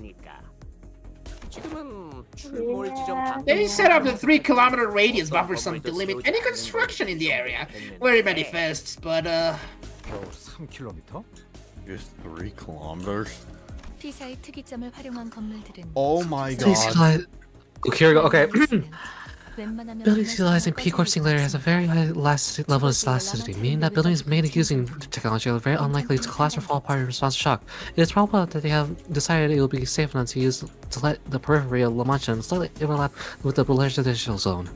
They set up the 3-kilometer radius buffer zone to limit any construction in the area where it manifests, but 3km? Just 3 kilometers. 피사의 특이점을 활용한 건물들은 Oh my Buildings god. utilize- Okay, here we go. Okay. 웬만하면 Buildings utilizing P-Corp Singularity has a very high level of elasticity, meaning that buildings made using technology are very unlikely to collapse or fall apart in response to shock. It is probable that they have decided it will be safe enough to use to let the periphery of La Mancha slightly overlap with the residential zone.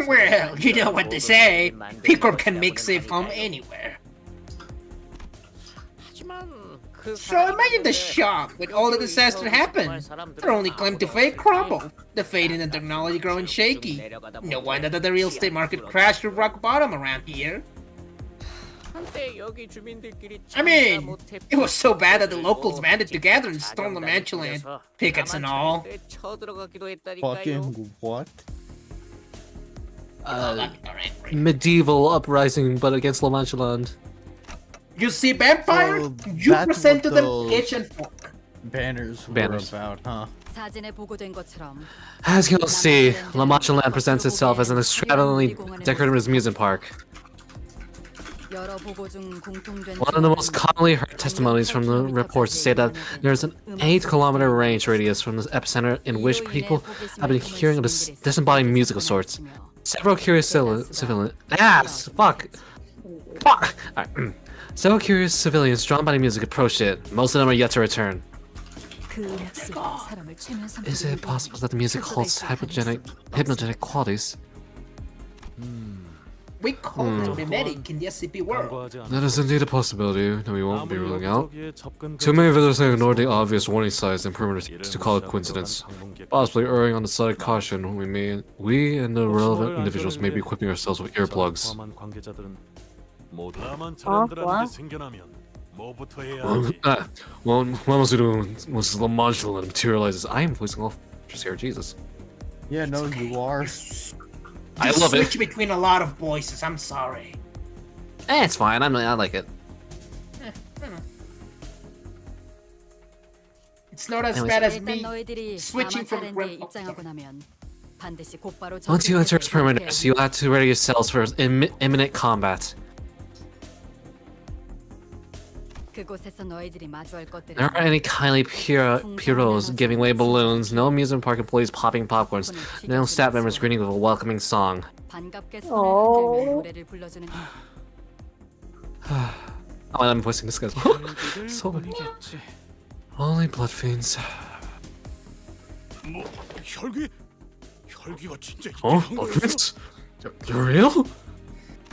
well, you know what they say, Picard can make safe home anywhere. So imagine the shock when all the disaster happened. Their only claim to fame crumbled. The faith in the technology growing shaky. No wonder that the real estate market crashed to rock bottom around here. I mean, it was so bad that the locals banded together and stormed the Mantuland, pickets and all. Fucking what? Medieval uprising, but against La Mancha Land. You see, vampire? So You that's present to what them those kitchen fork. Banners were Banners. about, huh? 사진에 보고된 것처럼 As you'll see, La Mancha Land presents itself as an extravagantly decorated amusement park. 여러 보고 중 공통된 One of the most commonly heard testimonies from the reports say that there's an 8-kilometer range radius from the epicenter in which people have been hearing this disembodied music of sorts. Several curious civilians Several curious civilians drawn by the music approached it. Most of them are yet to return. Is it possible that the music holds hypnogenic qualities? We call them mimetic in the SCP world. That is indeed a possibility that we won't be ruling out. Too many visitors have ignored the obvious warning signs and perimeters to call it coincidence. Possibly erring on the side of caution, we and the relevant individuals may be equipping ourselves with earplugs. What must we do once the modular materializes? I am voicing all here, Jesus. Yeah, no, you are. I love it. Switch between a lot of voices, I'm sorry. It's fine, I like it. It's not as Anyways. bad as 일단 me 너희들이 switching from 라마차랜드에 입장하고 나면 반드시 곧바로 Once you enter its perimeters, you have to ready yourselves for imminent combat. 그곳에서 너희들이 마주할 것들은 There aren't any kindly heroes giving away balloons, no amusement park employees popping popcorns, no staff members greeting with a welcoming song. 반갑게 손을 흔들며 노래를 불러주는 Oh, I'm voicing this guy's so many. Only blood fiends. Oh, blood fiends? You're real?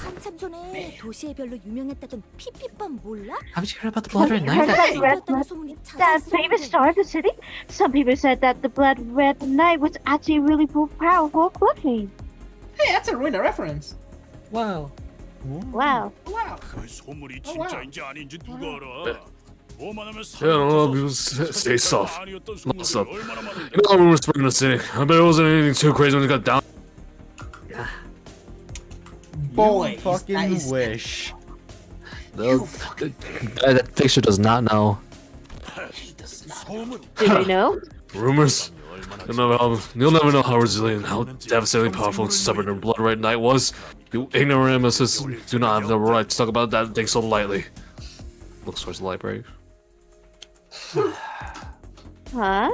한참 전에 도시에 별로 유명했다던 피피밤 몰라? Haven't you heard about the blood red Heard night? that red that famous star of the city? Some people said that the blood red knight was actually a really powerful blood fiend. Hey, that's a Ruina reference. Wow. Wow. Wow. 그 소문이 진짜인지 아닌지 누가 알아? 오만하면 Yeah, stay soft. What's up? You know rumors spreading the city. I bet it wasn't anything too crazy when it got down. Boy, You fucking wish. That fixture does not know. Do they know? Rumors? You'll never know how resilient, how devastatingly powerful and stubborn her blood red knight was. You ignorant emissaries do not have the right to talk about that thing so lightly. Looks towards the library. Huh?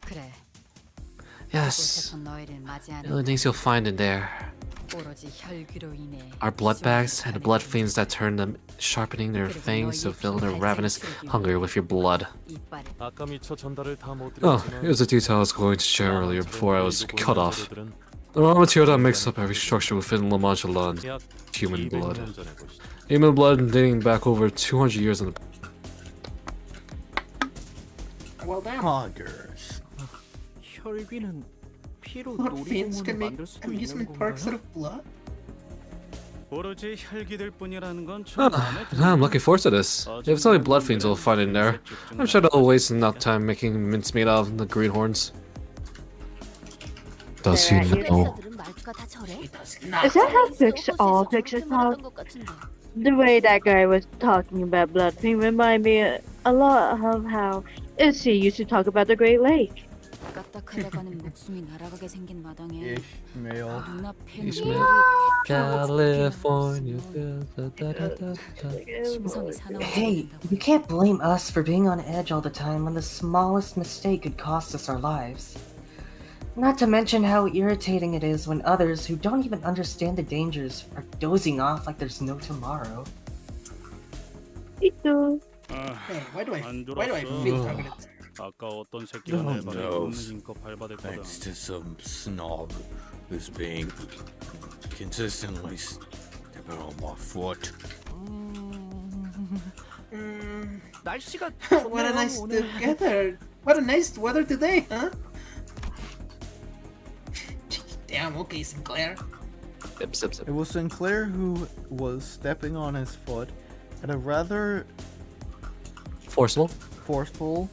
그래. Yes. 그곳에서 너희를 맞이하는 The only things you'll find in there 오로지 혈기로 인해 are blood bags and blood fiends that turn them, sharpening their fangs to fill their ravenous hunger with your blood. 이빨을 아까 미처 전달을 다 못 Oh, 드렸지만 here's a detail I was going to share earlier before I was cut off. The raw material that makes up every structure within La Mancha land, 약 human 200년 blood. 전에 보시죠. Human blood dating back over 200 years in the Well done. Poggers. 혈귀는 피로 What fins 놀이공원을 can make 만들 수도 있는 amusement parks out 건가요? of blood? 오로지 혈기들 뿐이라는 건 Oh, 좀 마음에 I'm looking forward to this. If it's only blood fiends we'll find in there, I'm sure they'll waste enough time making mincemeat out of the greenhorns. Does he know? 팩서들은 말투가 다 저래? It does not. Is that how all pictures talk? The way that guy was talking about blood thing remind me a lot of how Issy used to talk about the Great Lake. 까딱하다가는 목숨이 날아가게 생긴 마당에 Ishmael. 눈앞에 Ishmael. California. 심성이 사나워져 Hey, you can't blame us for being on edge all the time when the smallest mistake could cost us our lives. Not to mention how irritating it is when others who don't even understand the dangers are dozing off like there's no tomorrow. Ito. Hey, why do I 안 feel 들었어. targeted? 아까 어떤 새끼가 내 발에 No. 없는 힘껏 밟아댔거든. Thanks to some snob who's being consistently stepping on my foot. 날씨가 What a 좋네요, nice 오늘. together. What a nice weather today, huh? Damn, okay, Sinclair. Zip, zip, zip. It was Sinclair who was stepping on his foot at a rather Forcible. forceful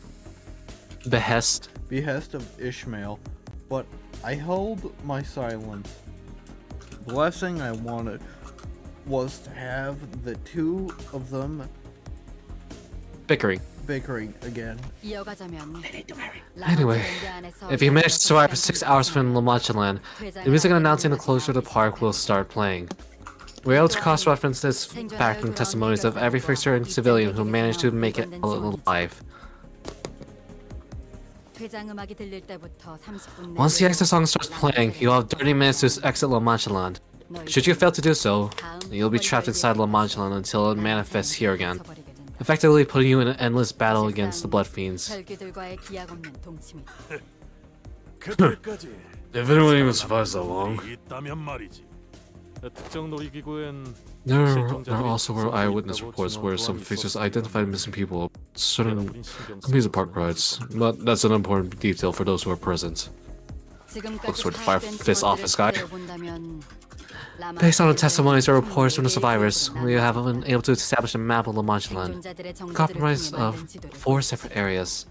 Behest. behest of Ishmael, but I held my silence. The last thing I wanted was to have the two of them Bickering. bickering again. 이어가자면 Anyway, if you manage to survive for 6 hours from La Mancha land, the music announcing the closure to the park will start playing. We're able to cross-reference this back in testimonies of every fixer and civilian who managed to make it alive. 퇴장음악이 들릴 때부터 30분 Once the exit song starts playing, you'll have 30 minutes to exit La Mancha land. Should you fail to do so, you'll be trapped inside La Mancha land until it manifests here again, effectively putting you in an endless battle against the blood fiends. 혈기들과의 기약 없는 동침이 그때까지 If anyone even survives that long. 있다면 말이지. 특정 놀이기구엔 There are also eyewitness reports where some fixers identified missing people at certain amusement park rides, but that's an important detail for those who are present. Looks toward the Fire Fist office guy. Based on the testimonies and reports from the survivors, we have been able to establish a map of La Mancha land, comprised of 4 separate areas.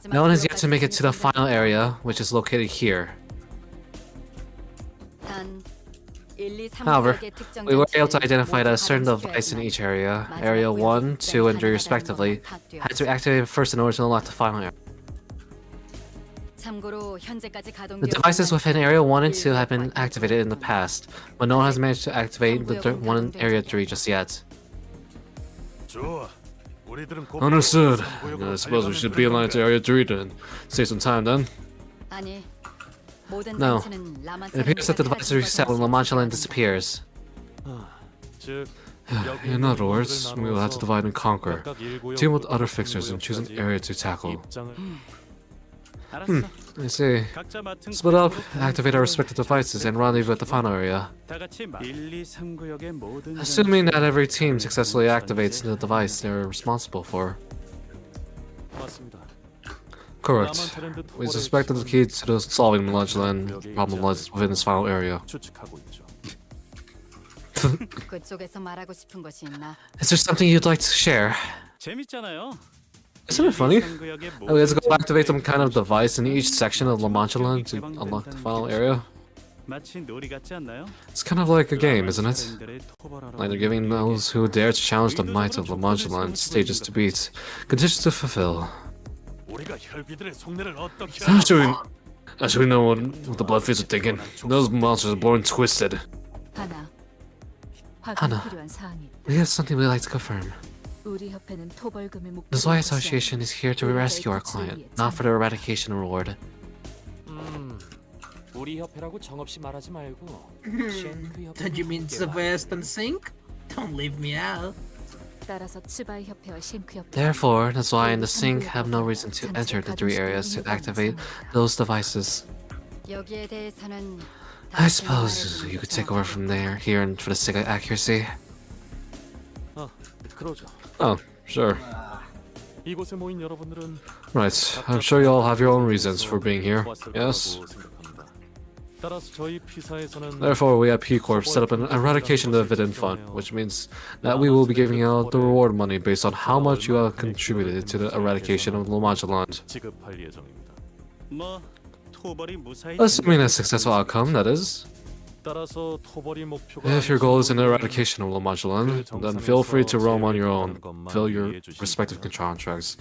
No one has yet to make it to the final area, which is located here. However, we were able to identify that a certain device in each area, Area 1, 2, and 3 respectively, had to be activated first in order to unlock the final area. The devices within Area 1 and 2 have been activated in the past, but no one has managed to activate the one in Area 3 just yet. 좋아. 우리들은 곧 Understood. 상부역으로 I suppose we should 달려가면 be in line to Area 3 then. Save some time then. No. It appears that the device reset when La Mancha land disappears. 즉 In other words, we will have to divide and conquer. Team with other fixers and choose an area to tackle. 입장을 알았어. I see. 각자 맡은 Split up, 구역으로 activate our respective devices, and rendezvous at the final area. 다 같이 1, 2, 3구역의 모든 Assuming that every team successfully activates the device they're responsible for. 맞습니다. Correct. We suspect that the key to the solving Moduland problem lies within this final area. 추측하고 있죠. 그쪽에서 말하고 싶은 것이 있나? Is there something you'd like to share? 재밌잖아요. Isn't it funny? 상구역의 Oh, we have to go 모든 activate some kind of device in each section of La Mancha to unlock the final area. 마치 놀이 같지 않나요? It's kind of like a game, isn't it? 사람들의 토벌하러 Like they're giving those who dare to challenge the might of La Mancha stages to beat, conditions to fulfill. 우리가 혈귀들의 속내를 어떻게 How should we know what the Bloodfiends are thinking? Those monsters are born twisted. 하나. 하나. 확인 필요한 사항이 있다. We have something we'd like to confirm. 우리 협회는 토벌금의 목적을 The Zoya Association is here to rescue our client, not for the eradication reward. 우리 협회라고 정없이 말하지 말고. Don't you mean Sebastian Sink? Don't leave me out. 따라서 츠바이 협회와 싱크 협회. Therefore, the Zoya and the Sink have no reason to enter the 3 areas to activate those devices. 여기에 대해서는 I suppose you could take over from there, here, and for the sake of accuracy. 그러죠. Oh, sure. 이곳에 모인 여러분들은 Right, I'm sure you all have your own reasons for being here, yes? 따라서 저희 피사에서는 Therefore, we at P Corp set up an eradication dividend fund, which means that we will be giving out the reward money based on how much you have contributed to the eradication of La Mancha land. 지급할 예정입니다. 뭐 토벌이 무사히 Assuming a successful outcome, that is. 따라서 토벌이 목표가 If your goal is an eradication of La Mancha land, then feel free to roam on your own, fill your respective contracts.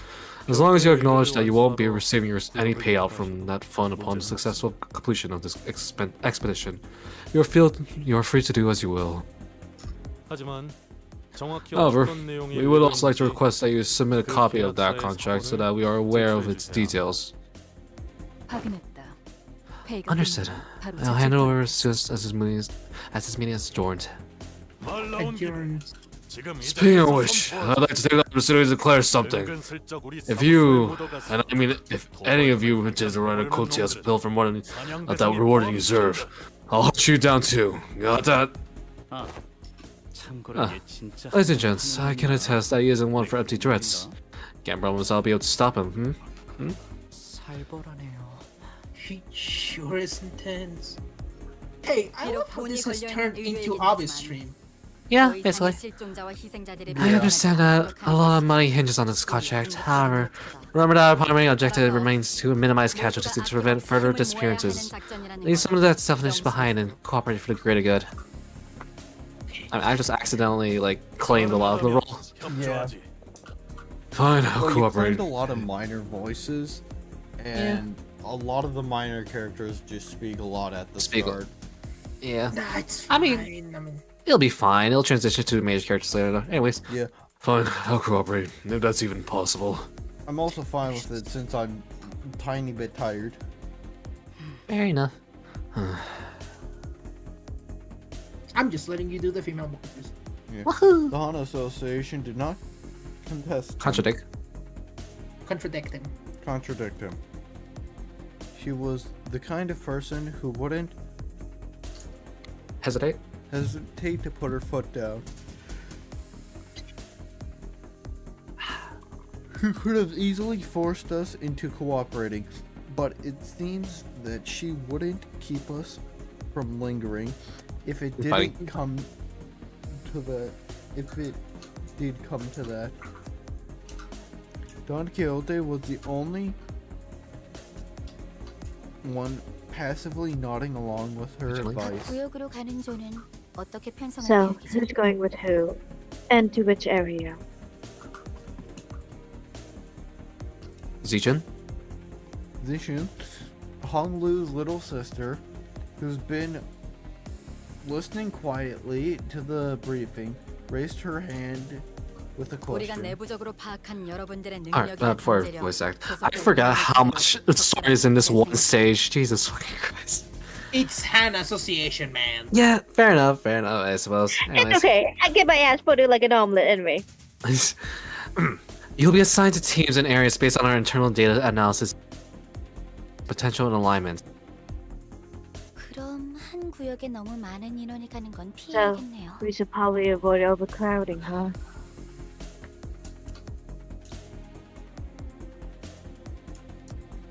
As long as you acknowledge that you won't be receiving any payout from that fund upon the successful completion of this expedition, you are free to do as you will. 하지만 정확히 However, 어떤 내용이 we would also like to request that you submit a copy of that contract so that we are aware of its details. 확인했다. Understood. I'll hand it over as this meeting is adjourned. Speaking of which, I'd like to take the opportunity to declare something. If you, and I mean if any of you intend to run a coattails bill for more than that reward you deserve, I'll hunt you down too. Got that? 참고로 얘 진짜 Ladies and gents, I can attest that he isn't one for empty threats. Can't promise I'll be able to stop him, 살벌하네요. He sure is intense. Hey, I love how this has turned into Obby's stream. Yeah, basically. I understand that a lot of money hinges on this contract. However, remember that our primary objective remains to minimize casualties to prevent further disappearances. Leave some of that selfishness behind and cooperate for the greater good. I just accidentally claimed a lot of the role. Yeah. Fine, I'll Well, you cooperate. claimed a lot of minor voices, and a lot of the minor characters just speak a lot at the start. Yeah. Nah, it's I fine. mean, it'll be fine. It'll transition to major characters later, though. Anyways. Yeah. Fine, I'll cooperate, if that's even possible. I'm also fine with it since I'm a tiny bit tired. Fair enough. I'm just letting you do the female voices. Yeah. Woohoo! The Hana Association did not Contradict. Contradict him. contradict him. She was the kind of person who wouldn't Hesitate. hesitate to put her foot down. Who could have easily forced us into cooperating, but it seems that she wouldn't keep us from lingering if it didn't Fighting. come to that. If it did come to that. Don Quixote was the only one passively nodding along with her advice. 구역으로 가는 조는 어떻게 편성할 So, 계획이지? who's going with who? And to which area? Zichun? Zishun, Honglu's little sister, who's been listening quietly to the briefing, raised her hand with a 우리가 question. 내부적으로 파악한 여러분들의 Alright, 능력이 before 문제려 voice act. I 소속된 forgot how 모든 much the story is in this one stage. Jesus fucking Christ. It's Hana Association, man. Yeah, fair enough, I suppose. Anyways. It's okay. I get my ass put in like an omelet anyway. You'll be assigned to teams and areas based on our internal data analysis, potential and alignment. 그럼 한 구역에 너무 많은 인원이 가는 건 So, 피해야겠네요. we should probably avoid overcrowding, huh?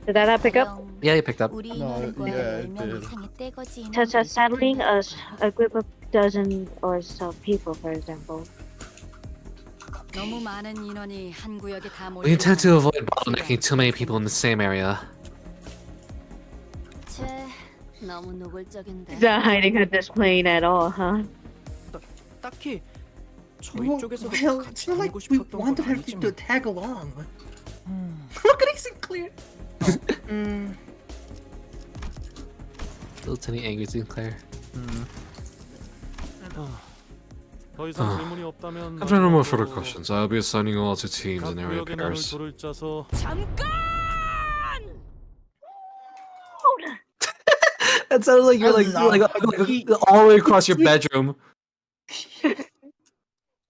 Did that not pick up? Yeah, you picked up. 우리 No, 인원은 거의 yeah, it 10명 did. 이상의 떼거지인 Such as 한국이 settling a group of dozen or so people, for example. 너무 많은 인원이 한 구역에 다 We intend to avoid 몰리면 bottlenecking too many people in the same area. 채 너무 노골적인데. He's not hiding her displane at all, huh? 딱히 저희 Well, 쪽에서도 well, 같이 it's not like 다니고 we 싶었던 건 wanted her to 아니지만 tag along. Look at Sinclair. Little tiny angry Sinclair. 더 이상 질문이 없다면 After no more further questions, I'll be assigning you all to teams 각 in area 구역에 나눌 pairs. 돌을 짜서 잠깐! That sounds like you're like all the way across your bedroom.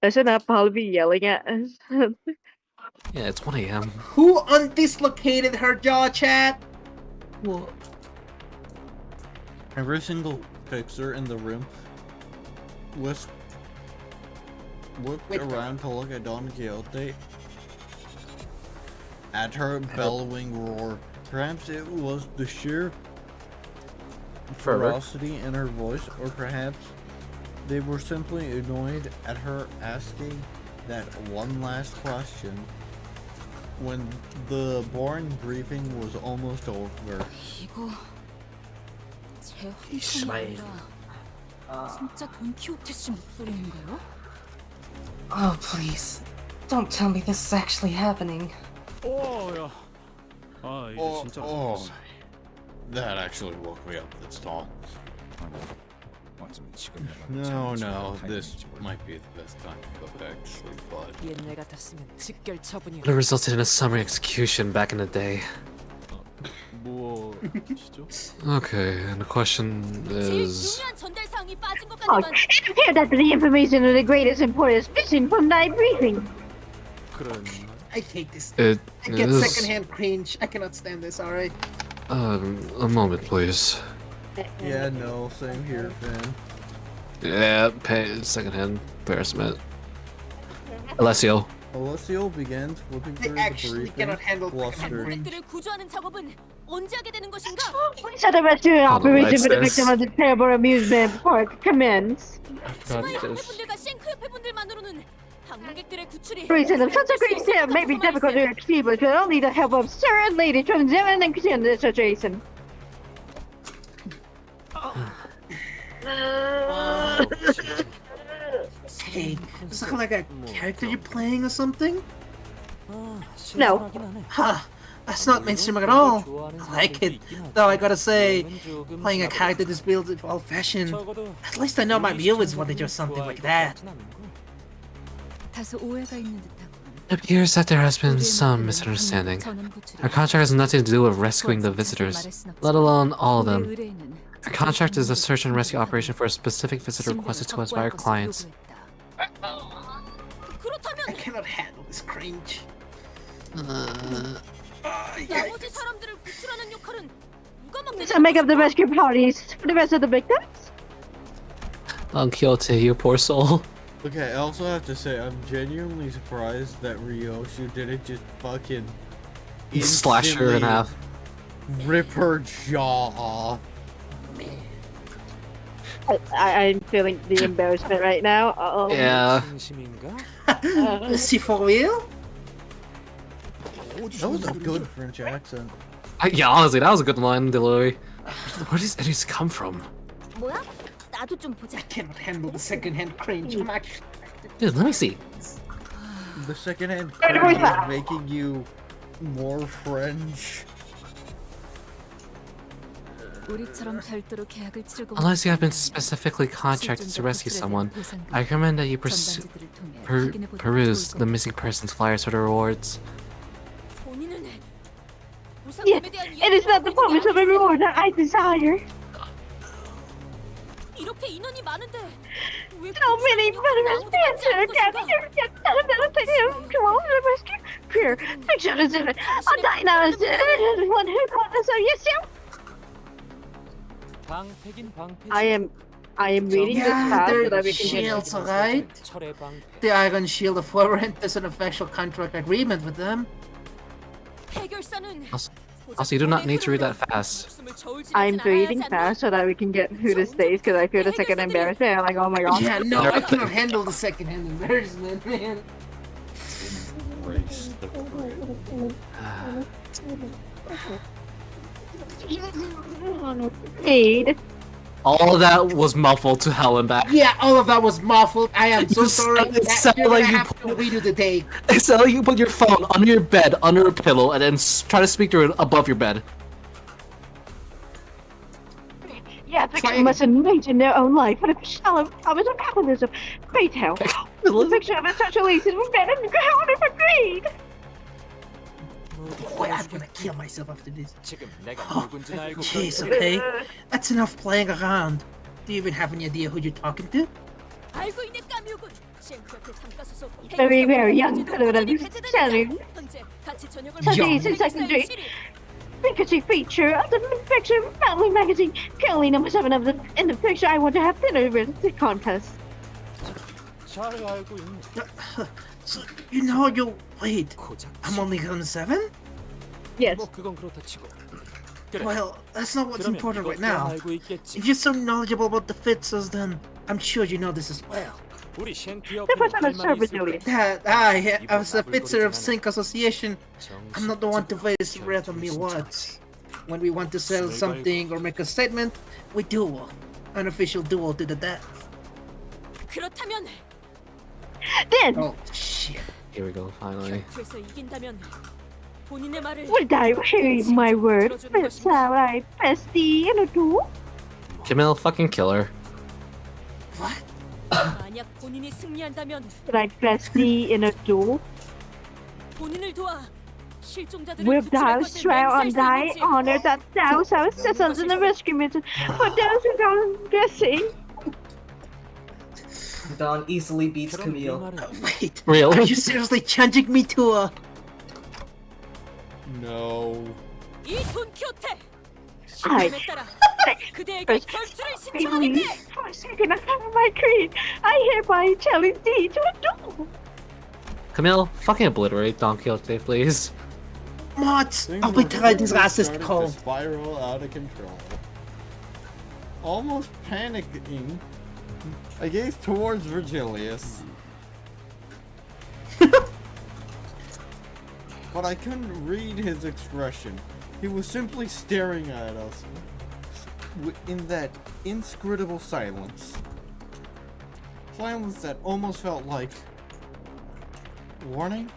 I should not probably be yelling at us. Yeah, it's 1 a.m. Who undislocated her jaw, chat? Well, Every single fixer in the room was whipped Wait. around to look at Don Quixote. At her bellowing roar. Perhaps it was the sheer Fervor. ferocity in her voice, or perhaps they were simply annoyed at her asking that one last question when the boring briefing was almost over. 이거 제 화통이 아니라 진짜 돈키호테 씨 목소리인가요? Oh, please. Don't tell me this is actually happening. 야. 아 이제 진짜 That actually woke me up this time. 어쩌면 지금 No, this might be the best time to go back to sleep, but 옛날 같았으면 직결 처분이. it resulted in a summary execution back in the day. 무엇이죠? Okay, and the question 제일 is... 중요한 전달 사항이 빠진 것 Oh, 같지만 it appeared that the information of the greatest importance missing from that briefing. 그런 I hate this. It I get is... secondhand cringe. I cannot stand this, alright? A moment, please. Yeah, no, same here, Finn. Yeah, pay secondhand embarrassment. Alessio. Alessio begins flipping I through the actually briefing, cannot handle blustered. 고객들을 구조하는 작업은 언제 하게 되는 것인가? We set a rescue operation for the victim of the terrible amusement park commence. 치마의 협회분들과 싱크 협회분들만으로는 방문객들의 구출이 Reason of such a great deal may be difficult to achieve, but with only the help of Sir and Lady from Zeman and Christian the situation. Hey, is that like a character you're playing or something? No. Huh, that's not mainstream at all. I like it. Though I gotta say, playing a character this build is old-fashioned. At least I know my viewers want to do something like that. 다소 오해가 있는 듯하고. It appears that there has been some misunderstanding. Our contract has nothing to do with rescuing the visitors, let alone all of them. Our contract is a search and rescue operation for a specific visitor requested to us by our clients. I cannot handle this cringe. 나머지 사람들을 구출하는 역할은 누가 맡게 So make up the rescue parties for the rest of the victims? Don Quixote, you poor soul. Okay, I also have to say, I'm genuinely surprised that Ryoshu didn't just fucking Slash her in instantly half. rip her jaw off. I'm feeling the embarrassment right now. Yeah. Is he for real? That was a good French accent. Yeah, honestly, that was a good line delivery. Where does Eddie's come from? 뭐야? 나도 좀 보자. I cannot handle the secondhand cringe. I'm actually... Dude, let me see. The secondhand cringe is making you more French. 우리처럼 별도로 계약을 치르고 Unless you have been specifically contracted to rescue someone, I recommend that you peruse the missing persons flyers for the rewards. 본인은 Yeah, it is not the promise of a reward that I desire. 이렇게 인원이 많은데 왜 So many veterans cancer gathered yet none of them to come over to rescue. Pure fiction is in it. I'm dying now. One who called us so yes, you. I am reading this Yeah, fast so that they're we can shields, alright? The Iron Shield of Warrant is an official contract agreement with them. 해결사는 Also, you do not need to read that fast. I'm reading fast so that we can get through this stage because I feel the second embarrassment. I'm like, oh my god. Yeah, no, I cannot handle the second-hand embarrassment, man. Embrace the grit. Aid. All of that was muffled to hell and back. Yeah, all of that was muffled. I am so You sorry. sound- it sounded You're gonna like you have to redo the take. It's like you put your phone under your bed, under a pillow, and then try to speak through it above your bed. Yeah, fiction must imagine their own life for the shallow powers of capitalism. Retail. The fiction of a social lease is better than grounded for greed. Boy, I'm gonna kill myself after this. 지금 내가 누군지 알고 Jeez, okay. That's enough playing around. Do you even have any idea who you're talking to? 알고 있는 까뮤군. 싱크로트 삼가수소. Very, very young children selling Young. today's secondary frequency feature of the fiction family magazine. Currently number 7 of the in the picture. I want to have dinner with the contest. 잘 알고 있네. So, you know you... Wait, I'm only on 7? Yes. 뭐 그건 그렇다 치고. 그래. Well, that's not what's 그러면 important right 이것도 now. 알고 있겠지. If you're so knowledgeable about the Fitzers, then I'm sure you know this as well. 우리 쉔티 The person 옆에 of service Julius. That I as a Fitzer of Sync Association, I'm not the one to face wrath on me words. When we want to sell something or make a statement, we duel. An official duel to the death. 그렇다면 Then Oh, shit. Here we go, finally. 곁에서 이긴다면 본인의 말을 would I hear my word? That's how I bestie in a duel. Camille, fucking kill her. What? 만약 본인이 승리한다면 Would I bestie in a duel? 본인을 도와 실종자들을 With thou 구출할 것을 swear on 맹세할 수 thy 있는지. honor that thou shalt citizens in the rescue mission for those who gone missing. Dawn easily beats 그럼 네 Camille. 말은 Wait. Real? Are you seriously changing me to a... No. 이 돈키호테 I 신념에 따라 thank 그대에게 결투를 believe 신청하는데 forsaken of my creed. I hereby challenge thee to a duel. Camille, fucking obliterate Don Quixote, please. Mods! Things I'll be were telling this really assist starting to cold. spiral out of control. Almost panicking, I gazed towards Virgilius. But I couldn't read his expression. He was simply staring at us in that inscrutable silence. Silence that almost felt like warning?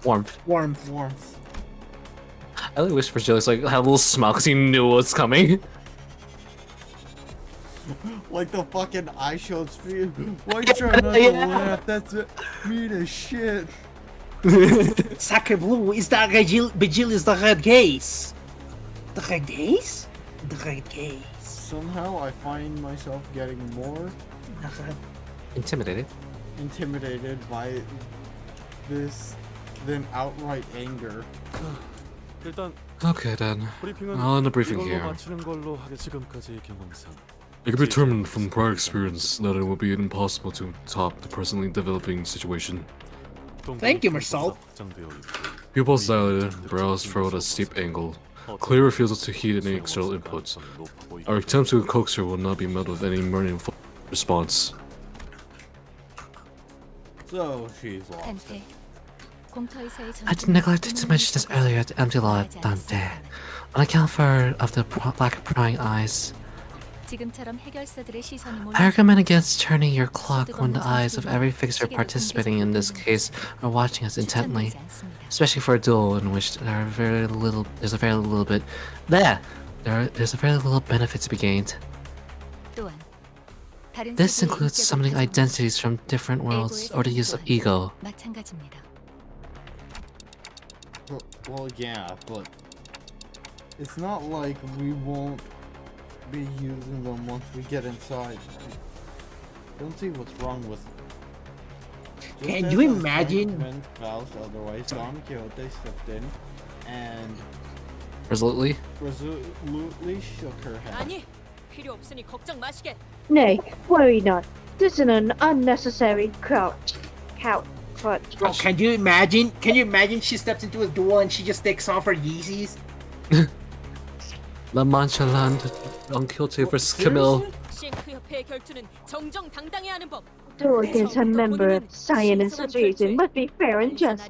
Warmth. Warmth. Warmth. I really wish Virgilius like had a little smile because he knew what's coming. Like the fucking eye showed speed. Why you trying not to Yeah. laugh? That's it. Mean as shit. Sacre Blue, is that Vigilius the Red Gaze? The Red Gaze? The Red Gaze. Somehow I find myself getting more Intimidated. intimidated by this than outright anger. 일단 Okay then. 브리핑은 I'll end the briefing 이걸로 here. 마치는 걸로 하게 지금까지의 경험상. It can be determined from prior experience that it will be impossible to top the presently developing situation. Thank you, Marcel. Pupils dilated, brows furrowed at a steep angle, clear refusal to heed any external inputs. Our attempt to coax her will not be met with any meaningful response. So she's lost. 단테 공터에서의 I neglected to mention this earlier at the empty lot, Dante. On account of the lack of prying eyes, 지금처럼 해결사들의 시선이 몰려 I recommend against turning your clock when the eyes of every fixer participating in this case are watching us intently, especially for a duel in which there's a very little benefit to be gained. 또한 다른 This 세계의 includes 인격을 summoning 찾아서 identities from different worlds or the use of ego. 마찬가지입니다. Well, yeah, but it's not like we won't be using them once we get inside. Don't see what's wrong with it. Just Can as you our imagine- friend Faust otherwise, Don Quixote stepped in and Resolutely. resolutely shook her head. 아니 필요 없으니 걱정 마시게. Nay, worry not. This is an unnecessary couch. Oh, can you imagine? Can you imagine she steps into a duel and she just takes off her Yeezys? La Mancha Land on Kyoto vs. Camille. 셰프협회의 결투는 정정당당해야 하는 법. To against a member of the science institution must be fair and just.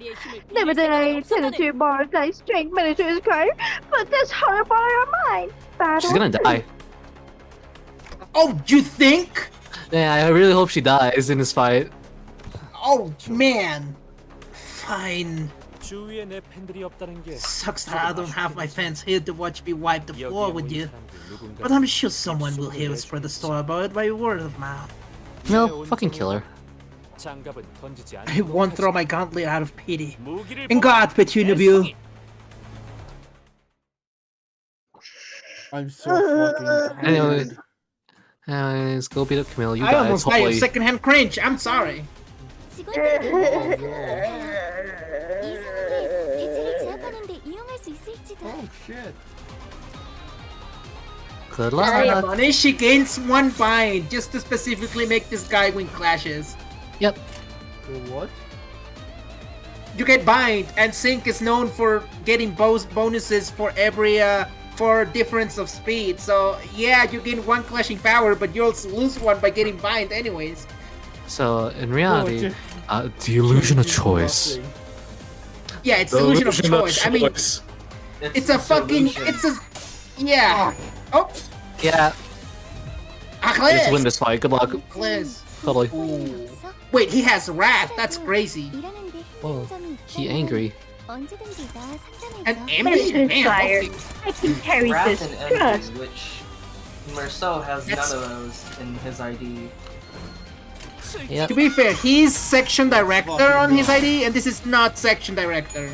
Never did I intend to bar thy strength ministers cry, but this horrible our mind. She's gonna die. Oh, you think? Yeah, I really hope she dies in this fight. Oh man. Fine. 주위에 내 팬들이 없다는 게 Sucks that I don't have my fans here to watch me wipe the floor with you. But I'm sure someone will hear us spread the story about it by word of mouth. No, fucking kill her. 장갑은 던지지 I won't throw my gauntlet out of pity. 무기를 In God, between of you. I'm so fucking Anyway, tired. anyways, go beat up Camille. You I guys, almost died of hopefully. secondhand cringe. I'm sorry. 직원들이 이 상황을 대책을 제압하는 데 이용할 수 있을지도. Oh shit. Good Kind luck. of funny. She gains one bind just to specifically make this guy win clashes. Yep. What? You get bind, and Sync is known for getting bonuses for every for difference of speed. So yeah, you gain one clashing power, but you also lose one by getting bind anyways. So in reality, the illusion of choice. Yeah, it's the illusion of choice. I mean, it's a fucking, it's a, yeah. Oh, Yeah. Let's win this fight. Good luck. Liz. Totally. Wait, he has wrath. That's crazy. Whoa. He angry. 언제든지 나 상담해줘. And envy, Inspired. man. I can carry Wrath this and envy, trust. which Merceau has That's- none of those in his ID. Yep. To be fair, he's section director on his ID, and this is not section director.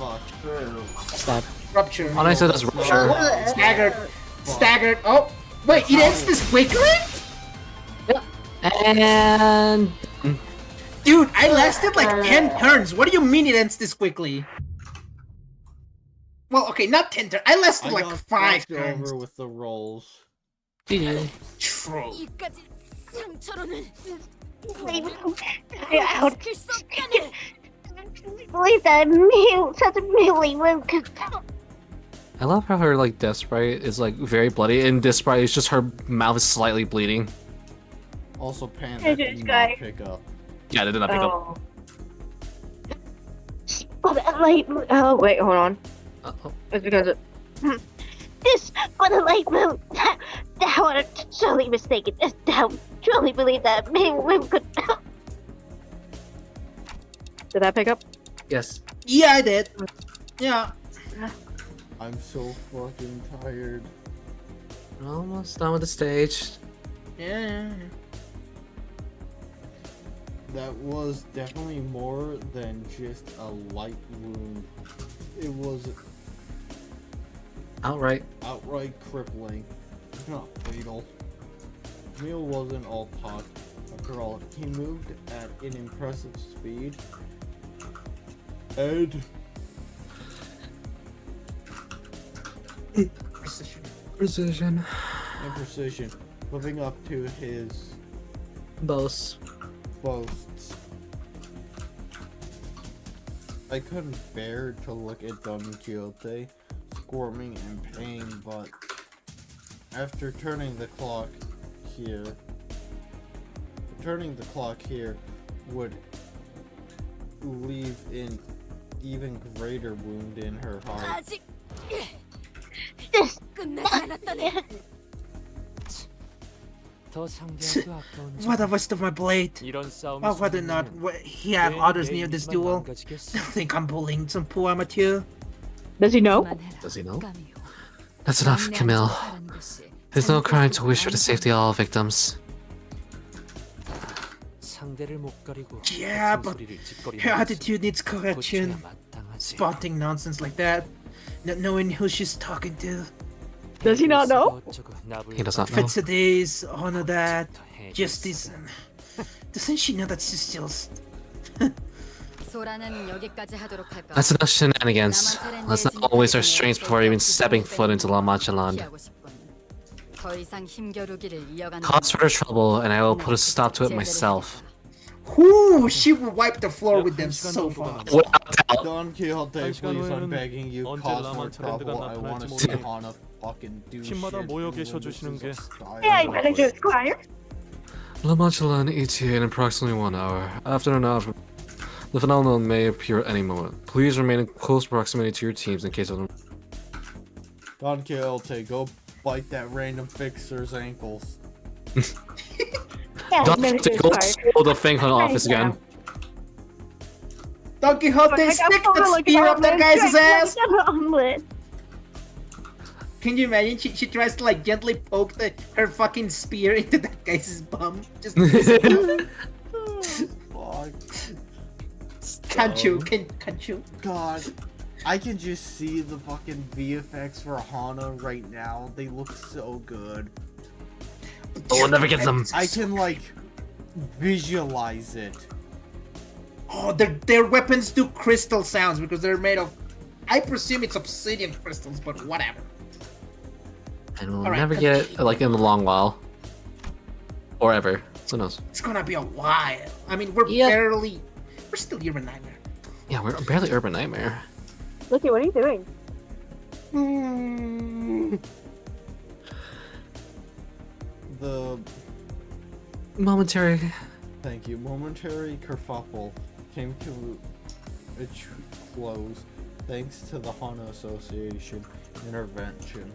Fuck. True. Stab. Rupture. All I said is rupture. Staggered. Staggered. Oh, wait, it ends this quickly? And Dude, I lasted like 10 turns. What do you mean it ends this quickly? Well, okay, not 10 turns. I lasted like 5 fucked turns. over with the rolls. GG. True. 이까지 상처로는 Out. 지킬 수 없다네. Believe that such a melee move could. I love how her like death sprite is like very bloody, and this sprite is just her mouth is slightly bleeding. Also, Panda Hey, did this not guy. pick up. Yeah, they did not pick up. Oh. But like, oh wait, hold on. Uh-oh. It's because it. This but a light move. That was totally mistaken. That truly believe that melee could. Did that pick up? Yes. Yeah, I did. Yeah. I'm so fucking tired. Almost done with the stage. Yeah. That was definitely more than just a light wound. It was Outright. outright crippling, not fatal. Camille wasn't all talk. After all, he moved at an impressive speed. And Precision. and precision, living up to his Boss. boasts. I couldn't bear to look at Don Quixote squirming in pain, but after turning the clock here would leave an even greater wound in her heart. 아직 끝나지 않았다네. 더 상대하기도 아까운 What a waste of my blade. 이런 싸움이 Oh, whether or not he have others near this duel. They'll think I'm bullying some poor amateur. Does he know? Does he know? That's enough, Camille. There's no crime to wish for the safety of all victims. 상대를 못 가리고 Yeah, 같은 but 소리를 짓거리는 her 것은 attitude needs correction. 고쳐야 마땅하지. Spotting nonsense like that, not knowing who she's talking to. Does he not know? He does not know. Fits today's honor that justice. Doesn't she know that she's still? 소라는 여기까지 하도록 할까? That's enough shenanigans. Let's not waste our strength before even stepping foot into La Mancha Land. 피하고 싶군. 더 이상 힘겨루기를 이어가는 Cause further trouble, and I will put a stop to it myself. Whoo! She will wipe the floor with them so fast. Don Quixote, please, I'm begging you, Cosmore Couple, I want to see Hana fucking do shit. 팀마다 모여 계셔 주시는 게 Hey, Manager Squire. La Mancha will end ETA in approximately 1 hour. After an hour, the phenomenon may appear at any moment. Please remain in close proximity to your teams in case of them. Don Quixote, go bite that random fixer's ankles. Yeah, Don Manager Quixote goes Squire. to the Fang Hunt office again. Don Quixote, stick the spear up that guy's ass! Omelet. Can you imagine? She tries to like gently poke her fucking spear into that guy's bum. Just Fuck. can't you? God, I can just see the fucking VFX for Hana right now. They look so good. Oh, we'll never get them. I can like visualize it. Oh, their weapons do crystal sounds because they're made of, I presume it's obsidian crystals, but whatever. And we'll All right, never get it like in a long while. Or ever. Who knows? It's gonna be a while. I mean, we're still Urban Nightmare. Yeah, we're barely Urban Nightmare. Lucky, what are you doing? The Momentary. Thank you. Momentary kerfuffle came to a close thanks to the Hana Association intervention.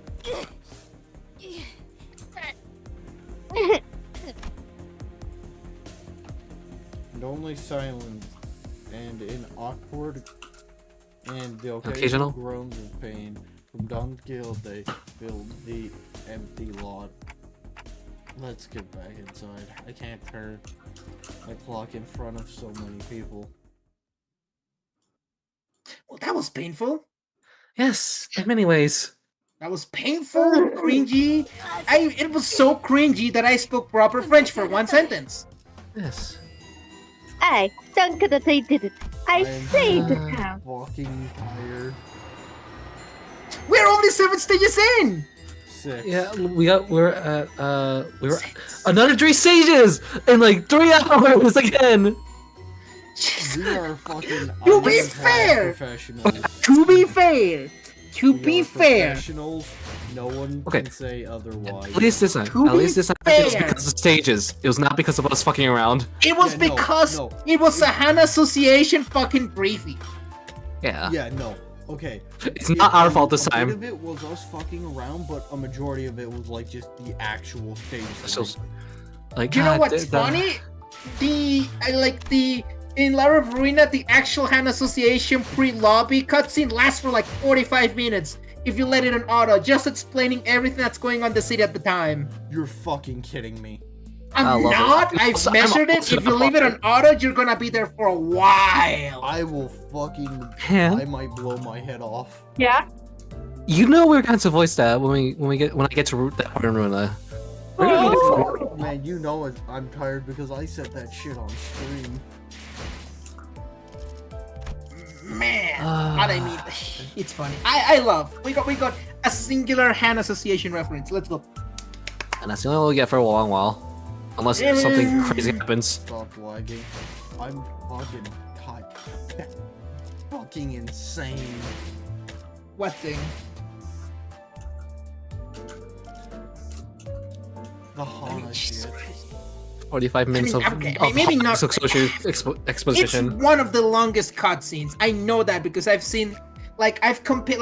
And only silence and in awkward and the occasional groans of pain from Don Quixote filled the empty lot. Let's get back inside. I can't turn my clock in front of so many people. Well, that was painful. Yes, in many ways. That was painful, cringy. It was so cringy that I spoke proper French for one sentence. Yes. Hey, don't get it, they did it. I am saved the town. Fucking tired. We're only 7 stages in. 6. Yeah, we're at another 3 stages in like 3 hours again. We are fucking To be fair. professionals. To be fair. To We be are fair. professionals. No one can say otherwise. At least this time. To At least be this time. It was fair. because of stages. It was not because of us fucking around. It was Yeah, no, because no. it was a Hana Association fucking briefing. Yeah. Yeah, no. Okay. It's not our fault this A time. bit of it was us fucking around, but a majority of it was like just the actual stage. So, like, You know God, what's funny? In Lara of Ruina, the actual Hana Association pre-lobby cutscene lasts for like 45 minutes if you let it on auto, just explaining everything that's going on in the city at the time. You're fucking kidding me. I'm love not. it. I've measured it. If you leave it on auto, you're gonna be there for a while. I will fucking. Yeah. I might blow my head off. Yeah? You know we're going to voice that when I get to that part in Runa. We're gonna be Oh, man, you know it. I'm tired because I said that shit on stream. Man, what I mean, it's funny. I love. We got a singular Hana Association reference. Let's go. and that's the only one we get for a long while. Unless something crazy happens. Stop lagging. I'm fucking tired. Fucking insane. What thing? The Hana shit. 45 minutes okay, of maybe not. exposition. It's one of the longest cutscenes. I know that because I've seen, I've compared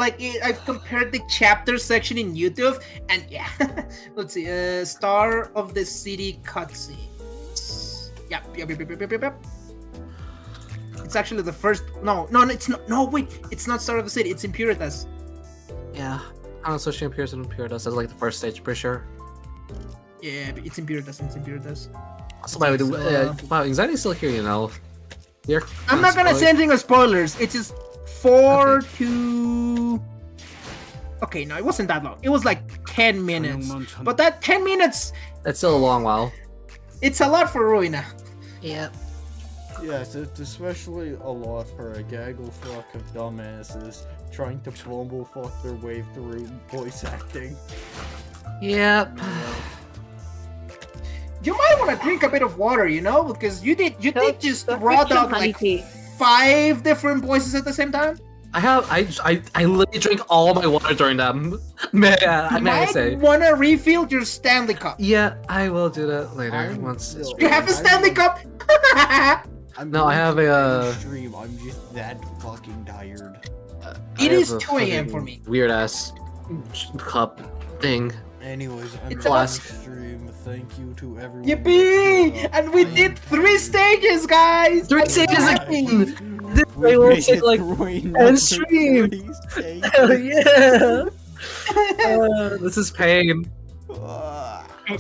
the chapter section in YouTube, and yeah. Let's see, Star of the City cutscenes. Yep. It's actually the first. No, it's not. No, wait, it's not Star of the City. It's Impuritas. Yeah, I don't know, Association appears in Impuritas as like the first stage, pretty sure. Yeah, it's Impuritas. So, wow, Anxiety's still here, you know. Here, I'm not gonna say anything with spoilers. It's just 4 to. Okay, no, it wasn't that long. It was like 10 minutes. But that 10 minutes, That's still a long while. it's a lot for Ruina. Yeah. Yes, it's especially a lot for a gaggle fuck of dumbasses trying to bumblefuck their way through voice acting. Yep. You might want to drink a bit of water, you know, because you did just raw drink some dog honey like tea. 5 different voices at the same time. I literally drink all my water during them. May I say? Want to refill your Stanley Cup? Yeah, I will do that later once. It's You have a Stanley Cup. No, I have a stream. I'm just that fucking tired. It I is have a 2 a.m. for fucking me. Weird ass cup thing. Anyways, I'm It's done a- with stream. Thank you to everyone. Yippee! And we did 3 stages, guys. 3 stages again. This We way will made take it like through end another stream. 3 stages. Hell yeah. This is pain. Ah. I